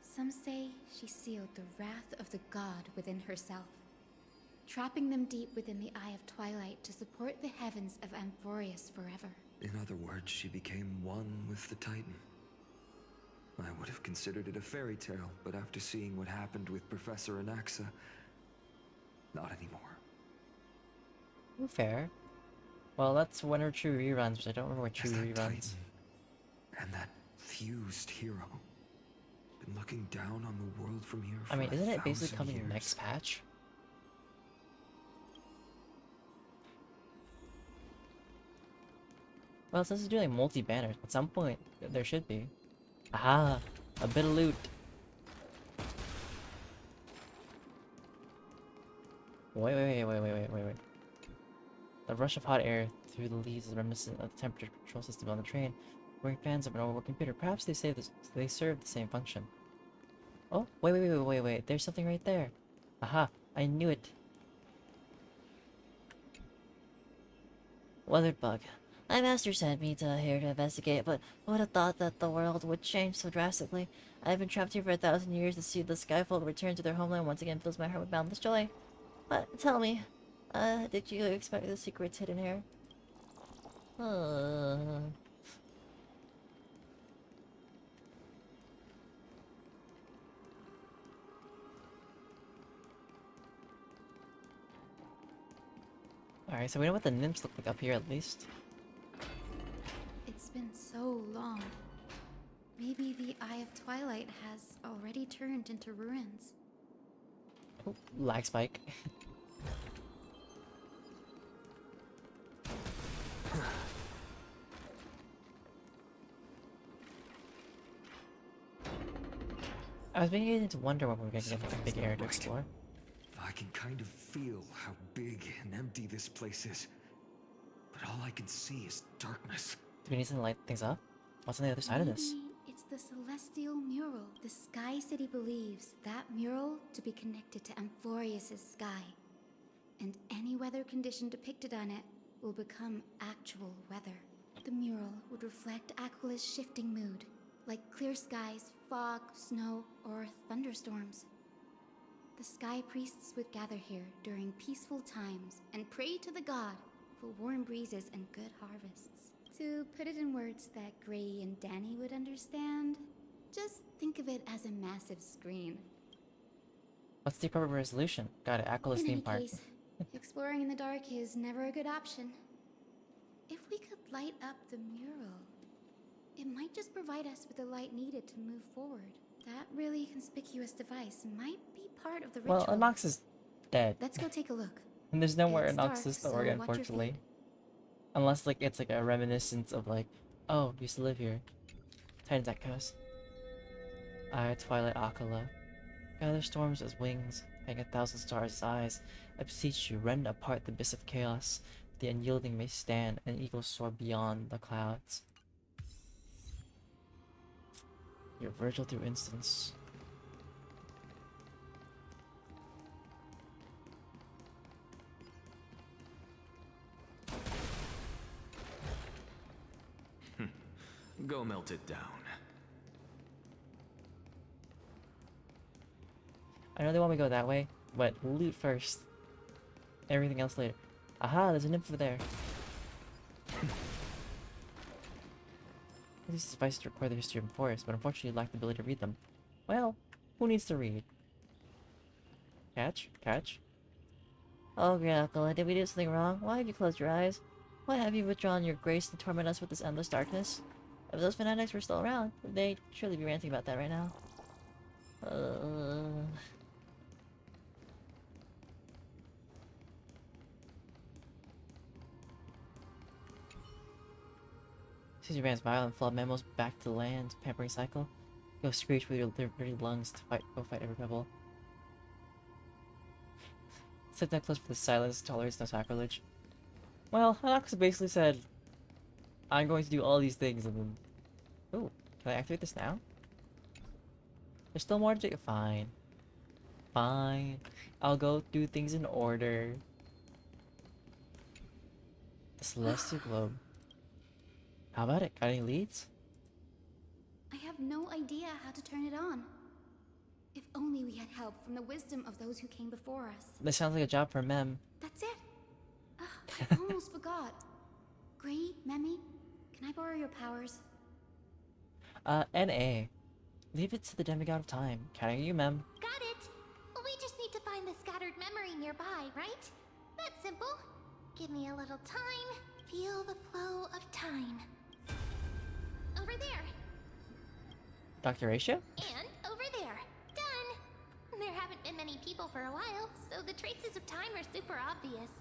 Some say she sealed the wrath of the god within herself, trapping them deep within the Eye of Twilight to support the heavens of Amphorius forever. In other words, she became one with the Titan. I would have considered it a fairy tale, but after seeing what happened with Professor Anaxa, not anymore. Fair. Well, that's one or two reruns, which I don't remember what two reruns. Titan and that fused hero been looking down on the world from here for I mean, isn't it basically 1,000 coming years. next patch? Well, since it's doing like multi-banners, at some point there should be. Aha! A bit of loot. Wait. The rush of hot air through the leaves is reminiscent of the temperature control system on the train. Wearing fans of an overworked computer. Perhaps they serve the same function. Oh, wait. There's something right there. Aha! I knew it. Weathered bug. My master sent me here to investigate, but who would have thought that the world would change so drastically? I've been trapped here for 1,000 years. To see the Skyfold return to their homeland once again fills my heart with boundless joy. But tell me, did you expect the secrets hidden here? Alright, so we know what the nymphs look like up here at least. It's been so long. Maybe the Eye of Twilight has already turned into ruins. Oh, lag spike. I was beginning to wonder when we were going to get like a big area to explore. I can kind of feel how big and empty this place is. But all I can see is darkness. Do we need to light things up? What's on the other side of this? Maybe it's the celestial mural. The Sky City believes that mural to be connected to Amphorius' sky. And any weather condition depicted on it will become actual weather. The mural would reflect Aquila's shifting mood, like clear skies, fog, snow, or thunderstorms. The sky priests would gather here during peaceful times and pray to the god for warm breezes and good harvests. To put it in words that Gray and Danny would understand, just think of it as a massive screen. What's the appropriate resolution? Got it, Aquila's In theme any park. case, exploring in the dark is never a good option. If we could light up the mural, it might just provide us with the light needed to move forward. That really conspicuous device might be part of the ritual. Well, Anox is dead. Let's go take a look. And there's nowhere It's dark, Anox's so story, watch your unfortunately. feet. Unless like it's like a reminiscence of like, oh, used to live here. Titan's Echoes. I, Twilight Aquila. Gather storms as wings, hang 1,000 stars as eyes. I beseech you, rend apart the abyss of chaos. The unyielding may stand, and eagles soar beyond the clouds. Your Virgil through instance. Go melt it down. I know they want me to go that way, but loot first. Everything else later. Aha, there's an info there. These devices require the history of the forest, but unfortunately lack the ability to read them. Well, who needs to read? Catch? Catch? Oh, Great Aquila, did we do something wrong? Why have you closed your eyes? Why have you withdrawn your grace to torment us with this endless darkness? If those fanatics were still around, they'd surely be ranting about that right now. Caesar Band's violent flood memos back to the land's pampering cycle. Go screech with your dirty lungs to go fight every rebel. Sit down close for the silence, tolerates no sacrilege. Well, Hanax basically said, I'm going to do all these things and then... Ooh, can I activate this now? There's still more to do. Fine. Fine. I'll go do things in order. The Celestial Globe. How about it? Got any leads? I have no idea how to turn it on. If only we had help from the wisdom of those who came before us. This sounds like a job for Mem. That's it. I almost forgot. Gray, Memmy, can I borrow your powers? N.A. Leave it to the demigod of time. Counting you, Mem. Got it! We just need to find the scattered memory nearby, right? That's simple. Give me a little time. Feel the flow of time. Over there. Dr. Ratio? And over there. Done! There haven't been many people for a while, so the traces of time are super obvious.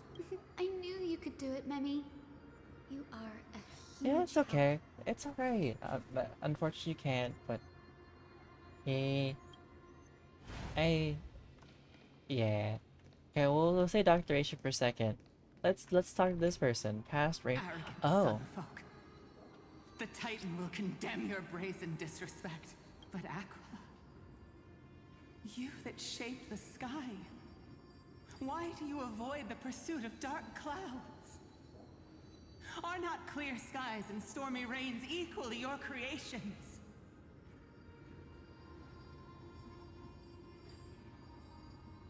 I knew you could do it, Memmy. You are a huge Yeah, it's okay. It's alright. But unfortunately you can't, but... Yeah. Yeah. Okay, we'll say Dr. Ratio for a second. Let's talk to this person. Cast Ray. Oh. Folk. The Titan will condemn your brazen disrespect. But Aquila, you that shaped the sky, why do you avoid the pursuit of dark clouds? Are not clear skies and stormy rains equally your creations?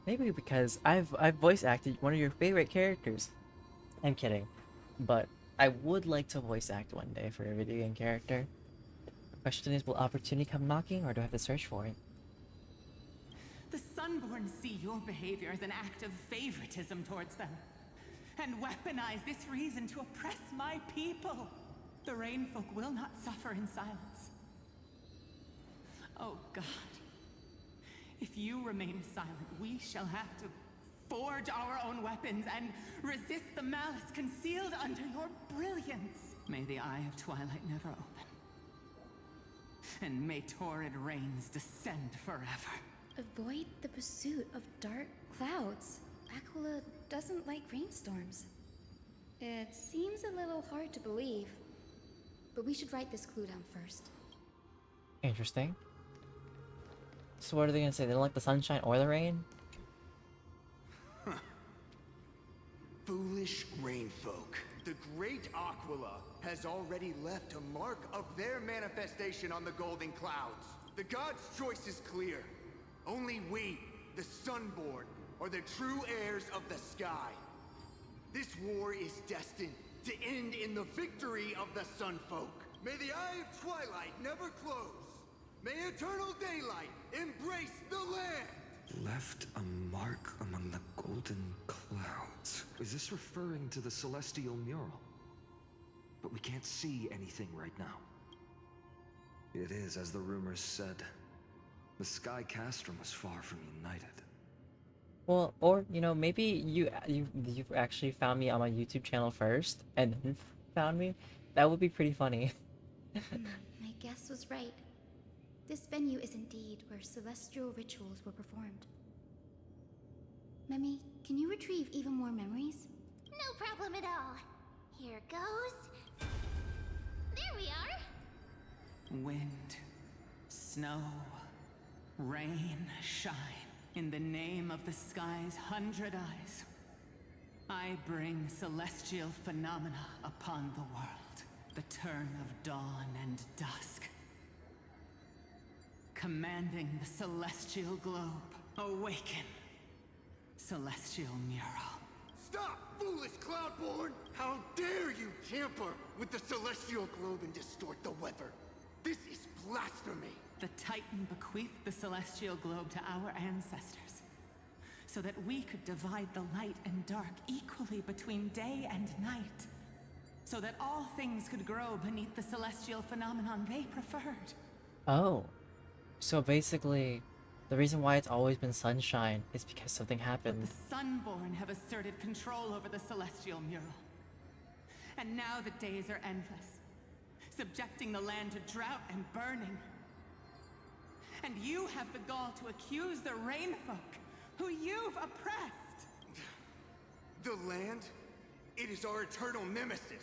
Maybe because I've voice acted one of your favorite characters. I'm kidding. But I would like to voice act one day for a video game character. The question is, will opportunity come knocking, or do I have to search for it? The Sunborn see your behavior as an act of favoritism towards them, and weaponize this reason to oppress my people. The Rainfolk will not suffer in silence. Oh God. If you remain silent, we shall have to forge our own weapons and resist the malice concealed under your brilliance. May the Eye of Twilight never open. And may torrid rains descend forever. Avoid the pursuit of dark clouds. Aquila doesn't like rainstorms. It seems a little hard to believe. but we should write this clue down first. Interesting. So what are they gonna say? They don't like the sunshine or the rain? Foolish rain folk. The great Aquila has already left a mark of their manifestation on the golden clouds. The gods' choice is clear. Only we, the Sunborn, are the true heirs of the sky. This war is destined to end in the victory of the Sunfolk. May the Eye of Twilight never close. May eternal daylight embrace the land! Left a mark among the golden clouds. Is this referring to the celestial mural? But we can't see anything right now. It is, as the rumors said. The Sky Castrum was far from united. Well, or you know, maybe you actually found me on my YouTube channel first, and then found me. That would be pretty funny. My guess was right. This venue is indeed where celestial rituals were performed. Memi, can you retrieve even more memories? No problem at all. Here goes. There we are. Wind, snow, rain, shine. In the name of the sky's 100 eyes, I bring celestial phenomena upon the world. The turn of dawn and dusk. Commanding the celestial globe. Awaken. Celestial mural. Stop, foolish Cloudborn! How dare you tamper with the celestial globe and distort the weather? This is blasphemy! The Titan bequeathed the celestial globe to our ancestors, so that we could divide the light and dark equally between day and night, so that all things could grow beneath the celestial phenomenon they preferred. Oh, so basically, the reason why it's always been sunshine is because something happened. The Sunborn have asserted control over the celestial mural. And now the days are endless, subjecting the land to drought and burning. And you have the gall to accuse the Rainfolk, who you've oppressed! The land? It is our eternal nemesis!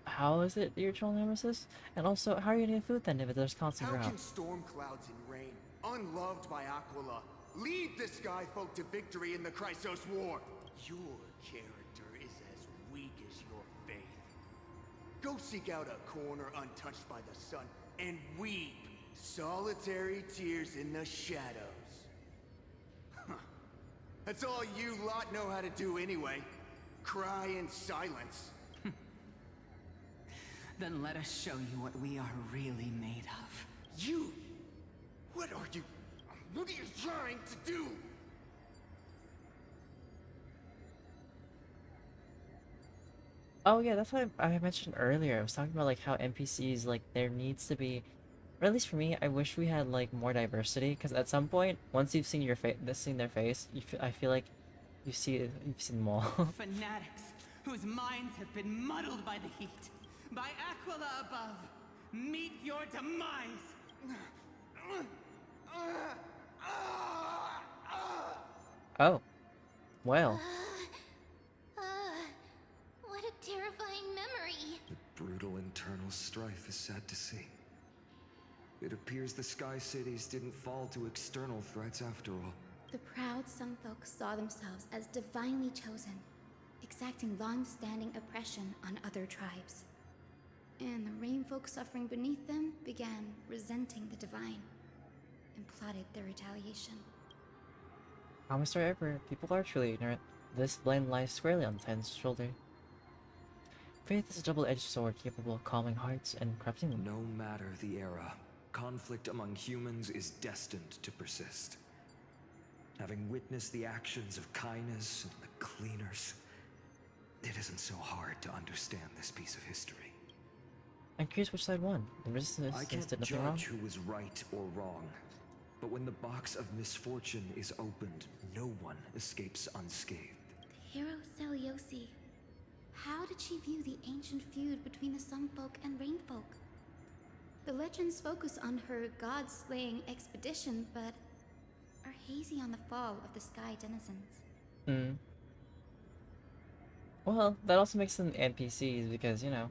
How is it your eternal nemesis? And also, how are you getting food then if there's constant How drought? can storm clouds and rain, unloved by Aquila, lead the Skyfolk to victory in the Chrysos War? Your character is as weak as your faith. Go seek out a corner untouched by the sun and weep solitary tears in the shadows. Huh. That's all you lot know how to do anyway. Cry in silence. Then let us show you what we are really made of. You? What are you? What are you trying to do? Oh yeah, that's what I mentioned earlier. I was talking about like how NPCs, like there needs to be, or at least for me, I wish we had like more diversity. Because at some point, once you've seen seen their face, I feel like you've seen them all. Fanatics whose minds have been muddled by the heat. By Aquila above, meet your demise! Oh, well. What a terrifying memory. The brutal internal strife is sad to see. It appears the Sky Cities didn't fall to external threats after all. The proud Sunfolk saw themselves as divinely chosen, exacting long-standing oppression on other tribes. And the Rainfolk suffering beneath them began resenting the divine and plotted their retaliation. Promise or ever, people are truly ignorant. This blame lies squarely on the Titan's shoulder. Faith is a double-edged sword capable of calming hearts and corrupting them. No matter the era, conflict among humans is destined to persist. Having witnessed the actions of Kindness and the Cleaners, it isn't so hard to understand this piece of history. I'm curious which side won. The Resistance I can't did nothing wrong? judge who was right or wrong, but when the box of misfortune is opened, no one escapes unscathed. The hero Seliosi. How did she view the ancient feud between the Sunfolk and Rainfolk? The legends focus on her god-slaying expedition, but are hazy on the fall of the Sky Denizens. Well, that also makes them NPCs because, you know,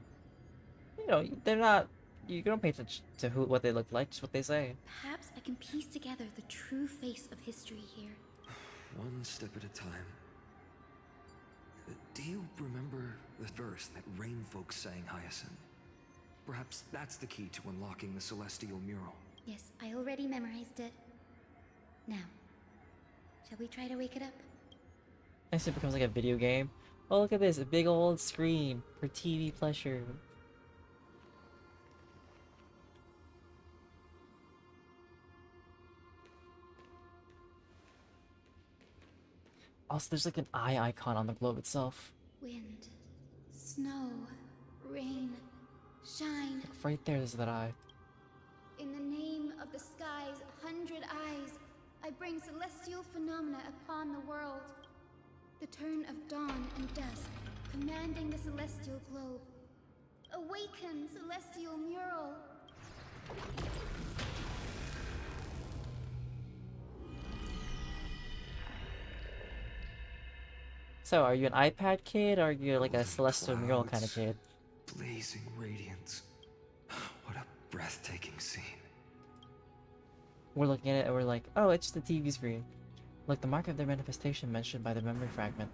you know, they're not. You don't pay attention to what they look like, just what they say. Perhaps I can piece together the true face of history here. One step at a time. Do you remember the verse that Rain Folk sang, Hyacinth? Perhaps that's the key to unlocking the Celestial Mural. Yes, I already memorized it. Now, shall we try to wake it up? Next it becomes like a video game. Oh, look at this, a big old screen for TV pleasure. Also, there's like an eye icon on the globe itself. Wind, snow, rain, shine. Right there's that eye. In the name of the sky's 100 eyes, I bring celestial phenomena upon the world. The turn of dawn and dusk, commanding the celestial globe. Awaken, celestial mural! So, are you an iPad kid, or are you like a celestial mural kind of kid? Blazing radiance. What a breathtaking scene. We're looking at it and we're like, oh, it's just a TV screen. Like the mark of their manifestation mentioned by the memory fragment.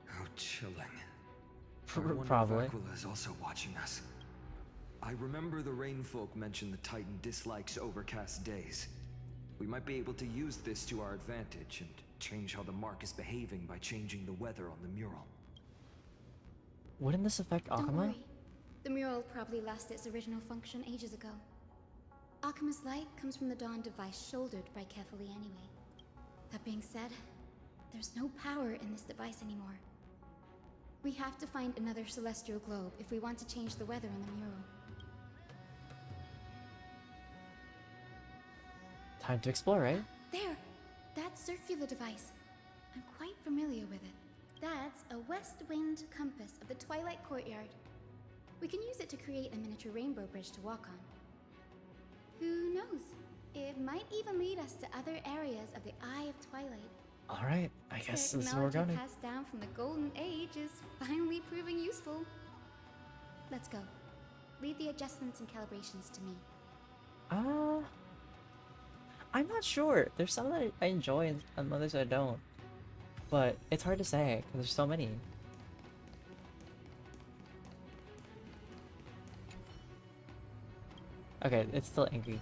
How chilling. Probably. Aquila is also watching us. I remember the Rain Folk mentioned the Titan dislikes overcast days. We might be able to use this to our advantage and change how the mark is behaving by changing the weather on the mural. Wouldn't this affect Don't Akuma? worry. The mural probably lost its original function ages ago. Akuma's light comes from the dawn device shouldered by Kefali anyway. That being said, there's no power in this device anymore. We have to find another celestial globe if we want to change the weather on the mural. Time to explore, right? There! That circular device. I'm quite familiar with it. That's a west wind compass of the Twilight Courtyard. We can use it to create a miniature rainbow bridge to walk on. Who knows? It might even lead us to other areas of the Eye of Twilight. Alright, I guess this is where we're going. Technology passed down from the Golden Age is finally proving useful. Let's go. Leave the adjustments and calibrations to me. I'm not sure. There's some that I enjoy and others I don't. But it's hard to say, because there's so many. Okay, it's still angry.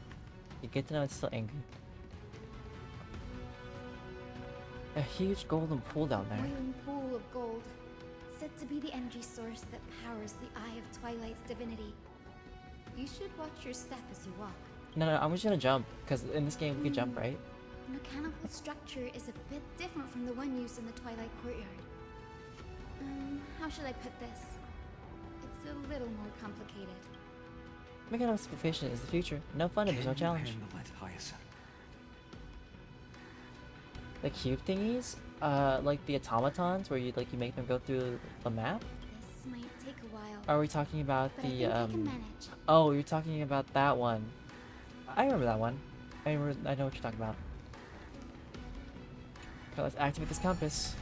You get to know it's still angry. A huge golden pool down there. Boiling pool of gold. Said to be the energy source that powers the Eye of Twilight's divinity. You should watch your step as you walk. No, I'm just gonna jump, because in this game we can jump, right? The mechanical structure is a bit different from the one used in the Twilight Courtyard. How should I put this? It's a little more complicated. Mechanical sufficient is the future. No fun if there's no challenge. Handle it, Hyacinth? The cube thingies? Like the automatons where you make them go through the map? This might take a while. Are we talking about but I the think I can manage. Oh, you're talking about that one. I remember that one. I know what you're talking about. Okay, let's activate this compass.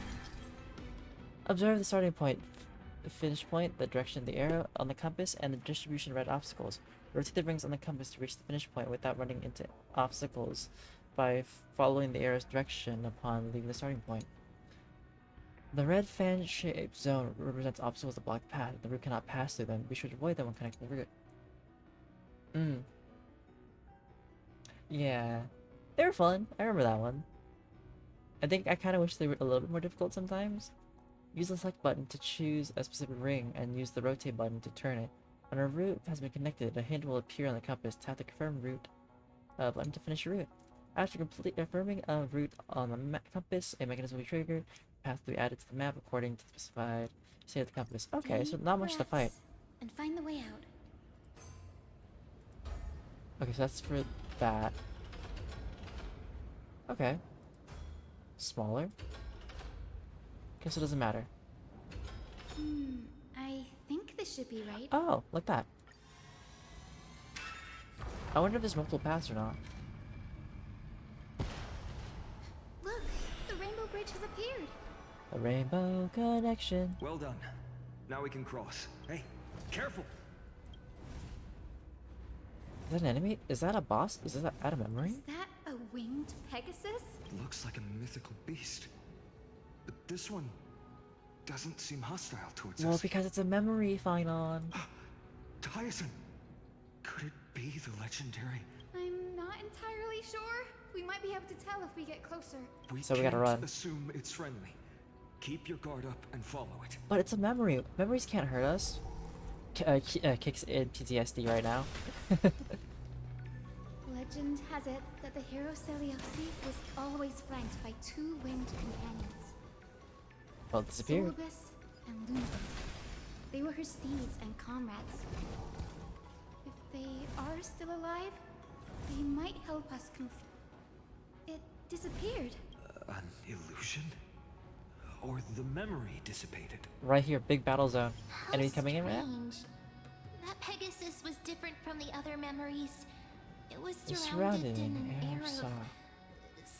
Observe the starting point, the finish point, the direction of the arrow on the compass, and the distribution of red obstacles. Rotate the rings on the compass to reach the finish point without running into obstacles by following the arrow's direction upon leaving the starting point. The red fan-shaped zone represents obstacles that block the path. The route cannot pass through them. Be sure to avoid them when connecting the route. Yeah. They were fun. I remember that one. I think I kind of wish they were a little bit more difficult sometimes. Use the select button to choose a specific ring and use the rotate button to turn it. When a route has been connected, a hint will appear on the compass. Tap the confirm route button to finish your route. After confirming a route on the compass, a mechanism will be triggered. Path will be added to the map according to the specified state of the compass. Okay, so not much to fight. And find the way out. Okay, so that's for that. Okay. Smaller. Guess it doesn't matter. I think this should be right. Oh, like that. I wonder if there's multiple paths or not. Look, the rainbow bridge has appeared. A rainbow connection. Well done. Now we can cross. Hey, careful! Is that an enemy? Is that a boss? Is that out of memory? Is that a winged Pegasus? Looks like a mythical beast. But this one doesn't seem hostile towards Well, us. because it's a memory, Finon. Tyson! Could it be the legendary? I'm not entirely sure. We might be able to tell if we get closer. So we gotta run. Assume it's friendly. Keep your guard up and follow it. But it's a memory. Memories can't hurt us. Kicks in PTSD right now. Legend has it that the hero Seliosi was always flanked by two winged companions. Well, it disappeared. Solibus and Lunibus. They were her steeds and comrades. If they are still alive, they might help us It disappeared. An illusion? Or the memory dissipated? Right here, big battle zone. Enemies coming in right now? Strange. That Pegasus was different from the other memories. It was It's surrounded surrounded in in an air air of of sorrow.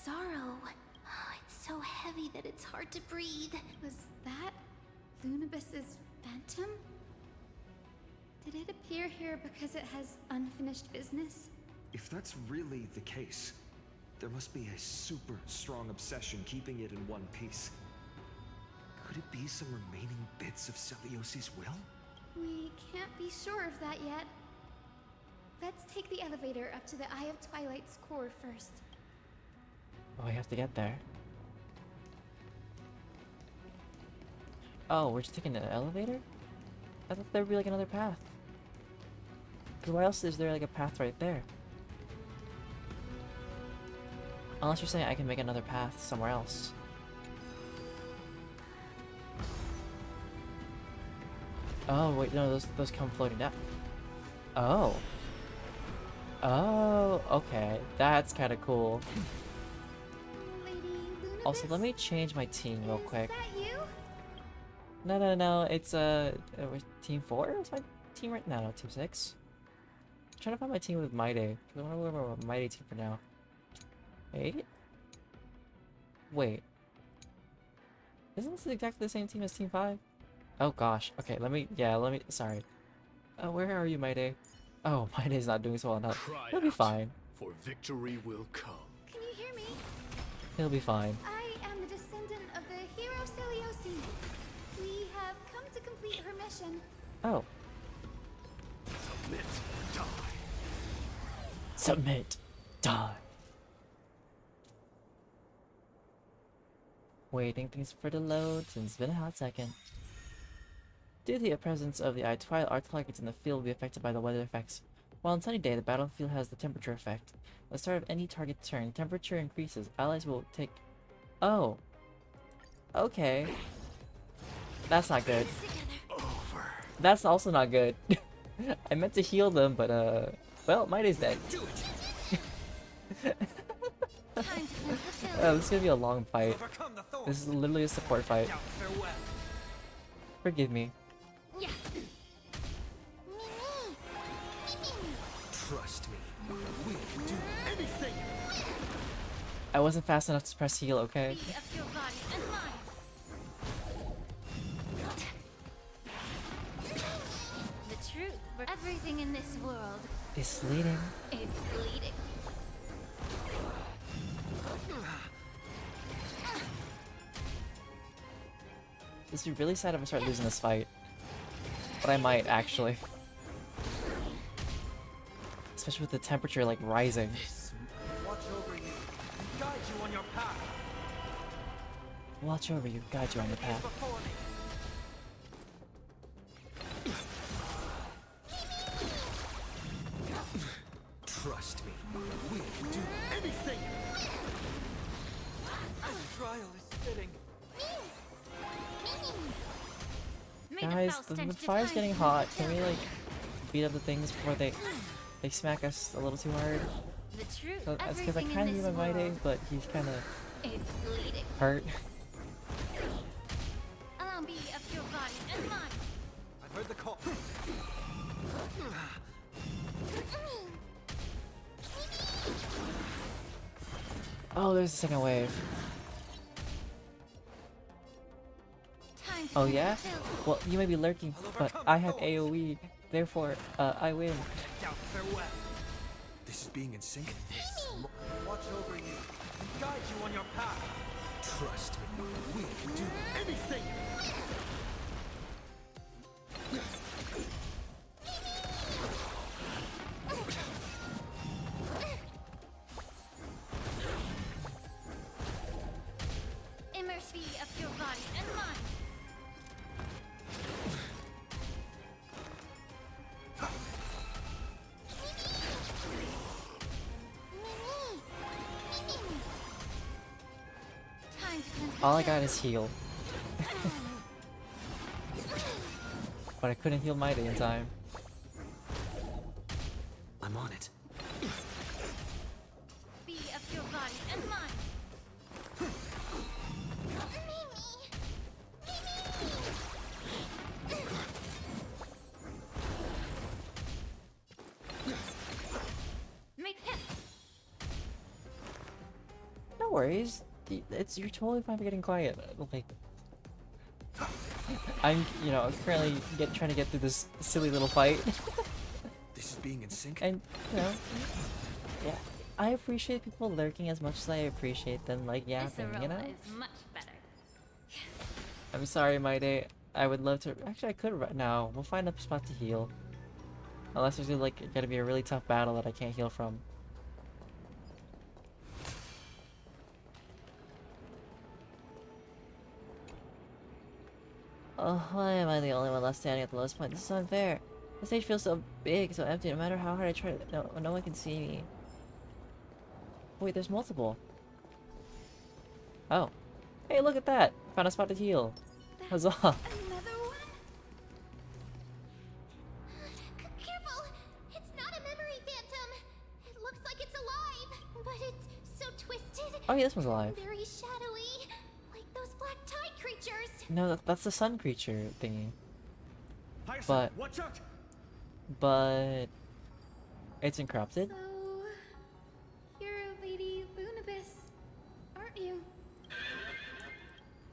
sorrow. Oh, it's so heavy that it's hard to breathe. Was that Lunibus's phantom? Did it appear here because it has unfinished business? If that's really the case, there must be a super strong obsession keeping it in one piece. Could it be some remaining bits of Seliosi's will? We can't be sure of that yet. Let's take the elevator up to the Eye of Twilight's core first. Oh, we have to get there. Oh, we're just taking an elevator? I thought there would be like another path. Cause why else is there like a path right there? Unless you're saying I can make another path somewhere else. Oh, wait, no, those come floating down. Oh. Oh, okay. That's kind of cool. Also, let me change my team real quick. Is that you? No, it's team 4? Is my team right now? No, team 6? I'm trying to find my team with Maide. I want to remember my Maide team for now. 8? Wait. Isn't this exactly the same team as team 5? Oh gosh. Okay, sorry. Where are you, Maide? Oh, Maide's not doing so well enough. He'll be fine. For victory will come. Can you hear me? He'll be fine. I am the descendant of the hero Seliosi. We have come to complete her mission. Oh. Submit, die. Submit. Die. Waiting things for the load since it's been a hot second. Due to the presence of the Eye of Twilight, our targets in the field will be affected by the weather effects. While on sunny day, the battlefield has the temperature effect. At the start of any target turn, temperature increases. Allies will take... Oh. Okay. That's not good. That's also not good. I meant to heal them, but well, Maide's dead. Oh, this is gonna be a long fight. This is literally a support fight. Forgive me. Yeah. Trust me. We can do anything. I wasn't fast enough to press heal, okay? Be of your body and mine. The truth for everything in this world It's leading. is bleeding. This would be really sad if I start losing this fight. But I might, actually. Especially with the temperature, like, rising. Watch over you. Guide you on your path. Watch over you, guide you on the path. Before me. Trust me. We can do anything. This trial is fitting. Guys, the fire's getting hot. Can we, like, beat up the things before they smack us a little too hard? The truth. So that's because I Everything kind in of this need my Mighty, world but he's kind of is bleeding. hurt. Allow me of your body and mine. I've heard the call. Oh, there's a second wave. Oh yeah? Well, you may be lurking, but I have AoE. Therefore, I win. This is being in sync. Watch over you and guide you on your path. Trust me, we can do anything. Immerse me of your body and mind. Time to cleanse the All I field. got is heal. But I couldn't heal my day in time. I'm on it. Be of your body and mind. Make him. No worries. You're totally fine for getting quiet. Like, I'm, you know, currently trying to get through this silly little fight. This is being in sync. And, you know, yeah, I appreciate people lurking as much as I appreciate them, like, yapping, you know? Is much better. I'm sorry, my day. I would love to. Actually, I could right now. We'll find a spot to heal. Unless there's like gonna be a really tough battle that I can't heal from. Oh, why am I the only one left standing at the lowest point? This is unfair. The stage feels so big, so empty. No matter how hard I try, no one can see me. Wait, there's multiple. Oh. Hey, look at that! Found a spot to heal. Huzzah! Another one? Careful! It's not a memory phantom! It looks like it's alive, but it's so twisted. Oh yeah, this one's alive. Very shadowy, like those black tide creatures. No, that's the sun creature thingy. Hyacinth, But watch out! it's encrypted. Oh, you're Lady Lunabis, aren't you?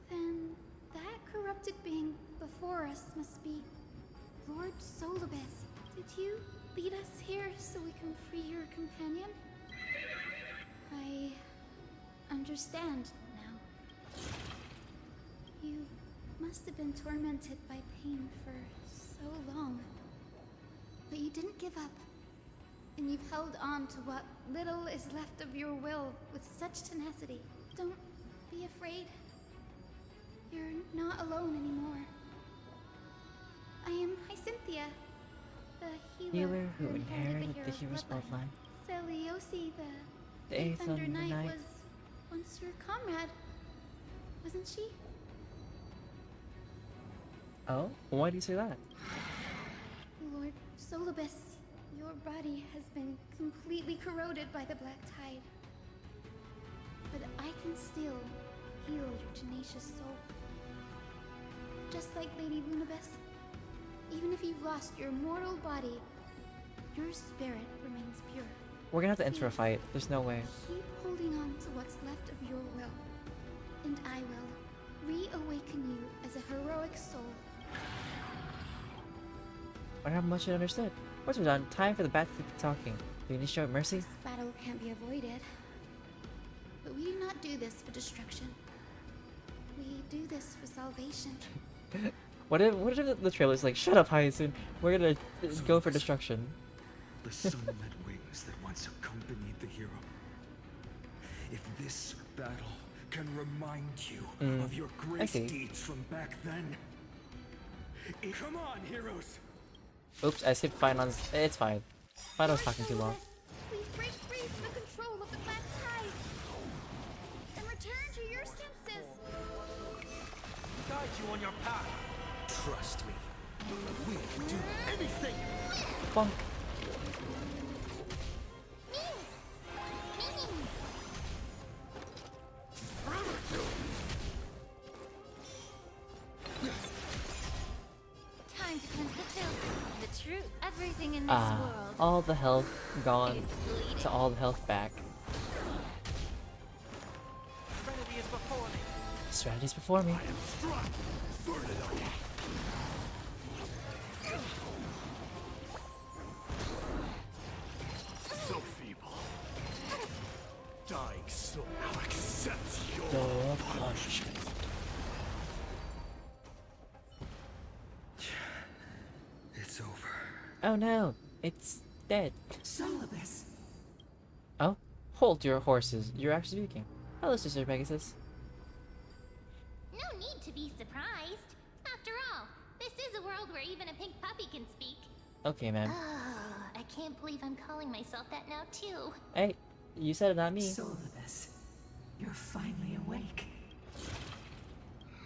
Then that corrupted being before us must be Lord Solibus. Did you lead us here so we can free your companion? I understand now. You must have been tormented by pain for so long. But you didn't give up. And you've held on to what little is left of your will with such tenacity. Don't be afraid. You're not alone anymore. I am Hyacinthia, the Healer who inherited inherited the hero's bloodline. Celiosi, The Eighth Thunder Thunder Knight, Knight. was once your comrade, wasn't she? Oh? Why do you say that? Lord Solibus, your body has been completely corroded by the black tide. But I can still heal your tenacious soul. Just like Lady Lunabis, even if you've lost your mortal body, your spirit remains pure. We're gonna have to enter a fight. There's no way. Keep holding on to what's left of your will, and I will reawaken you as a heroic soul. I don't have much understood. Once we're done, time for the bats to be talking. Do we need to show mercy? This battle can't be avoided. But we do not do this for destruction. We do this for salvation. What if the trailer's like, shut up, Hyacinth. We're gonna go for destruction. The sunlit wings that once accompanied the hero. If this battle can remind you of your great deeds from back then. Come on, heroes! Oops, I skipped Finon's. It's fine. Finon's talking too long. Please break free from the control of the black tide and return to your senses. Guide you on your path. Trust me, we can do anything. Bonk. Time to cleanse the filth. The truth, everything in this world. All the health gone to all the health back. Serenity is before me. Strategy's before me. I am struck. Burn it up. So feeble. Dying soul now accepts your punishment. It's over. Oh no, it's dead. Solibus. Oh, hold your horses. You're actually speaking. Hello, Sister Pegasus. No need to be surprised. After all, this is a world where even a pink puppy can speak. Okay, man. Oh, I can't believe I'm calling myself that now, too. Hey, you said it, not me. Solibus, you're finally awake.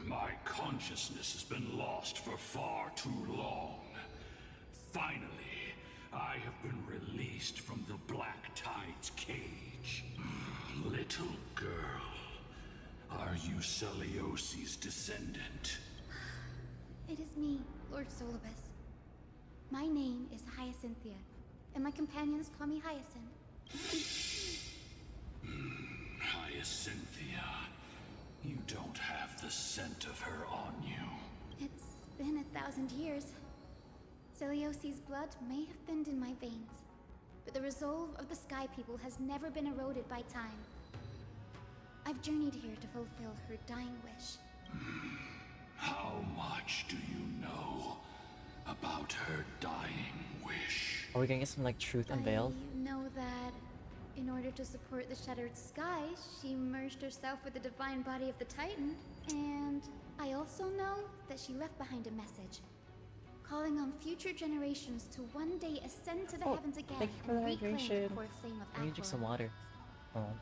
My consciousness has been lost for far too long. Finally, I have been released from the Black Tide's cage. Little girl, are you Celiosi's descendant? It is me, Lord Solibus. My name is Hyacinthia, and my companions call me Hyacinth. Hyacinthia, you don't have the scent of her on you. It's been 1,000 years. Celiosi's blood may have thinned in my veins, but the resolve of the Sky People has never been eroded by time. I've journeyed here to fulfill her dying wish. How much do you know about her dying wish? Are we gonna get some, like, truth unveiled? I know that in order to support the shattered sky, she merged herself with the divine body of the Titan. And I also know that she left behind a message, calling on future generations to one day ascend to the heavens again Thank you for and the reclaim the hydration. core flame of I need to drink some Aquila. water. Hold on.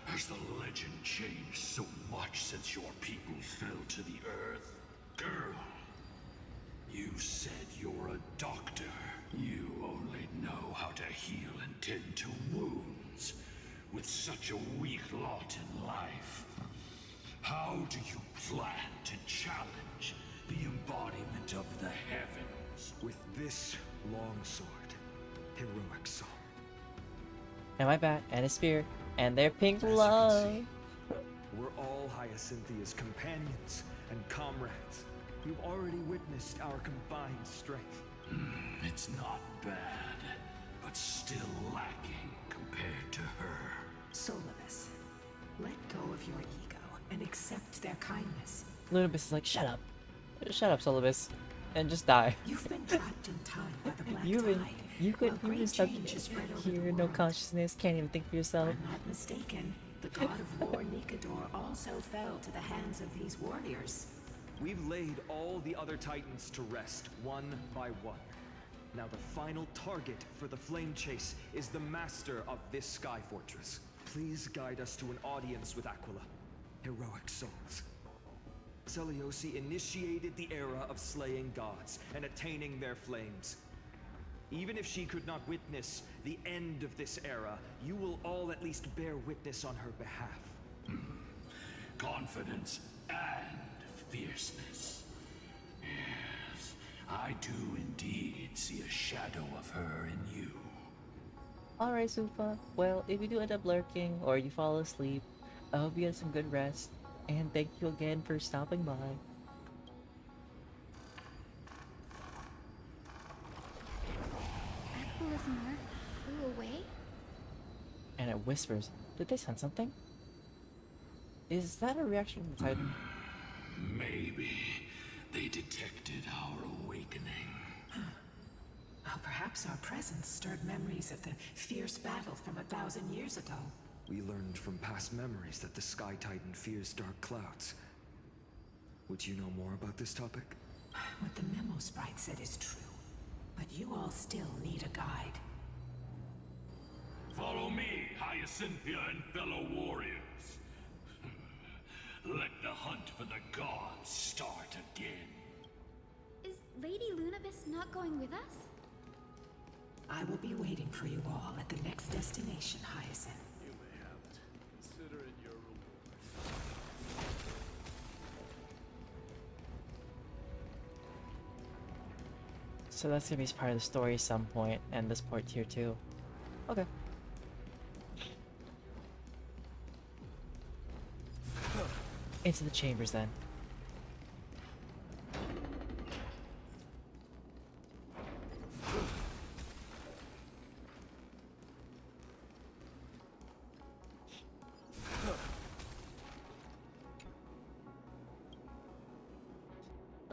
Has the legend changed so much since your people fell to the earth? Girl, you said you're a doctor. You only know how to heal and tend to wounds. With such a weak lot in life, how do you plan to challenge the embodiment of the heavens? With this long sword, heroic soul. And my bat, and a spear, and their pink As you can love. see, we're all Hyacinthia's companions and comrades. You've already witnessed our combined strength. It's not bad, but still lacking compared to her. Solibus, let go of your ego and accept their kindness. Lunibus is like, shut up. Shut up, Solibus. And just die. You've been trapped in time by the Black You've been, Tide. you've while been great stuck change has spread over here, the no world. consciousness, can't even think for yourself. I'm not mistaken. The god of war Nikador also fell to the hands of these warriors. We've laid all the other titans to rest, one by one. Now the final target for the flame chase is the master of this sky fortress. Please guide us to an audience with Aquila. Heroic souls. Celiosi initiated the era of slaying gods and attaining their flames. Even if she could not witness the end of this era, you will all at least bear witness on her behalf. Confidence and fierceness. Yes, I do indeed see a shadow of her in you. Alright, Supa. Well, if you do end up lurking or you fall asleep, I hope you get some good rest. And thank you again for stopping by. Aquila's mark flew away? And it whispers, did they sense something? Is that a reaction from the Titan? Maybe they detected our awakening. Well, perhaps our presence stirred memories of the fierce battle from 1,000 years ago. We learned from past memories that the Sky Titan fears dark clouds. Would you know more about this topic? What the memo sprite said is true, but you all still need a guide. Follow me, Hyacinthia and fellow warriors. Let the hunt for the gods start again. Is Lady Lunibus not going with us? I will be waiting for you all at the next destination, Hyacinth. You may have it. Consider it your reward. So that's gonna be part of the story at some point, and this part here too. Okay. Into the chambers then.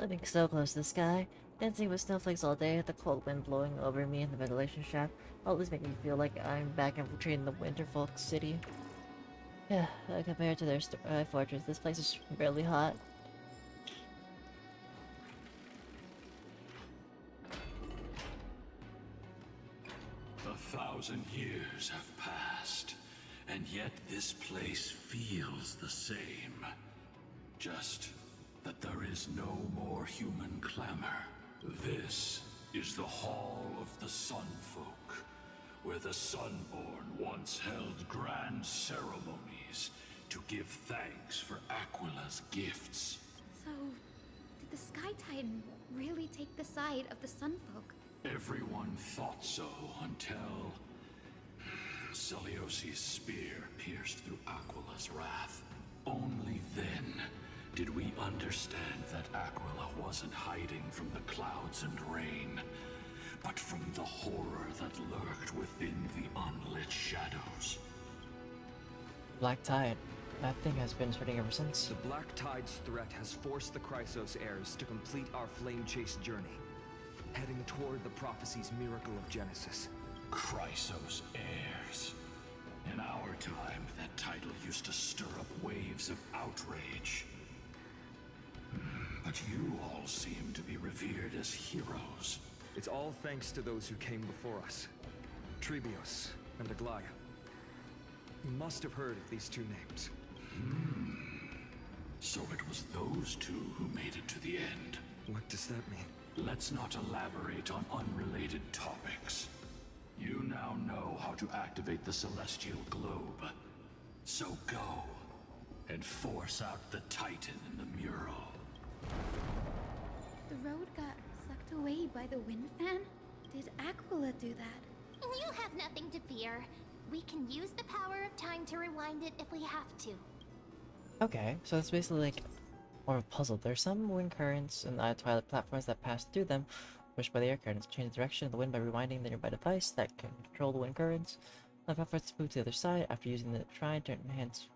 Living so close to the sky, dancing with snowflakes all day, the cold wind blowing over me in the ventilation shaft, all this make me feel like I'm back infiltrating the Winterfolk city. Yeah, compared to their fortress, this place is barely hot. A 1,000 years have passed, and yet this place feels the same. Just that there is no more human clamor. This is the Hall of the Sunfolk, where the Sunborn once held grand ceremonies to give thanks for Aquila's gifts. So, did the Sky Titan really take the side of the Sunfolk? Everyone thought so until Celiosi's spear pierced through Aquila's wrath. Only then did we understand that Aquila wasn't hiding from the clouds and rain, but from the horror that lurked within the unlit shadows. Black Tide. That thing has been spreading ever since. The Black Tide's threat has forced the Chrysos heirs to complete our flame chase journey, heading toward the prophecy's miracle of Genesis. Chrysos heirs. In our time, that title used to stir up waves of outrage. But you all seem to be revered as heroes. It's all thanks to those who came before us. Trebios and Aglaya. You must have heard of these two names. So it was those two who made it to the end. What does that mean? Let's not elaborate on unrelated topics. You now know how to activate the Celestial Globe. So go, and force out the Titan in the mural. The road got sucked away by the wind fan? Did Aquila do that? You have nothing to fear. We can use the power of time to rewind it if we have to. Okay, so it's basically like more of a puzzle. There's some wind currents and Twilight platforms that pass through them, pushed by the air currents. Change the direction of the wind by rewinding the nearby device that can control the wind currents. The platforms move to the other side after using the shrine to enhance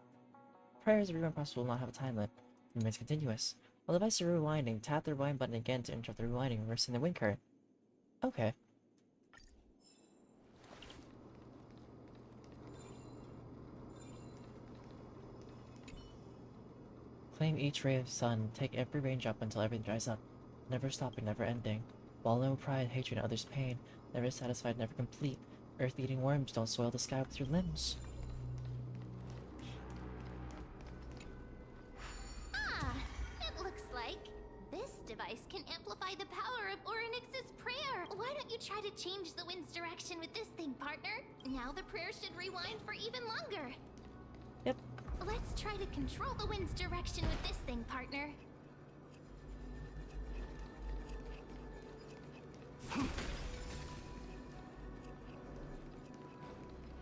prayers. The rewind process will not have a time limit. It remains continuous. While the device is rewinding, tap the rewind button again to interrupt the rewinding, reversing the wind current. Okay. Claim each ray of sun, take every range up until everything dries up. Never stopping, never ending. Wallow in pride, hatred, and others' pain. Never satisfied, never complete. Earth-eating worms, don't soil the sky with your limbs. It looks like this device can amplify the power of Orynyx's prayer. Why don't you try to change the wind's direction with this thing, partner? Now the prayer should rewind for even longer. Yep. Let's try to control the wind's direction with this thing, partner.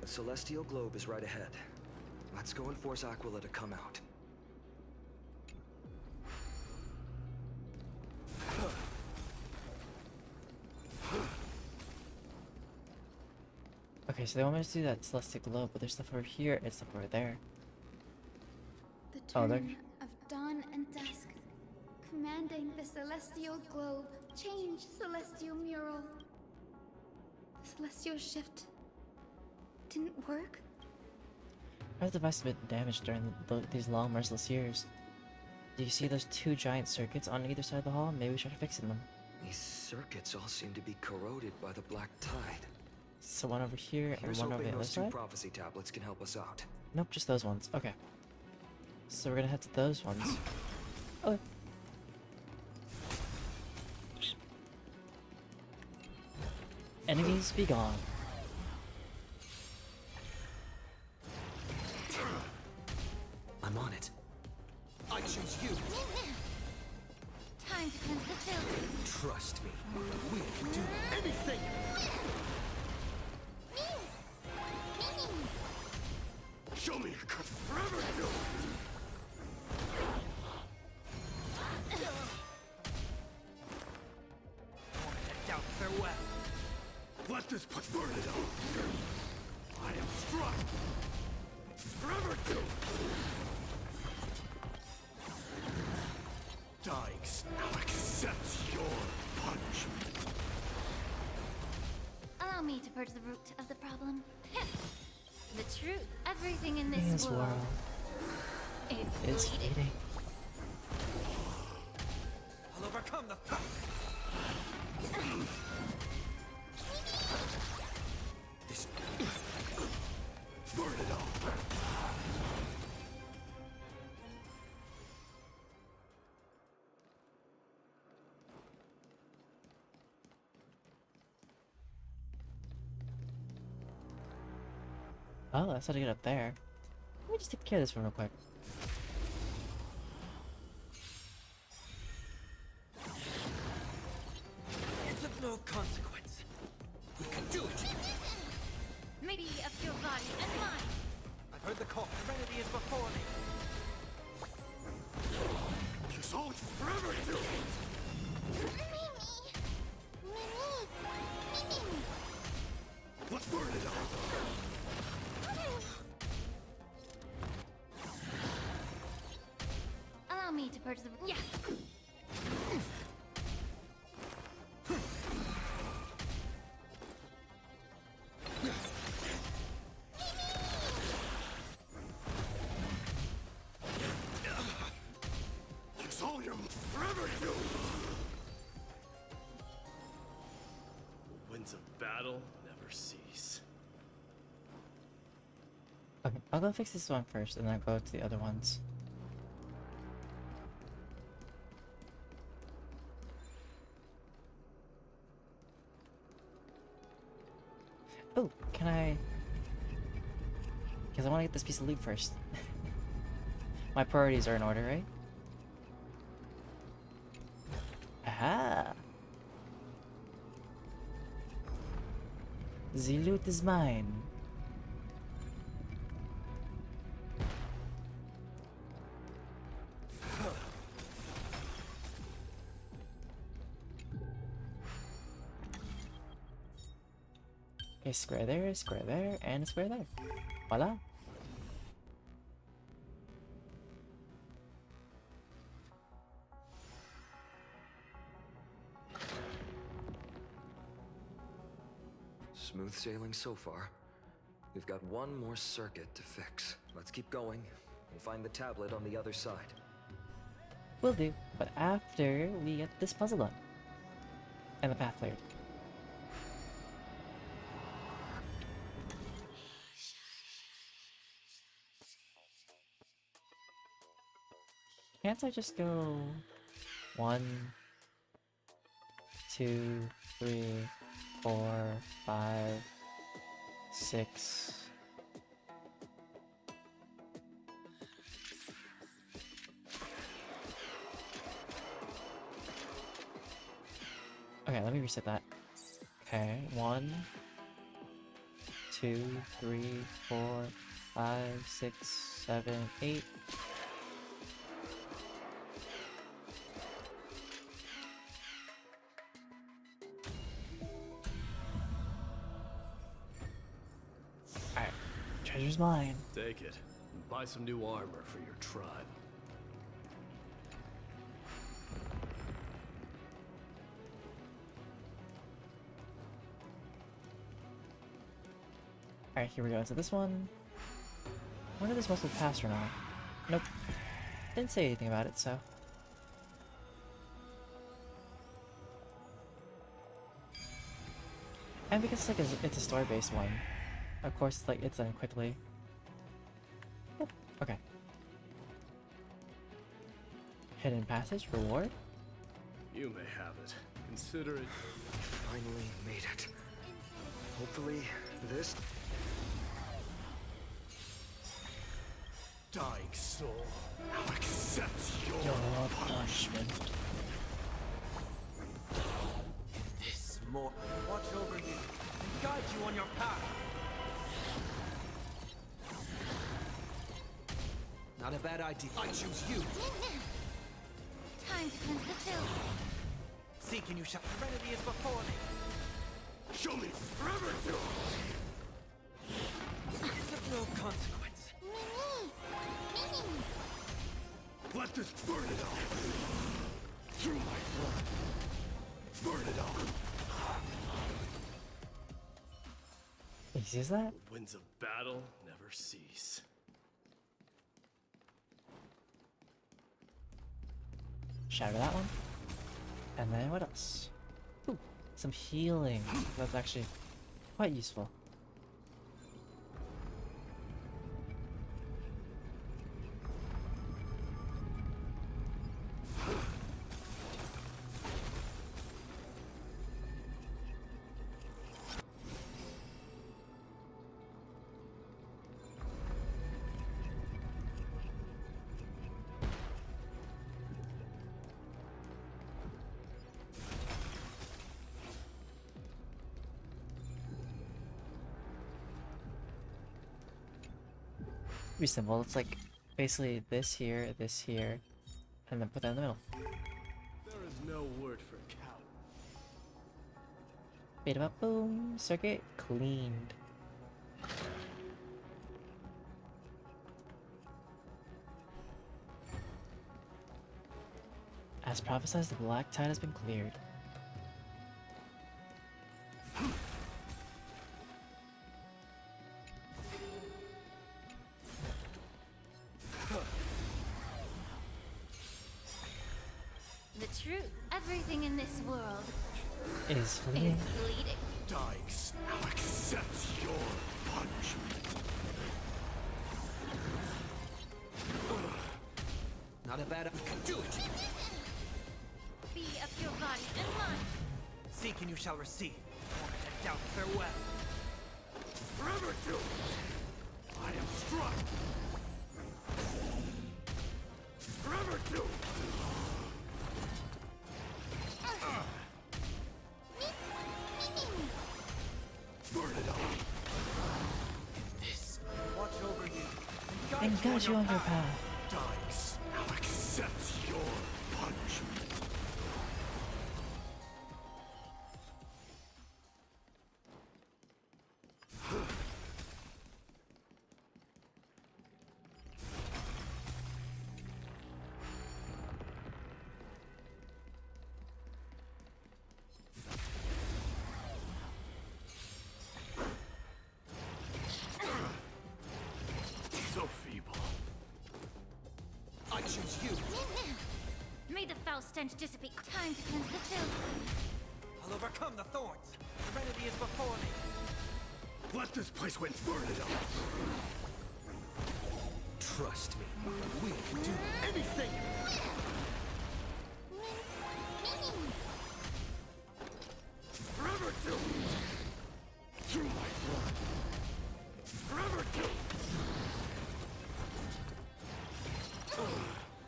The Celestial Globe is right ahead. Let's go and force Aquila to come out. Okay, so they want me to do that Celestial Globe, but there's stuff over here and stuff over there. The Oh, turn of dawn and dusk. Commanding the Celestial Globe. Change Celestial Mural. The Celestial Shift didn't work? Our device has been damaged during these long, merciless years. Do you see those two giant circuits on either side of the hall? Maybe we should try fixing them. These circuits all seem to be corroded by the Black Tide. So one over here and Here's one over hoping the other those two side? prophecy tablets can help us out. Nope, just those ones. Okay. So we're gonna head to those ones. Okay. Enemies be gone. I'm on it. I choose you. Time to cleanse the filth. Trust me. We can do anything. Show me your cut forever, no. Down farewell. Let this put burn it up. I am struck. Forever, too. Dykes, now accept your punishment. Allow me to purge the root of the problem. The truth. Everything in this world is fleeting. I'll overcome the pack. Burn it all. Oh, that's how to get up there. Let me just take care of this one real quick. It's of no consequence. We can do it. Maybe of your body and mine. I've heard the call. Serenity is before me. You saw it forever, too. Let's burn it all. Allow me to purge the. Yeah. You saw your forever, too. The winds of battle never cease. Okay, I'll go fix this one first and then go to the other ones. Oh, can I? Because I want to get this piece of loot first. My priorities are in order, right? Aha! The loot is mine. Okay, square there, and a square there. Voila. Smooth sailing so far. We've got one more circuit to fix. Let's keep going and find the tablet on the other side. Will do, but after we get this puzzle done. And the path cleared. Can't I just go 1, 2, 3, 4, 5, 6. Okay, let me reset that. Okay, 1, 2, 3, 4, 5, 6, 7, 8. Treasure's mine. Take it and buy some new armor for your tribe. Alright, here we go. So this one... I wonder if this must have passed or not. Nope. Didn't say anything about it, so... And because it's a story-based one, of course it's done quickly. Yep. Okay. Hidden passage reward? You may have it. Consider it. Finally made it. Hopefully, this... Dying soul, now accept your punishment. This more. Watch over you and guide you on your path. Not a bad idea. I choose you. Time to cleanse the filth. Seek and you shall. Serenity is before me. Show me forever, too. It's of no consequence. Let this burn it all. He sees that? The winds of battle never cease. Shatter that one. And then what else? Ooh, some healing. That's actually quite useful. Pretty simple. It's like basically this here, and then put that in the middle. There is no word for cow. Bit of a boom. Circuit cleaned. As prophesied, the black tide has been cleared. The truth, everything in this world Is fleeting. is fleeting. Dykes now accepts your punishment. Not a bad do it. Be of your body and mind. Seek and you shall receive. Torment and doubt, farewell. Forever do it. I am struck. Forever do it. Burn it up. This watch over you And guide you on your path. Dykes now accepts your punishment. So feeble. I choose you. May the foul stench dissipate. Time to cleanse the filth. I'll overcome the thorns. Serenity is before me. Let this place win. Burn it up. Trust me. We can do anything. Forever do it. Through my blood. Forever do it.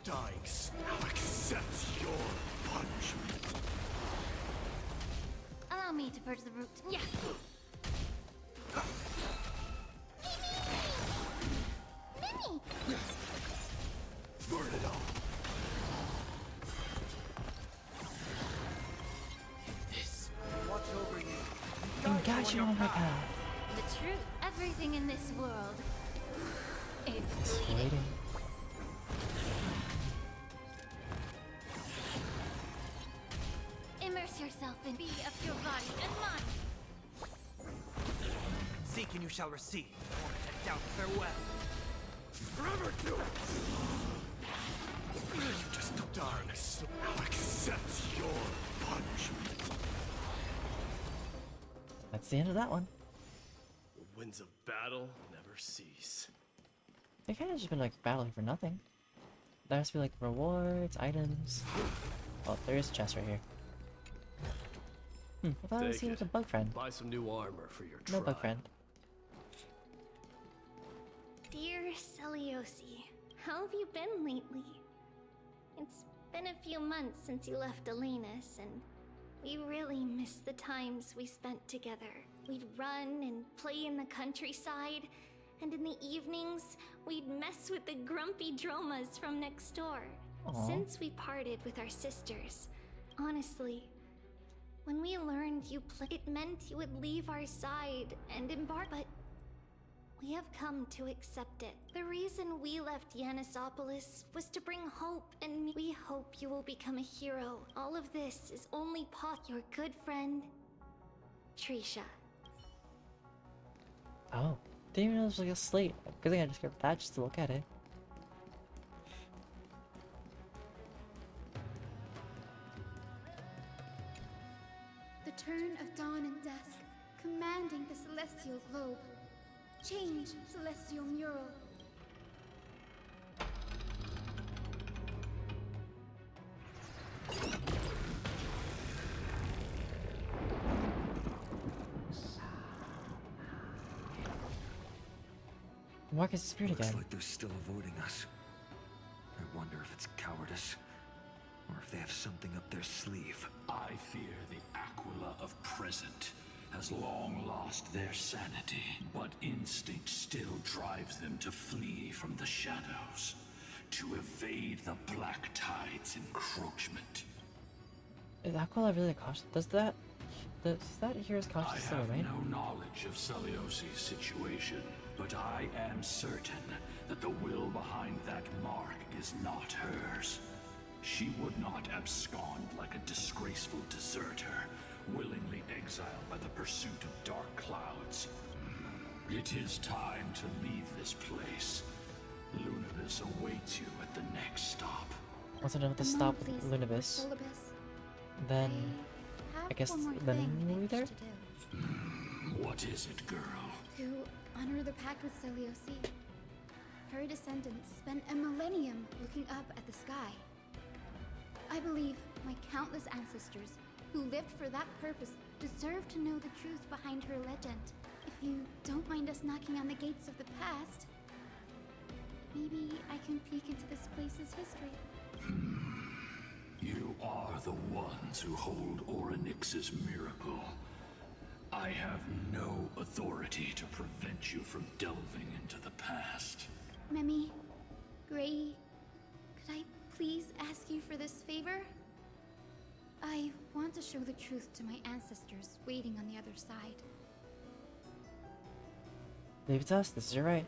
Dykes now accepts your punishment. Allow me to purge the root. Yeah. Burn it all. This watch over you. And guide you on your path. The truth, everything in this world is It's fleeting. fleeting. Immerse yourself in be of your body and mind. Seek and you shall receive. Torment and doubt, farewell. Forever do it. You just darkness now accepts your punishment. That's the end of that one. The winds of battle never cease. They kind of just been like battling for nothing. There has to be like rewards, items. Oh, there is a chest right here. I thought I was Take seeing it. like a bug friend. Buy some new armor for your No tribe. bug friend. Dear Celiosi, how have you been lately? It's been a few months since you left Elena's, and we really miss the times we spent together. We'd run and play in the countryside, and in the evenings, we'd mess with the grumpy dromas from next door. Aw. Since we parted with our sisters, honestly, when we learned you played, it meant you would leave our side and embark, but we have come to accept it. The reason we left Yanisopolis was to bring hope, and we hope you will become a hero. All of this is only your good friend, Trisha. Didn't even know it was like a slate. Good thing I just got that just to look at it. The turn of dawn and dusk, commanding the celestial globe. Change, celestial mural. Marcus disappeared again. Looks like they're still avoiding us. I wonder if it's cowardice, or if they have something up their sleeve. I fear the Aquila of present has long lost their sanity, but instinct still drives them to flee from the shadows, to evade the Black Tide's encroachment. Is Aquila really cautious? Does that hero's cautious still I have remain? no knowledge of Celiosi's situation, but I am certain that the will behind that mark is not hers. She would not abscond like a disgraceful deserter, willingly exiled by the pursuit of dark clouds. It is time to leave this place. Lunibus awaits you at the next stop. Once I'm done with the stop with Lunibus, then I guess then we'll be there. What is it, girl? To honor the pact with Celiosi. Her descendants spent a millennium looking up at the sky. I believe my countless ancestors who lived for that purpose deserve to know the truth behind her legend. If you don't mind us knocking on the gates of the past, maybe I can peek into this place's history. You are the ones who hold Orynyx's miracle. I have no authority to prevent you from delving into the past. Memi, Gray, could I please ask you for this favor? I want to show the truth to my ancestors waiting on the other side. Leave it to us. This is your right.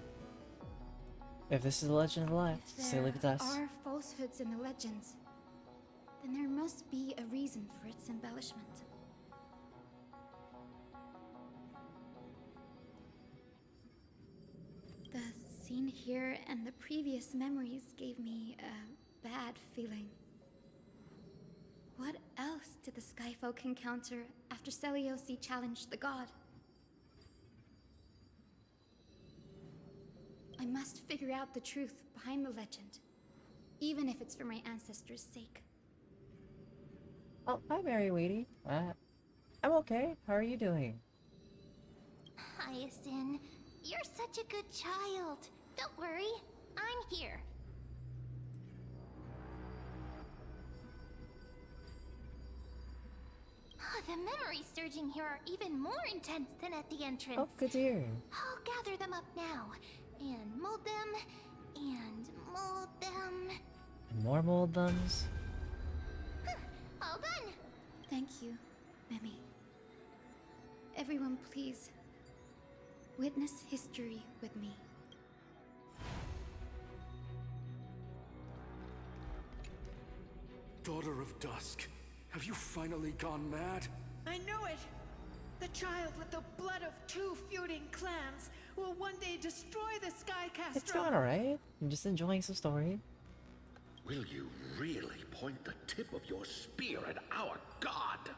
If this is the legend of the life, say leave it to us. If there are falsehoods in the legends, then there must be a reason for its embellishment. The scene here and the previous memories gave me a bad feeling. What else did the Skyfolk encounter after Celiosi challenged the god? I must figure out the truth behind the legend, even if it's for my ancestors' sake. Oh, hi, Mary Weedy. I'm okay. How are you doing? Hyacinth, you're such a good child. Don't worry, I'm here. Oh, the memories surging here are even more intense than at the entrance. Oh, good to hear. I'll gather them up now, and mold them, and mold them. And more mold thumbs. All done. Thank you, Memi. Everyone, please, witness history with me. Daughter of Dusk, have you finally gone mad? I know it! The child with the blood of two feuding clans will one day destroy the Sky Castro. It's going alright. I'm just enjoying some story. Will you really point the tip of your spear at our god?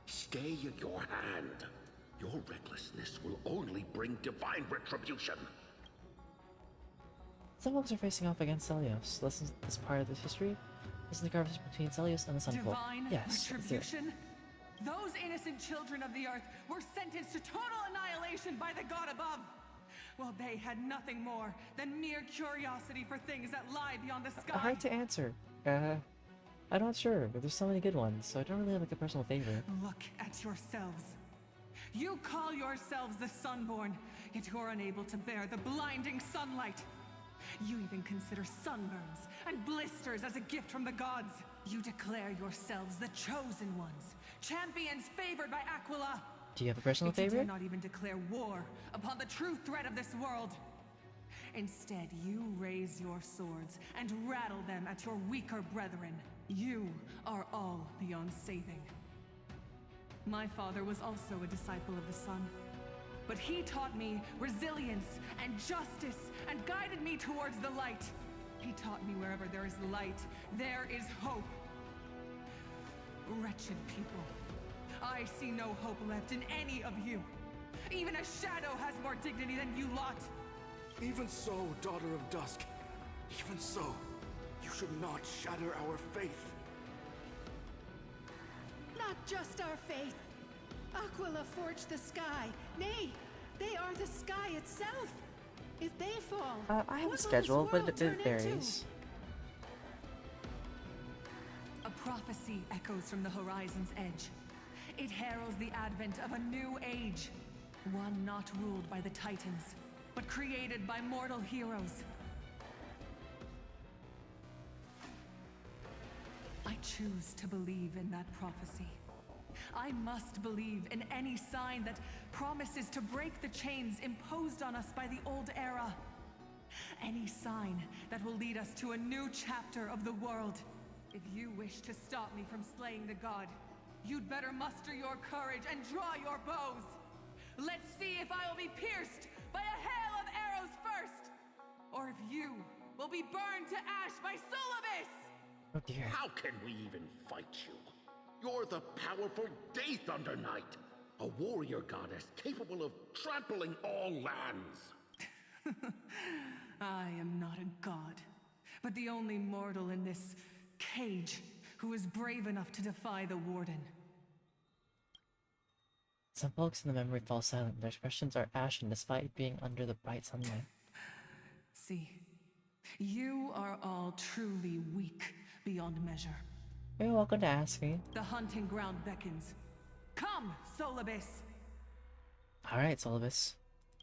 Stay your hand. Your recklessness will only bring divine retribution. Some folks are facing off against Celios. Listen to this part of this history. This is the conversation between Celios and the Sun Folk. Divine Yes, let's do it. retribution? Those innocent children of the earth were sentenced to total annihilation by the god above. Well, they had nothing more than mere curiosity for things that lie beyond the sky. Hard to answer. I'm not sure, but there's so many good ones, so I don't really have like a personal favorite. Look at yourselves. You call yourselves the Sunborn, yet you're unable to bear the blinding sunlight. You even consider sunburns and blisters as a gift from the gods. You declare yourselves the chosen ones, champions favored by Aquila. Do you have a personal Yet you favorite? dare not even declare war upon the true threat of this world. Instead, you raise your swords and rattle them at your weaker brethren. You are all beyond saving. My father was also a disciple of the sun. But he taught me resilience and justice and guided me towards the light. He taught me wherever there is light, there is hope. Wretched people. I see no hope left in any of you. Even a shadow has more dignity than you lot. Even so, Daughter of Dusk. Even so, you should not shatter our faith. Not just our faith. Aquila forged the sky. Nay, they are the sky itself. If they fall, I have a what will schedule, this but world it turn varies. A prophecy echoes from the horizon's edge. It heralds the advent of a new age. One not ruled by the Titans, but created by mortal heroes. I choose to believe in that prophecy. I must believe in any sign that promises to break the chains imposed on us by the old era. Any sign that will lead us to a new chapter of the world. If you wish to stop me from slaying the god, you'd better muster your courage and draw your bows. Let's see if I will be pierced by a hail of arrows first, or if you will be burned to ash by Solibus! Oh dear. How can we even fight you? You're the powerful Day Thunder Knight, a warrior goddess capable of trampling all lands. I am not a god, but the only mortal in this cage who is brave enough to defy the Warden. Some folks in the memory fall silent. Their expressions are ashen despite being under the bright sunlight. See, you are all truly weak beyond measure. You're welcome to ask me. The hunting ground beckons. Come, Solibus! Alright, Solibus.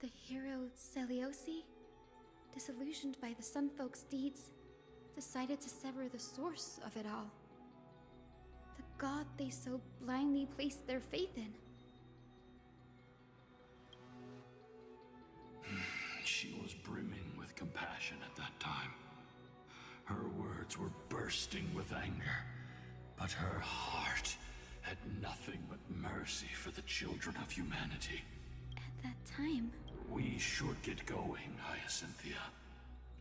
The hero Celiosi, disillusioned by the Sunfolk's deeds, decided to sever the source of it all. The god they so blindly placed their faith in. She was brimming with compassion at that time. Her words were bursting with anger, but her heart had nothing but mercy for the children of humanity. At that time, We should get going, Hyacinthia.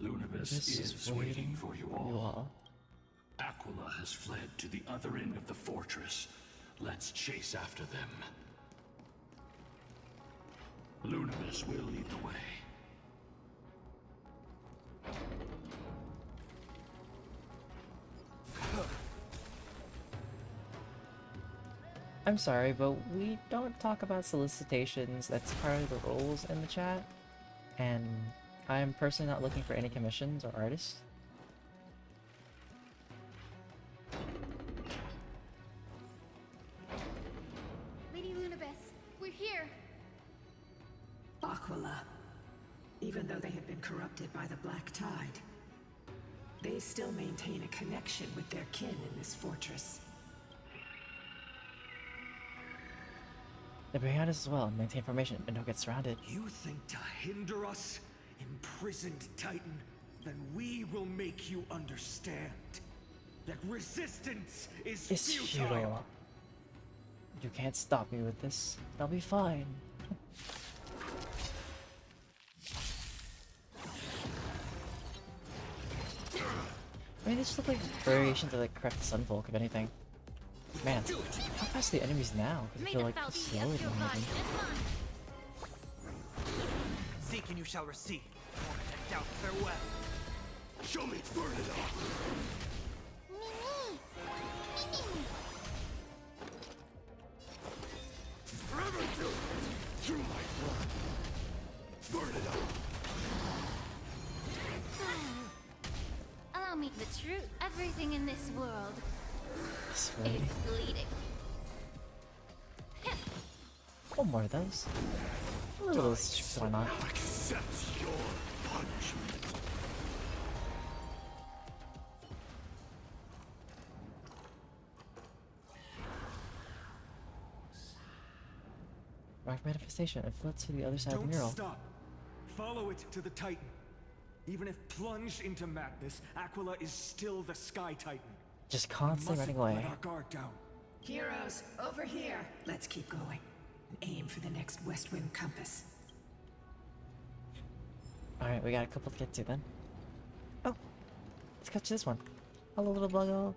Lunibus This is waiting for you all. Aquila has fled to the other end of the fortress. Let's chase after them. Lunibus will lead the way. I'm sorry, but we don't talk about solicitations. That's part of the rules in the chat. And I'm personally not looking for any commissions or artists. Lady Lunibus, we're here. Aquila. Even though they have been corrupted by the Black Tide, they still maintain a connection with their kin in this fortress. They're behind us as well and maintain formation and don't get surrounded. You think to hinder us, imprisoned Titan? Then we will make you understand that resistance is It's futile. You can't stop me with this. I'll be fine. I mean, they just look like variations of the correct Sunfolk, if anything. Man, how fast are the enemies now? Because I feel like slower than anything. Seek and you shall receive. Torment and doubt, farewell. Show me, burn it up! Forever do it! Through my blood! Burn it up! Allow me the truth. Everything in this world is Sweet. bleeding. One more of those. A little why not? Accept your punishment. Rock manifestation. It floats to the other side of Don't the mural. stop. Follow it to the Titan. Even if plunged into madness, Aquila is still the Sky Titan. Just constantly running away. Let our guard down. Heroes, over here! Let's keep going. And aim for the next West Wind compass. Alright, we got a couple to get to then. Oh! Let's catch this one. Hello, little buggo.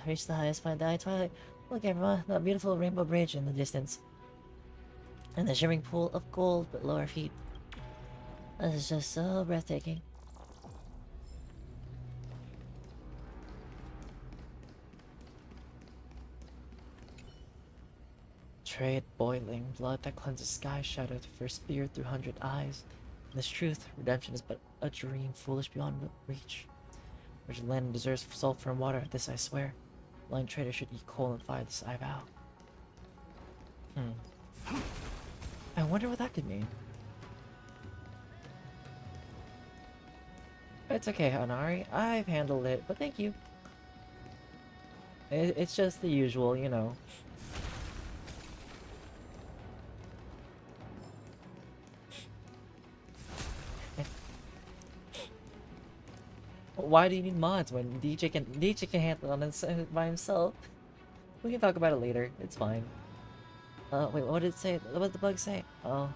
Reach the highest point, die twilight. Look, everyone, that beautiful rainbow bridge in the distance. And the shimmering pool of gold below our feet. This is just so breathtaking. Trade boiling, blood that cleanses sky shadow to first spear through 100 eyes. In this truth, redemption is but a dream foolish beyond reach. Which land deserves sulfur and water, this I swear. Blind trader should eat coal and fire, this I vow. I wonder what that could mean. It's okay, Hanari. I've handled it, but thank you. It's just the usual, you know. Why do you need mods when DJ can handle it on by himself? We can talk about it later. It's fine. Wait, what did it say? What did the bug say? Oh,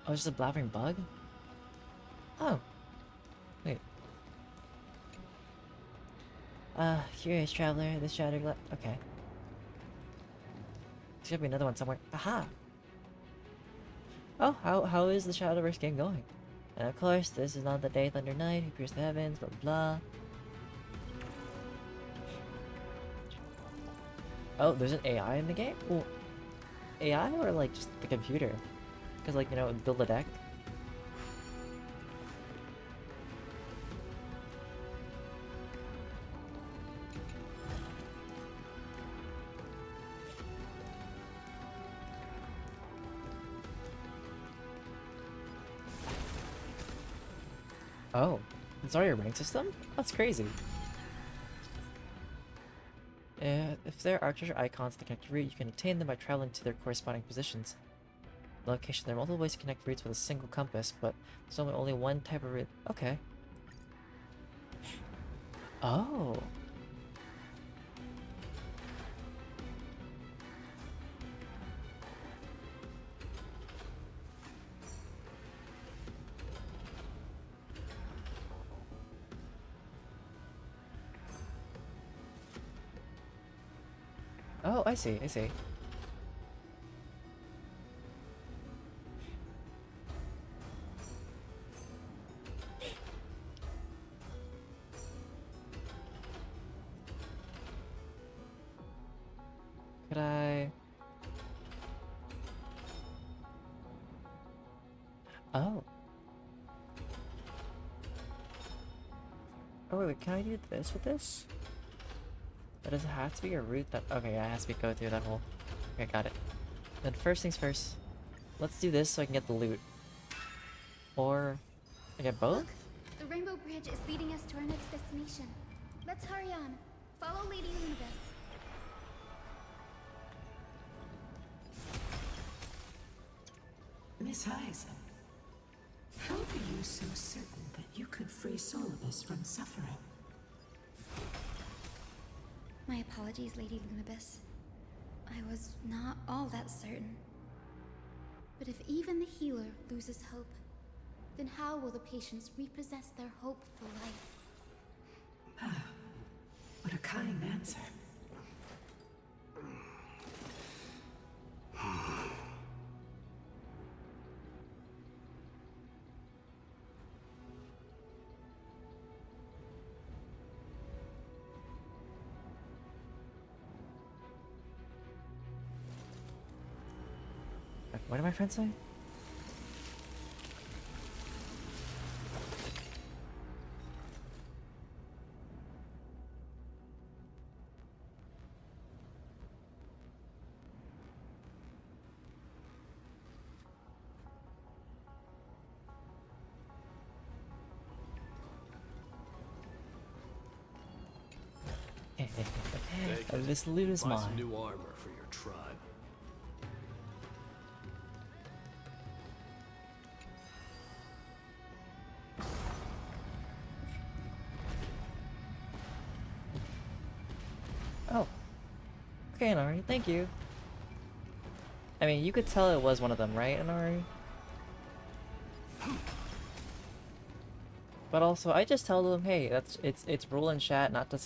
it's just a blabbering bug? Oh. Wait. Curious traveler, this shattered okay. There's gotta be another one somewhere. Aha! Oh, how is the Shadowverse game going? And of course, this is not the day Thunder Knight who pierced the heavens, blah blah. Oh, there's an AI in the game? Well, AI or like just the computer? Because like, you know, build a deck. Oh, it's already a rank system? That's crazy. If there are treasure icons to connect route, you can obtain them by traveling to their corresponding positions. Location. There are multiple ways to connect routes with a single compass, but there's only one type of route. Okay. Oh. Oh, I see, I see. Could I... Oh. Oh, wait, can I do this with this? But does it have to be a route that... Okay, yeah, it has to be go through that hole. Okay, got it. Then first things first. Let's do this so I can get the loot. Or... I get both? Look, the Rainbow Bridge is leading us to our next destination. Let's hurry on. Follow Lady Lunibus. Miss Hyson, how are you so certain that you could free Solibus from suffering? My apologies, Lady Lunibus. I was not all that certain. But if even the healer loses hope, then how will the patients repossess their hope for life? What a kind answer. What did my friend say? This loot is Buy some mine. new armor for your tribe. Oh. Okay, Inari, thank you. I mean, you could tell it was one of them, right, Inari? But also, I just tell them, hey, it's rule in chat not to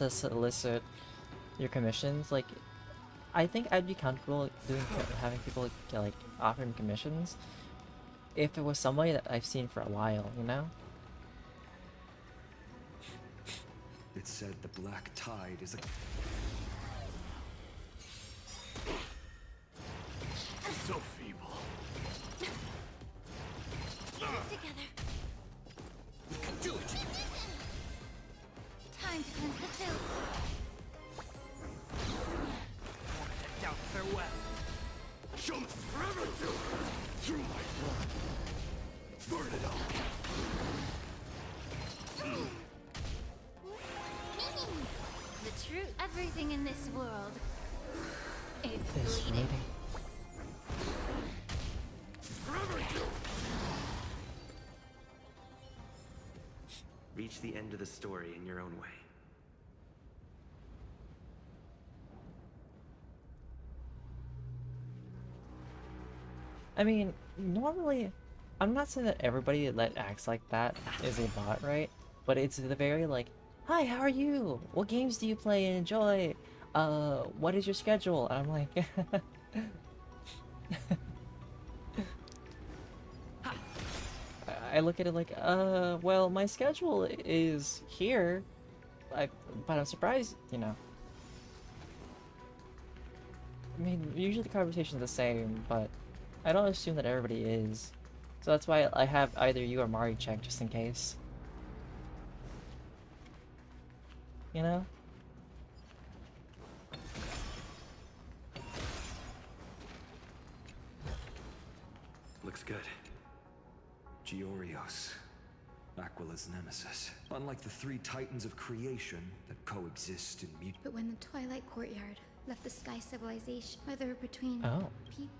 solicit your commissions. Like, I think I'd be comfortable doing having people like offer me commissions if it was somebody that I've seen for a while, you know? It said the Black Tide is a... So feeble. Get it together. You can do it! Time to cleanse the filth. Doubt farewell. Jump forever through my blood. Burn it up. The truth. Everything in this world. It's bleeding. bleeding. Reach the end of the story in your own way. I mean, normally, I'm not saying that everybody that acts like that is a bot, right? But it's the very like, hi, how are you? What games do you play and enjoy? What is your schedule? And I'm like, I look at it like, well, my schedule is here, but I'm surprised, you know. I mean, usually the conversation's the same, but I don't assume that everybody is. So that's why I have either you or Mari check just in case. You know? Looks good. Giorios, Aquila's nemesis. Unlike the three titans of creation that coexist in mute. But when the Twilight Courtyard left the Sky Civilization, whether between people.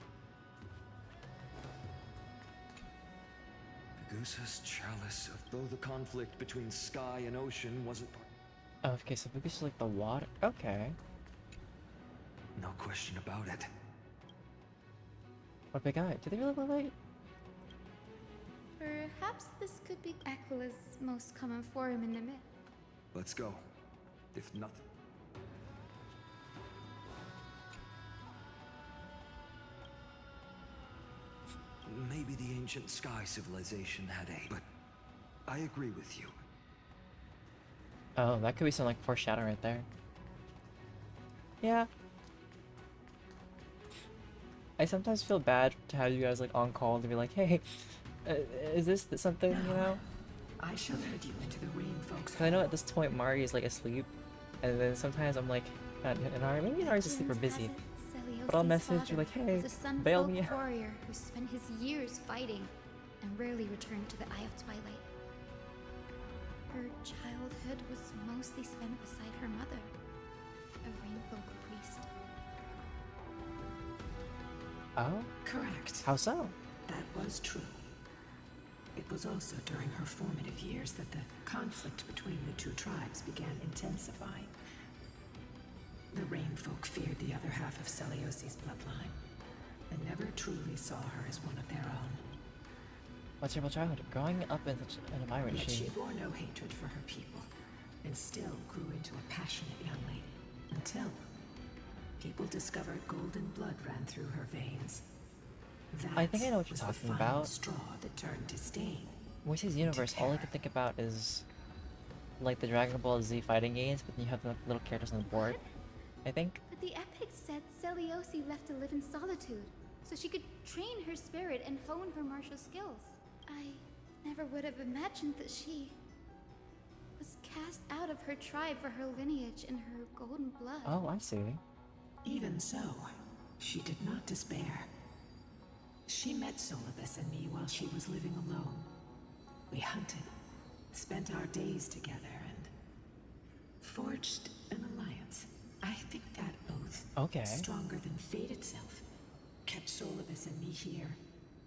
Gusa's chalice, though the conflict between sky and ocean wasn't part. Oh, okay, so Vugus is like the water. Okay. No question about it. What big eye? Do they really relate? Perhaps this could be Aquila's most common form in the myth. Let's go. If nothing. Maybe the ancient sky civilization had a... But I agree with you. Oh, that could be some like foreshadowing right there. Yeah. I sometimes feel bad to have you guys like on call to be like, hey, is this something, you know? I shall lead you into the rain folks. Because I know at this point Mari is like asleep, and then sometimes I'm like, maybe Nari's asleep or busy. But I'll message you like, hey, bail me out. Warrior who spent his years fighting and rarely returned to the Eye of Twilight. Her childhood was mostly spent beside her mother, a rainfolk priest. Oh? Correct. How so? That was true. It was also during her formative years that the conflict between the two tribes began intensifying. The Rainfolk feared the other half of Celiosi's bloodline, and never truly saw her as one of their own. What's your childhood? Growing up in an environment Yet she bore no hatred for her people, and still grew into a passionate young lady, until people discovered golden blood ran through her veins. That I think I know what you're was talking the final about. straw that turned to stain. Moise's universe, all I can think about is like the Dragon Ball Z fighting games, but then you have the little characters on the board, I think. But the epics said Celiosi left to live in solitude, so she could train her spirit and hone her martial skills. I never would have imagined that she was cast out of her tribe for her lineage and her golden blood. Oh, I see. Even so, she did not despair. She met Solibus and me while she was living alone. We hunted, spent our days together, and forged an alliance. I think that oath, stronger than fate itself, kept Solibus and me here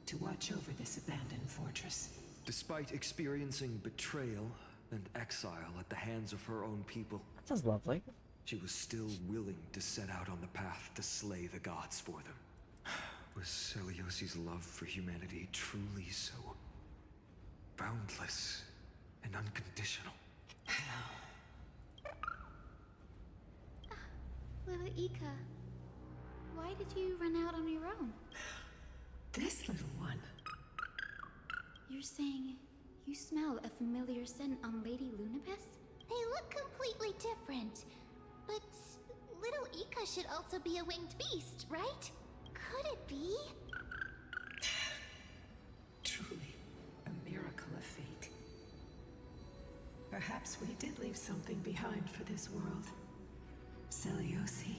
to watch over this abandoned fortress. Despite experiencing betrayal and exile at the hands of her own people, that sounds lovely. She was still willing to set out on the path to slay the gods for them. Was Celiosi's love for humanity truly so boundless and unconditional. Little Ika, why did you run out on your own? This little one. You're saying you smell a familiar scent on Lady Lunabis? They look completely different. But little Ika should also be a winged beast, right? Could it be? Truly, a miracle of fate. Perhaps we did leave something behind for this world. Celiosi.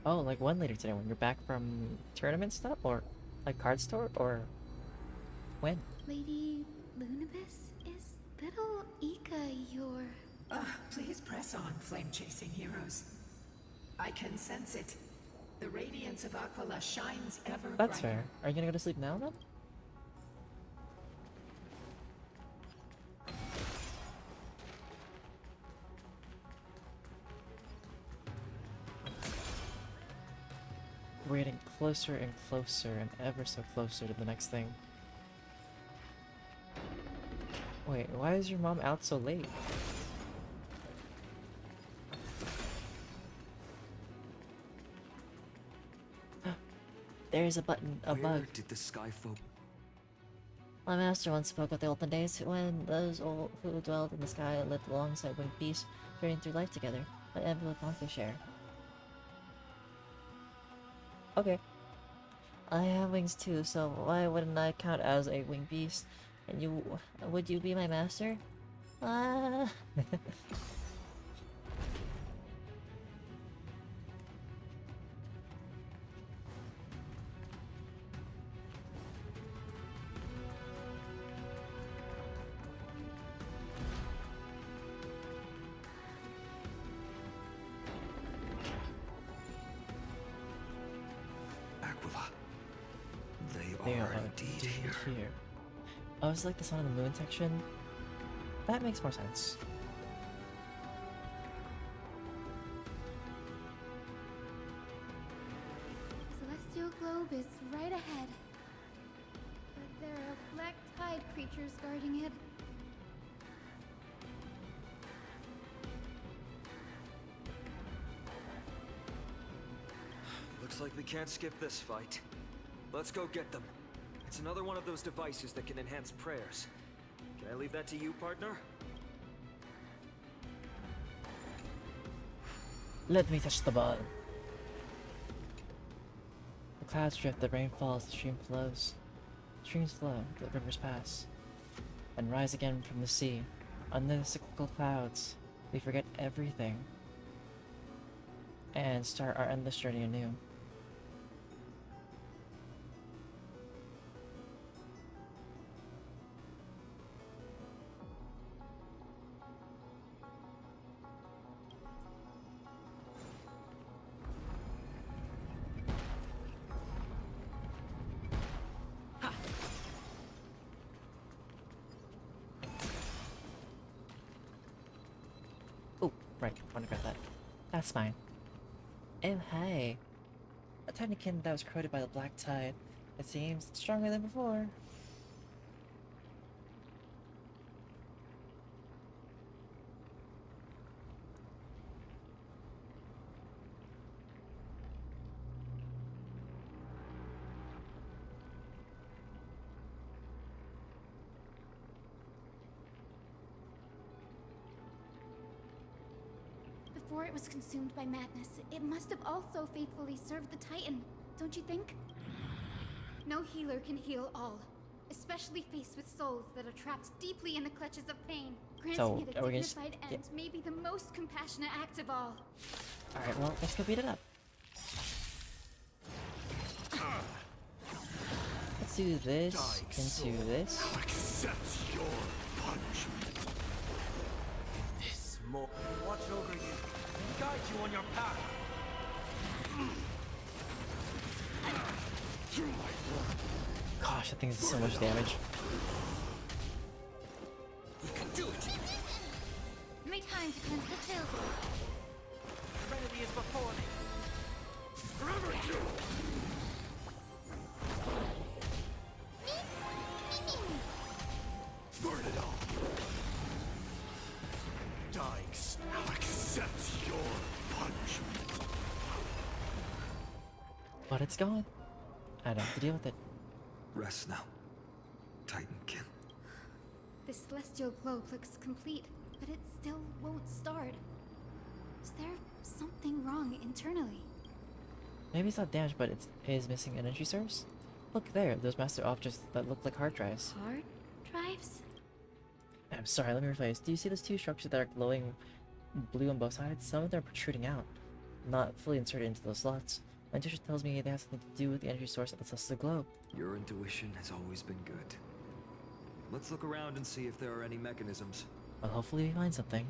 Oh, like when later today when you're back from tournament stuff, or like card store, or when? Lady Lunabis, is little Ika your... Please press on, flame-chasing heroes. I can sense it. The radiance of Aquila shines ever That's brighter. fair. Are you gonna go to sleep now then? We're getting closer and closer and ever so closer to the next thing. Wait, why is your mom out so late? There's a button, a Where bug. did the sky folk? My master once spoke of the olden days when those old who dwelled in the sky lived alongside winged beasts, journeying through life together. An envelope bonds they share. Okay. I have wings too, so why wouldn't I count as a winged beast? And you, would you be my master? Ah. Aquila. They They are are indeed here. Oh, it's like the Sun and the Moon section. That makes more sense. Celestial globe is right ahead. But there are black tide creatures guarding it. Looks like we can't skip this fight. Let's go get them. It's another one of those devices that can enhance prayers. Can I leave that to you, partner? Let me touch the ball. The clouds drift, the rain falls, the stream flows. Streams flow, the rivers pass, and rise again from the sea. Under the cyclical clouds, we forget everything and start our endless journey anew. Oh, right, wanna grab that. That's fine. Oh, hey. A tiny kitten that was corroded by the black tide. It seems it's stronger than before. Before it was consumed by madness, it must have also faithfully served the Titan, don't you think? No healer can heal all, especially faced with souls that are trapped deeply in the clutches of pain. Granting it a dignified end may be the most compassionate act of all. Alright, well, let's go beat it up. Let's do this into this. I'll accept your punishment. This more watch over you and guide you on your path. Gosh, that thing does so much damage. You can do it. My time to cleanse the field. Serenity is before me. Mimi, But it's gone. I don't have to deal with it. Rest now, Titankin. The celestial globe looks complete, but it still won't start. Is there something wrong internally? Maybe it's not damaged, but it is missing energy source. Look there, those master objects that look like hard drives. Hard drives? I'm sorry, let me rephrase. Do you see those two structures that are glowing blue on both sides? Some of them are protruding out, not fully inserted into those slots. My intuition tells me they have something to do with the energy source of the celestial globe. Your intuition has always been good. Let's look around and see if there are any mechanisms. Well, hopefully we find something.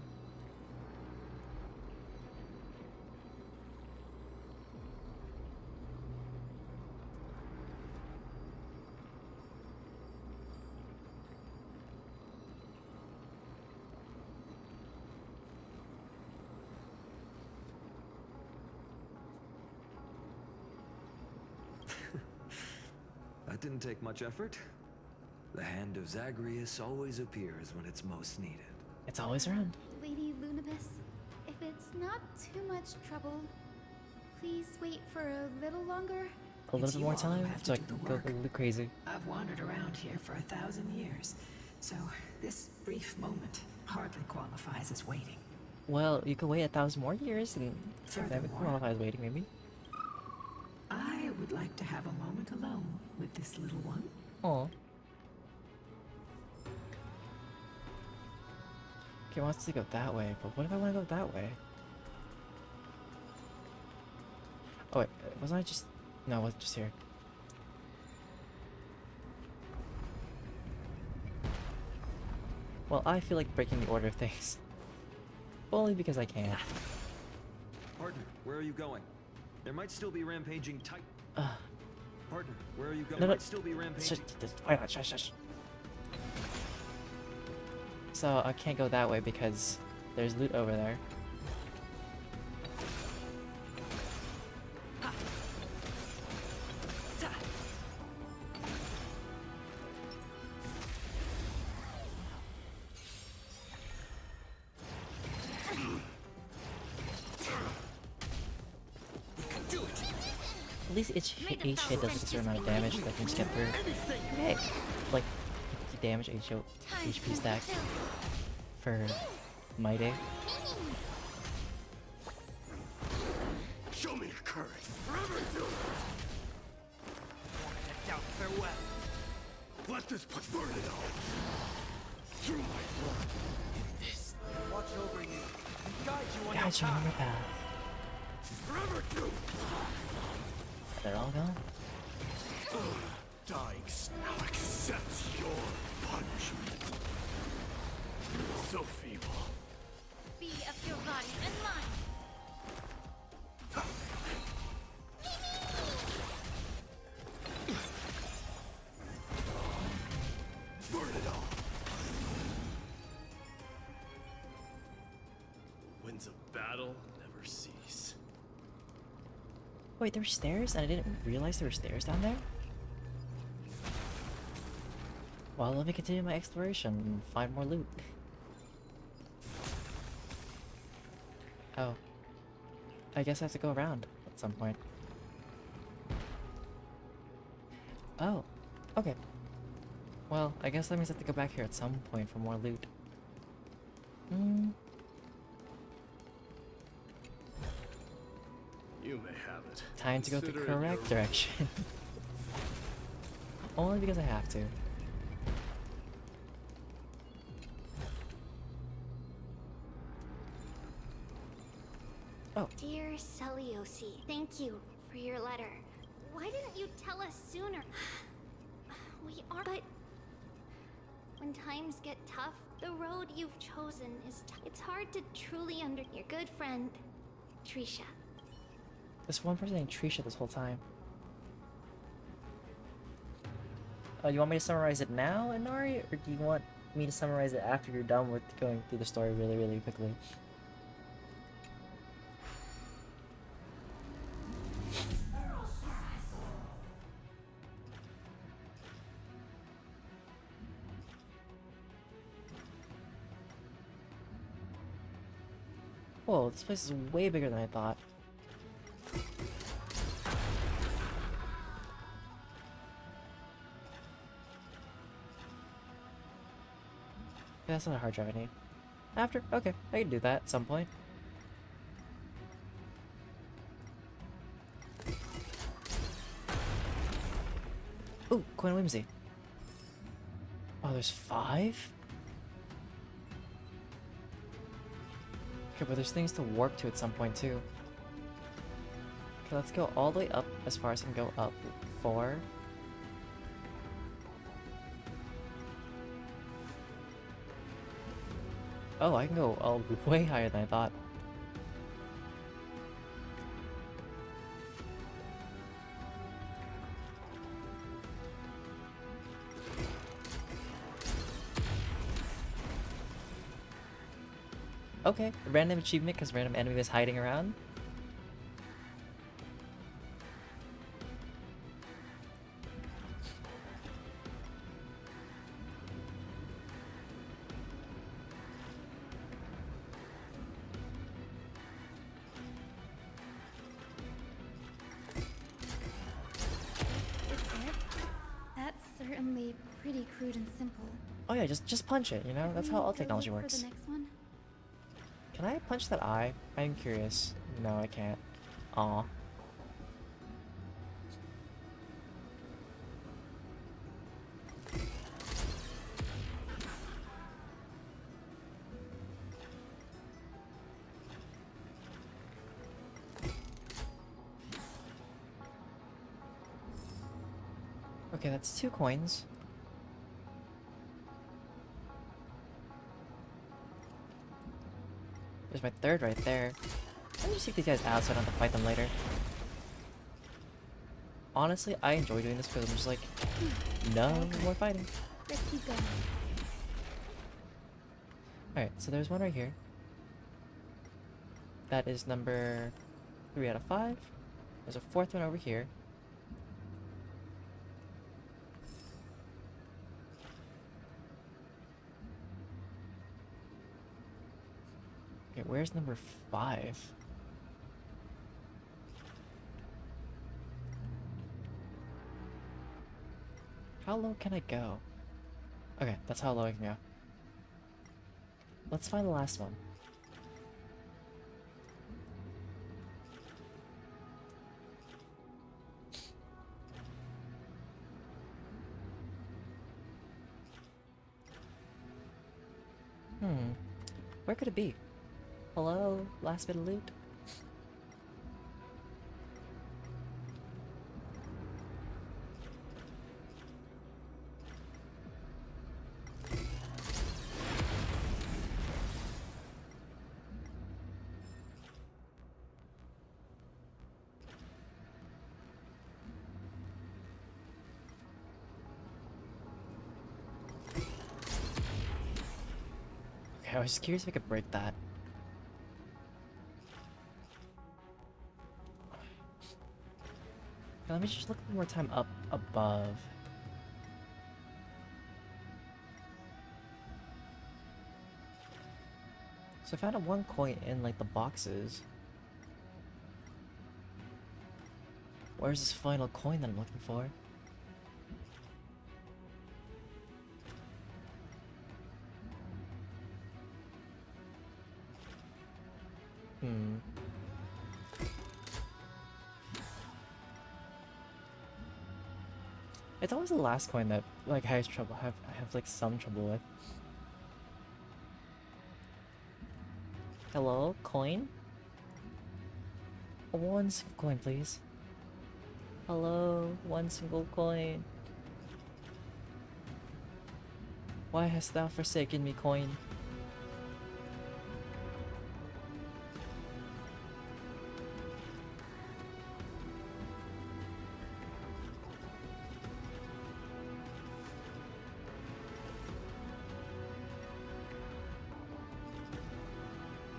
That didn't take much effort. The hand of Zagreus always appears when it's most needed. It's always around. Lady Lunabis, if it's not too much trouble, please wait for a little longer. A little bit more time so I can go a little crazy. I've wandered around here for 1,000 years, so this brief moment hardly qualifies as waiting. Well, you could wait 1,000 more years and that would Furthermore, qualify as waiting, maybe. I would like to have a moment alone with this little one. Aw. Okay, wants to go that way, but what if I want to go that way? Oh wait, wasn't I just... No, I wasn't just here. Well, I feel like breaking the order of things. Only because I can. Partner, where are you going? There might still be rampaging Titan. Partner, where are you going? No, no. Might still be rampaging. Why not? Shush, shush. So I can't go that way because there's loot over there. At least each hit does a certain amount of damage that I can just get through. Hey, like 50 damage HP stack for my day. Show me your courage. Farewell. Let this put burn it all. Through my blood. This watch over you and guide you on your Guide you on your path. path. Forever too. They're all gone? Dying now accepts your punishment. So feeble. Be of your body and mind. Burn it all. Winds of battle never cease. Wait, there were stairs? And I didn't realize there were stairs down there? Well, let me continue my exploration and find more loot. Oh. I guess I have to go around at some point. Oh. Okay. Well, I guess that means I have to go back here at some point for more loot. You may have it. Time to go the Consider it correct your- direction. Only because I have to. Oh. Dear Celiosi, thank you for your letter. Why didn't you tell us sooner? We are, but when times get tough, the road you've chosen is it's hard to truly your good friend, Trisha. There's one person named Trisha this whole time. You want me to summarize it now, Inari? Or do you want me to summarize it after you're done with going through the story really, really quickly? Whoa, this place is way bigger than I thought. That's not a hard drive I need. After? Okay, I can do that at some point. Ooh, Coin Whimsy. Oh, there's 5? Okay, but there's things to warp to at some point too. Okay, let's go all the way up as far as I can go up. 4. Oh, I can go way higher than I thought. Okay, random achievement because random enemy was hiding around. That's certainly pretty crude and simple. Oh yeah, just punch it, you know? That's how all technology works. For the next one? Can I punch that eye? I'm curious. No, I can't. Aw. Okay, that's 2 coins. There's my 3rd right there. Let me just take these guys out so I don't have to fight them later. Honestly, I enjoy doing this because I'm just like, no more fighting. Let's keep going. Alright, so there's one right here. That is number 3 out of 5. There's a 4th one over here. Okay, where's number 5? How low can I go? Okay, that's how low I can go. Let's find the last one. Where could it be? Hello? Last bit of loot? Okay, I was just curious if I could break that. Now, let me just look one more time up above. So I found a 1 coin in like the boxes. Where's this final coin that I'm looking for? It's always the last coin that like I have like some trouble with. Hello, coin? 1 single coin, please. Hello, 1 single coin. Why hast thou forsaken me, coin?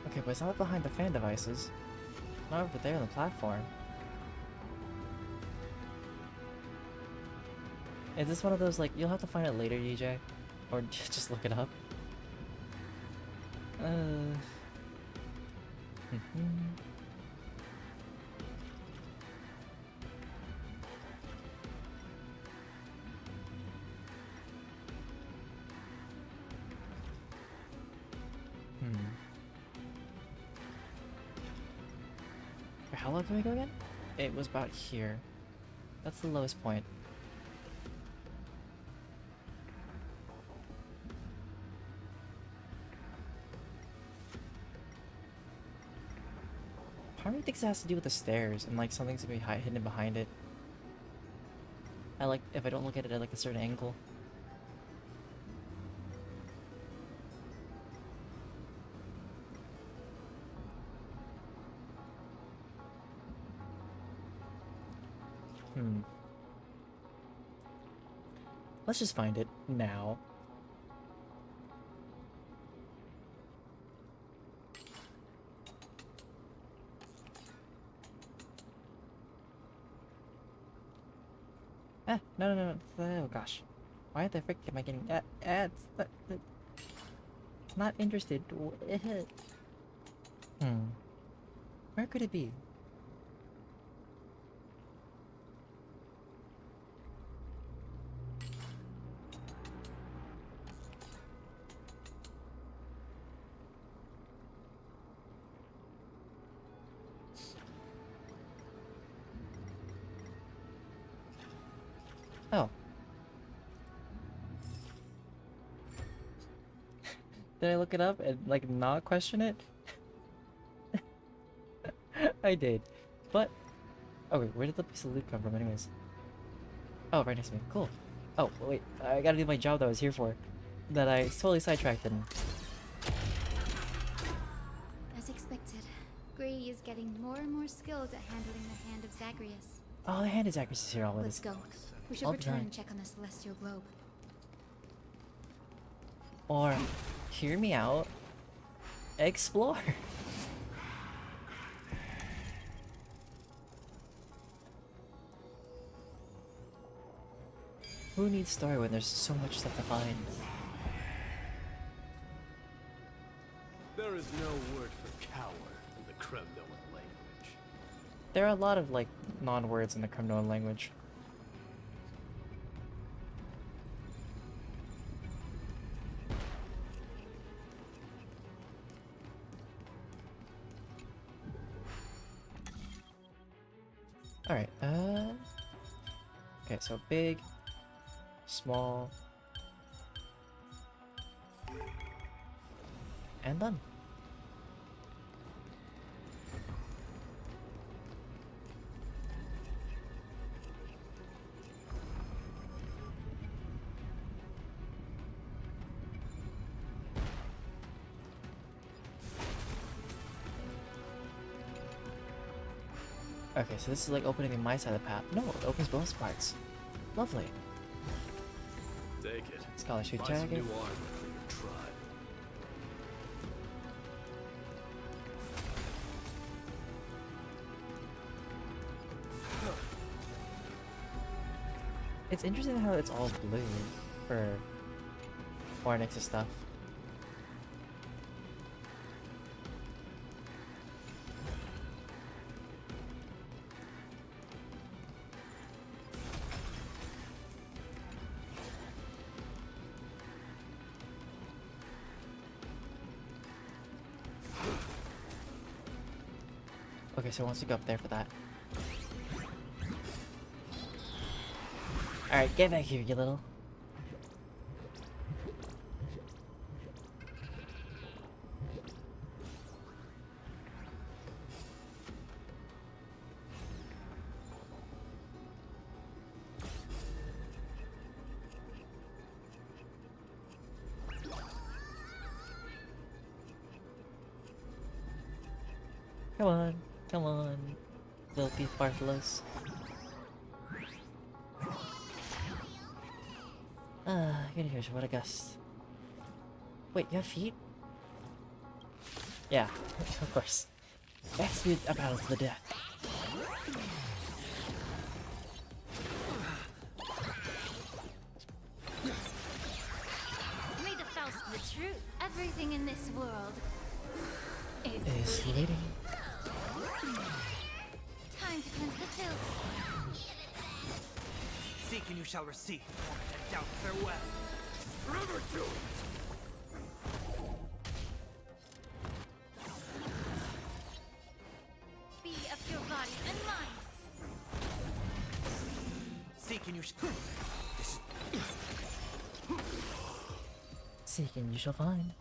Okay, but it's not behind the fan devices. Not over there on the platform. Is this one of those, like, you'll have to find it later, DJ? Or just look it up? How low can we go again? It was about here. That's the lowest point. Part of me thinks it has to do with the stairs and like something's gonna be hidden behind it. I like if I don't look at it at like a certain angle. Let's just find it now. No. Oh gosh. Why the frick am I getting ads? Not interested. Where could it be? Oh. Did I look it up and like not question it? I did. But oh wait, where did the piece of loot come from anyways? Oh, right next to me. Cool. Oh wait, I gotta do my job that I was here for. That I totally sidetracked in. As expected, Gray is getting more and more skilled at handling the hand of Zagreus. Oh, the hand of Zagreus is here always. Let's go. We should All the return time. and check on the celestial globe. Or, hear me out, explore. Who needs story when there's so much stuff to find? There is no word for coward in the Kremnoan language. There are a lot of like non-words in the Kremnoan language. Alright, okay, so big, small, and done. Okay, so this is like opening my side of the path. No, it opens both parts. Lovely. Take it. Scholarship Buy some jacket. new armor for your tribe. It's interesting how it's all blue for Ornyx's stuff. Okay, so once we go up there for that. Alright, get back here, you little. Come on, little beef Bartholos. Here's what I guess. Wait, you have feet? Yeah, of course. Execute a battle to the death. May the Faust the truth. Everything in this world Is fleeting. Time to cleanse the filth. Seek and you shall receive. And doubt farewell. Forever do it! Be of your body and you Seek and you shall find.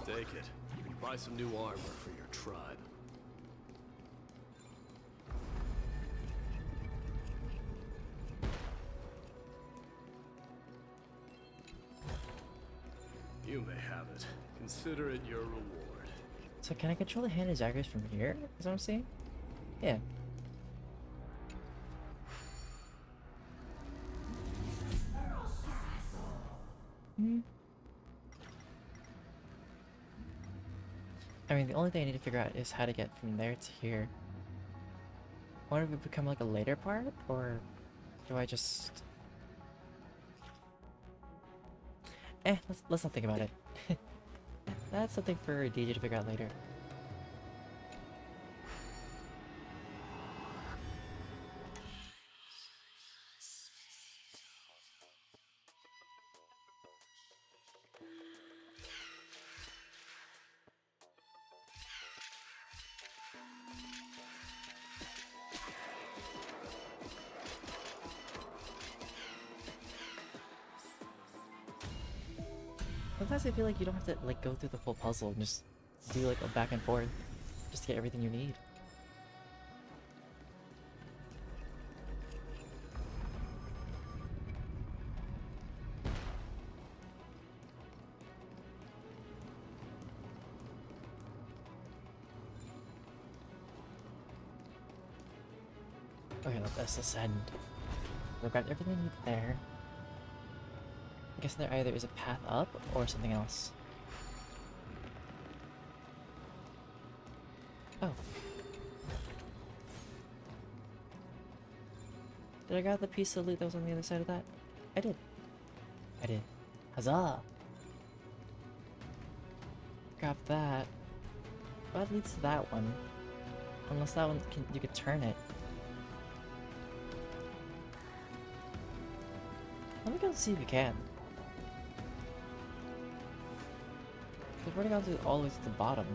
Take it. Buy some new armor for your tribe. You may have it. Consider it your reward. So can I control the hand of Zagreus from here? Is what I'm saying? Yeah. Hmm. I mean, the only thing I need to figure out is how to get from there to here. I wonder if it become like a later part, or do I just... let's not think about it. That's something for DJ to figure out later. Sometimes I feel like you don't have to like go through the full puzzle and just do like a back and forth just to get everything you need. Okay, let's ascend. We've got everything we need there. I guess there either is a path up or something else. Oh. Did I grab the piece of loot that was on the other side of that? I did. I did. Huzzah! Grab that. That leads to that one. Unless that one you could turn it. Let me go see if we can. We've already gone through all the way to the bottom.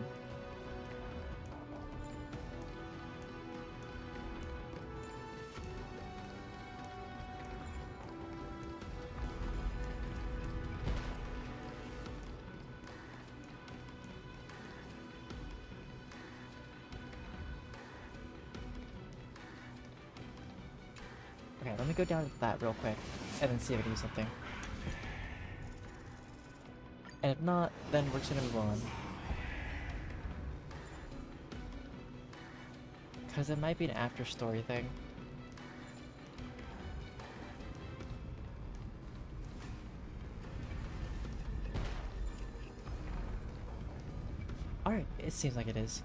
Okay, let me go down to that real quick and then see if I can do something. And if not, then we're just gonna move on. Because it might be an after story thing. Alright, it seems like it is.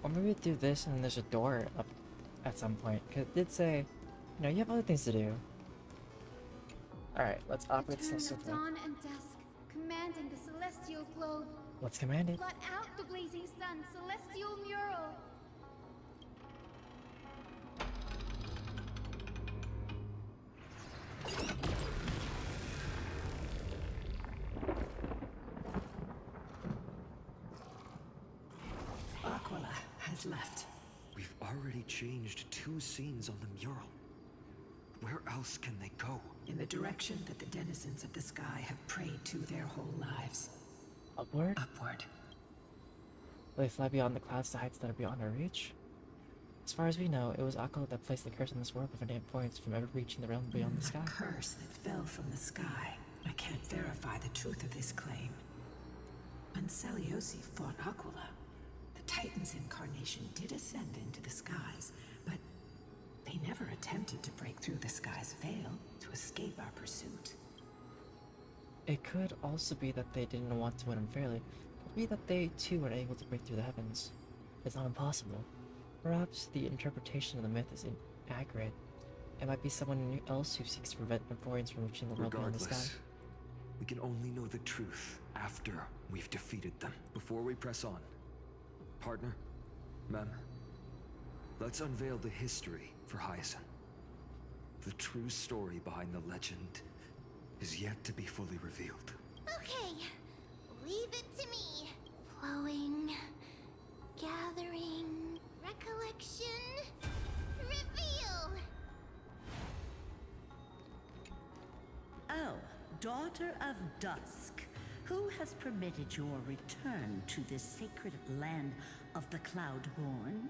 Or maybe do this and then there's a door up at some point. Because it did say, you know, you have other things to do. Alright, let's operate Return this of dawn and dusk, commanding the celestial globe. Let's command it. Blot out the blazing sun, celestial mural. Aquila has left. We've already changed 2 scenes on the mural. Where else can they go? In the direction that the denizens of the sky have prayed to their whole lives. Upward? Upward. Will they fly beyond the clouds to heights that are beyond our reach? As far as we know, it was Aquila that placed the curse on this world, preventing points from ever reaching the realm beyond the sky. A curse that fell from the sky. I can't verify the truth of this claim. When Seliosi fought Aquila, the Titan's incarnation did ascend into the skies, but they never attempted to break through the sky's veil to escape our pursuit. It could also be that they didn't want to win unfairly. It could be that they too were able to break through the heavens. It's not impossible. Perhaps the interpretation of the myth is inaccurate. It might be someone else who seeks to prevent Emporians from reaching the world beyond the sky. Regardless, we can only know the truth after we've defeated them. Before we press on, partner, ma'am, let's unveil the history for Hyacinth. The true story behind the legend is yet to be fully revealed. Okay, leave it to me. Flowing, gathering, recollection, reveal! Oh, daughter of dusk, who has permitted your return to this sacred land of the Cloudborn?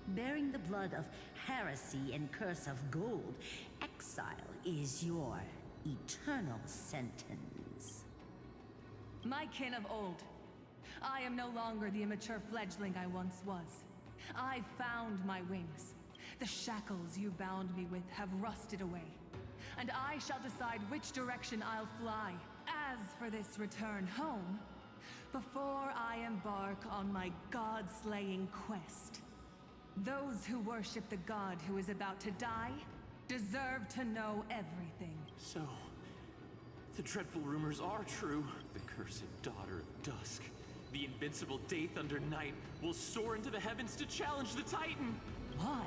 Bearing the blood of heresy and curse of gold, exile is your eternal sentence. My kin of old, I am no longer the immature fledgling I once was. I found my wings. The shackles you bound me with have rusted away, and I shall decide which direction I'll fly. As for this return home, before I embark on my god-slaying quest, those who worship the god who is about to die deserve to know everything. So, the dreadful rumors are true. The cursed daughter of dusk, the invincible Day Thunder Knight, will soar into the heavens to challenge the Titan. Why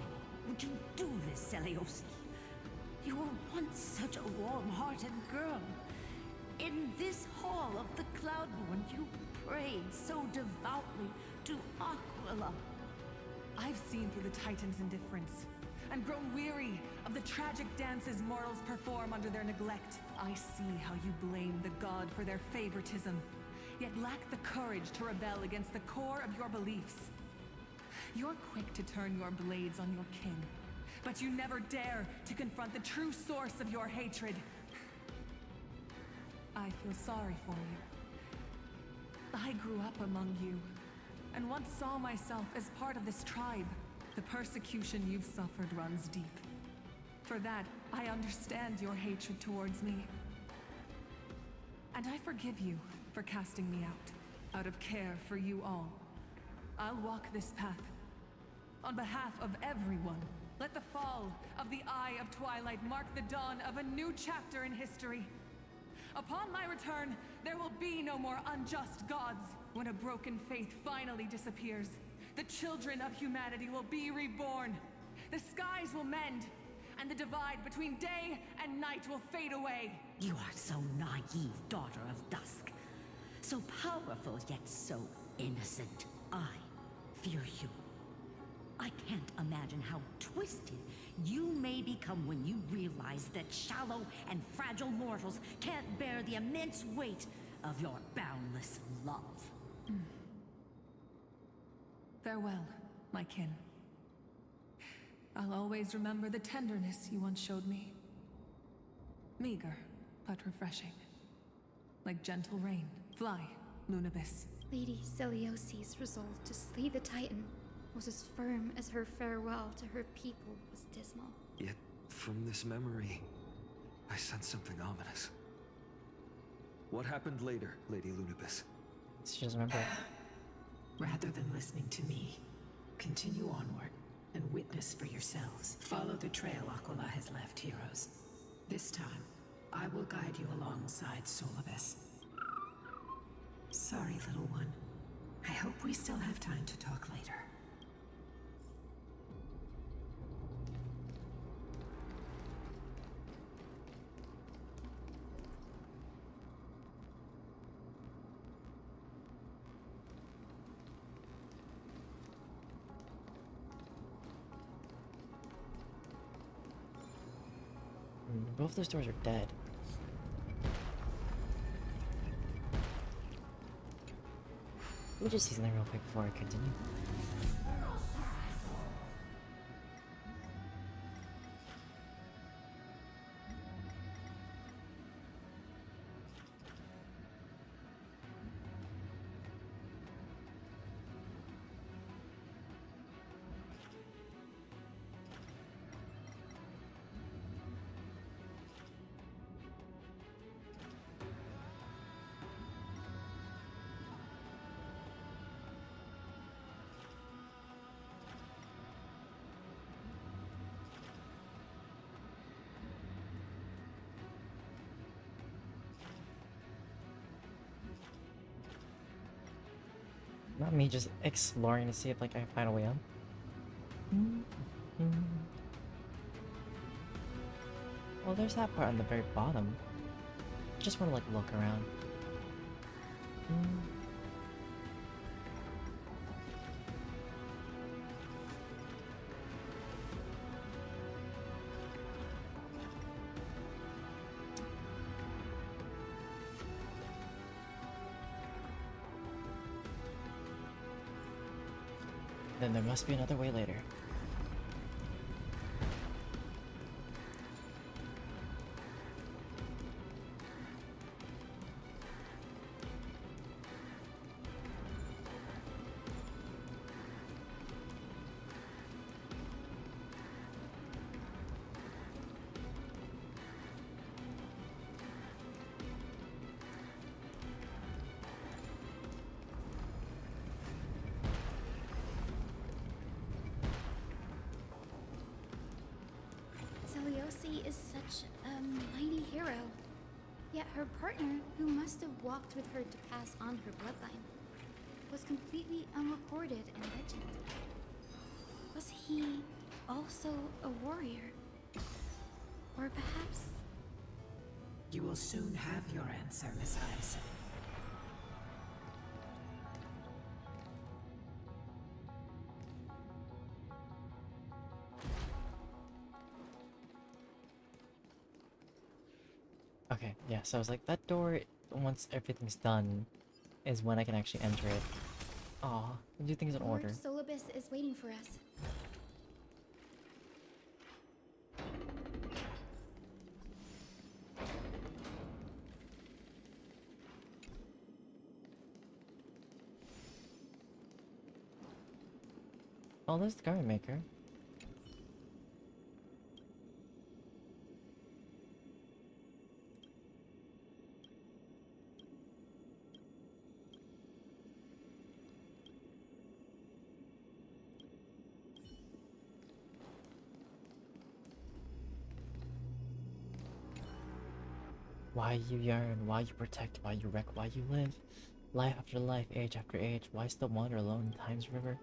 would you do this, Seliosi? You were once such a warm-hearted girl. In this hall of the Cloudborn, you prayed so devoutly to Aquila. I've seen through the Titan's indifference, and grown weary of the tragic dances mortals perform under their neglect. I see how you blame the god for their favoritism, yet lack the courage to rebel against the core of your beliefs. You're quick to turn your blades on your kin, but you never dare to confront the true source of your hatred. I feel sorry for you. I grew up among you, and once saw myself as part of this tribe. The persecution you've suffered runs deep. For that, I understand your hatred towards me. And I forgive you for casting me out of care for you all. I'll walk this path. On behalf of everyone, let the fall of the Eye of Twilight mark the dawn of a new chapter in history. Upon my return, there will be no more unjust gods. When a broken faith finally disappears, the children of humanity will be reborn. The skies will mend, and the divide between day and night will fade away. You are so naive, daughter of dusk. So powerful, yet so innocent. I fear you. I can't imagine how twisted you may become when you realize that shallow and fragile mortals can't bear the immense weight of your boundless love. Farewell, my kin. I'll always remember the tenderness you once showed me. Meager, but refreshing. Like gentle rain. Fly, Lunibis. Lady Celiosi's resolve to slay the Titan was as firm as her farewell to her people was dismal. Yet, from this memory, I sense something ominous. What happened later, Lady Lunibis? She doesn't remember. Rather than listening to me, continue onward and witness for yourselves. Follow the trail Aquila has left, heroes. This time, I will guide you alongside Solibus. Sorry, little one. I hope we still have time to talk later. Both those doors are dead. Let me just see something real quick before I continue. Not me just exploring to see if like I can find a way up. Well, there's that part on the very bottom. Just want to like look around. Then there must be another way later. Zeliosi is such a mighty hero. Yet her partner, who must have walked with her to pass on her bloodline, was completely unrecorded in legend. Was he also a warrior? Or perhaps... You will soon have your answer, Miss Hyacinth. Okay, yeah, so I was like, that door, once everything's done, is when I can actually enter it. Aw, do things in order. Lord Solibus is waiting for us. Oh, there's the garment maker. Why you yearn, why you protect, why you wreck, why you live. Life after life, age after age, why still wander alone in time's river?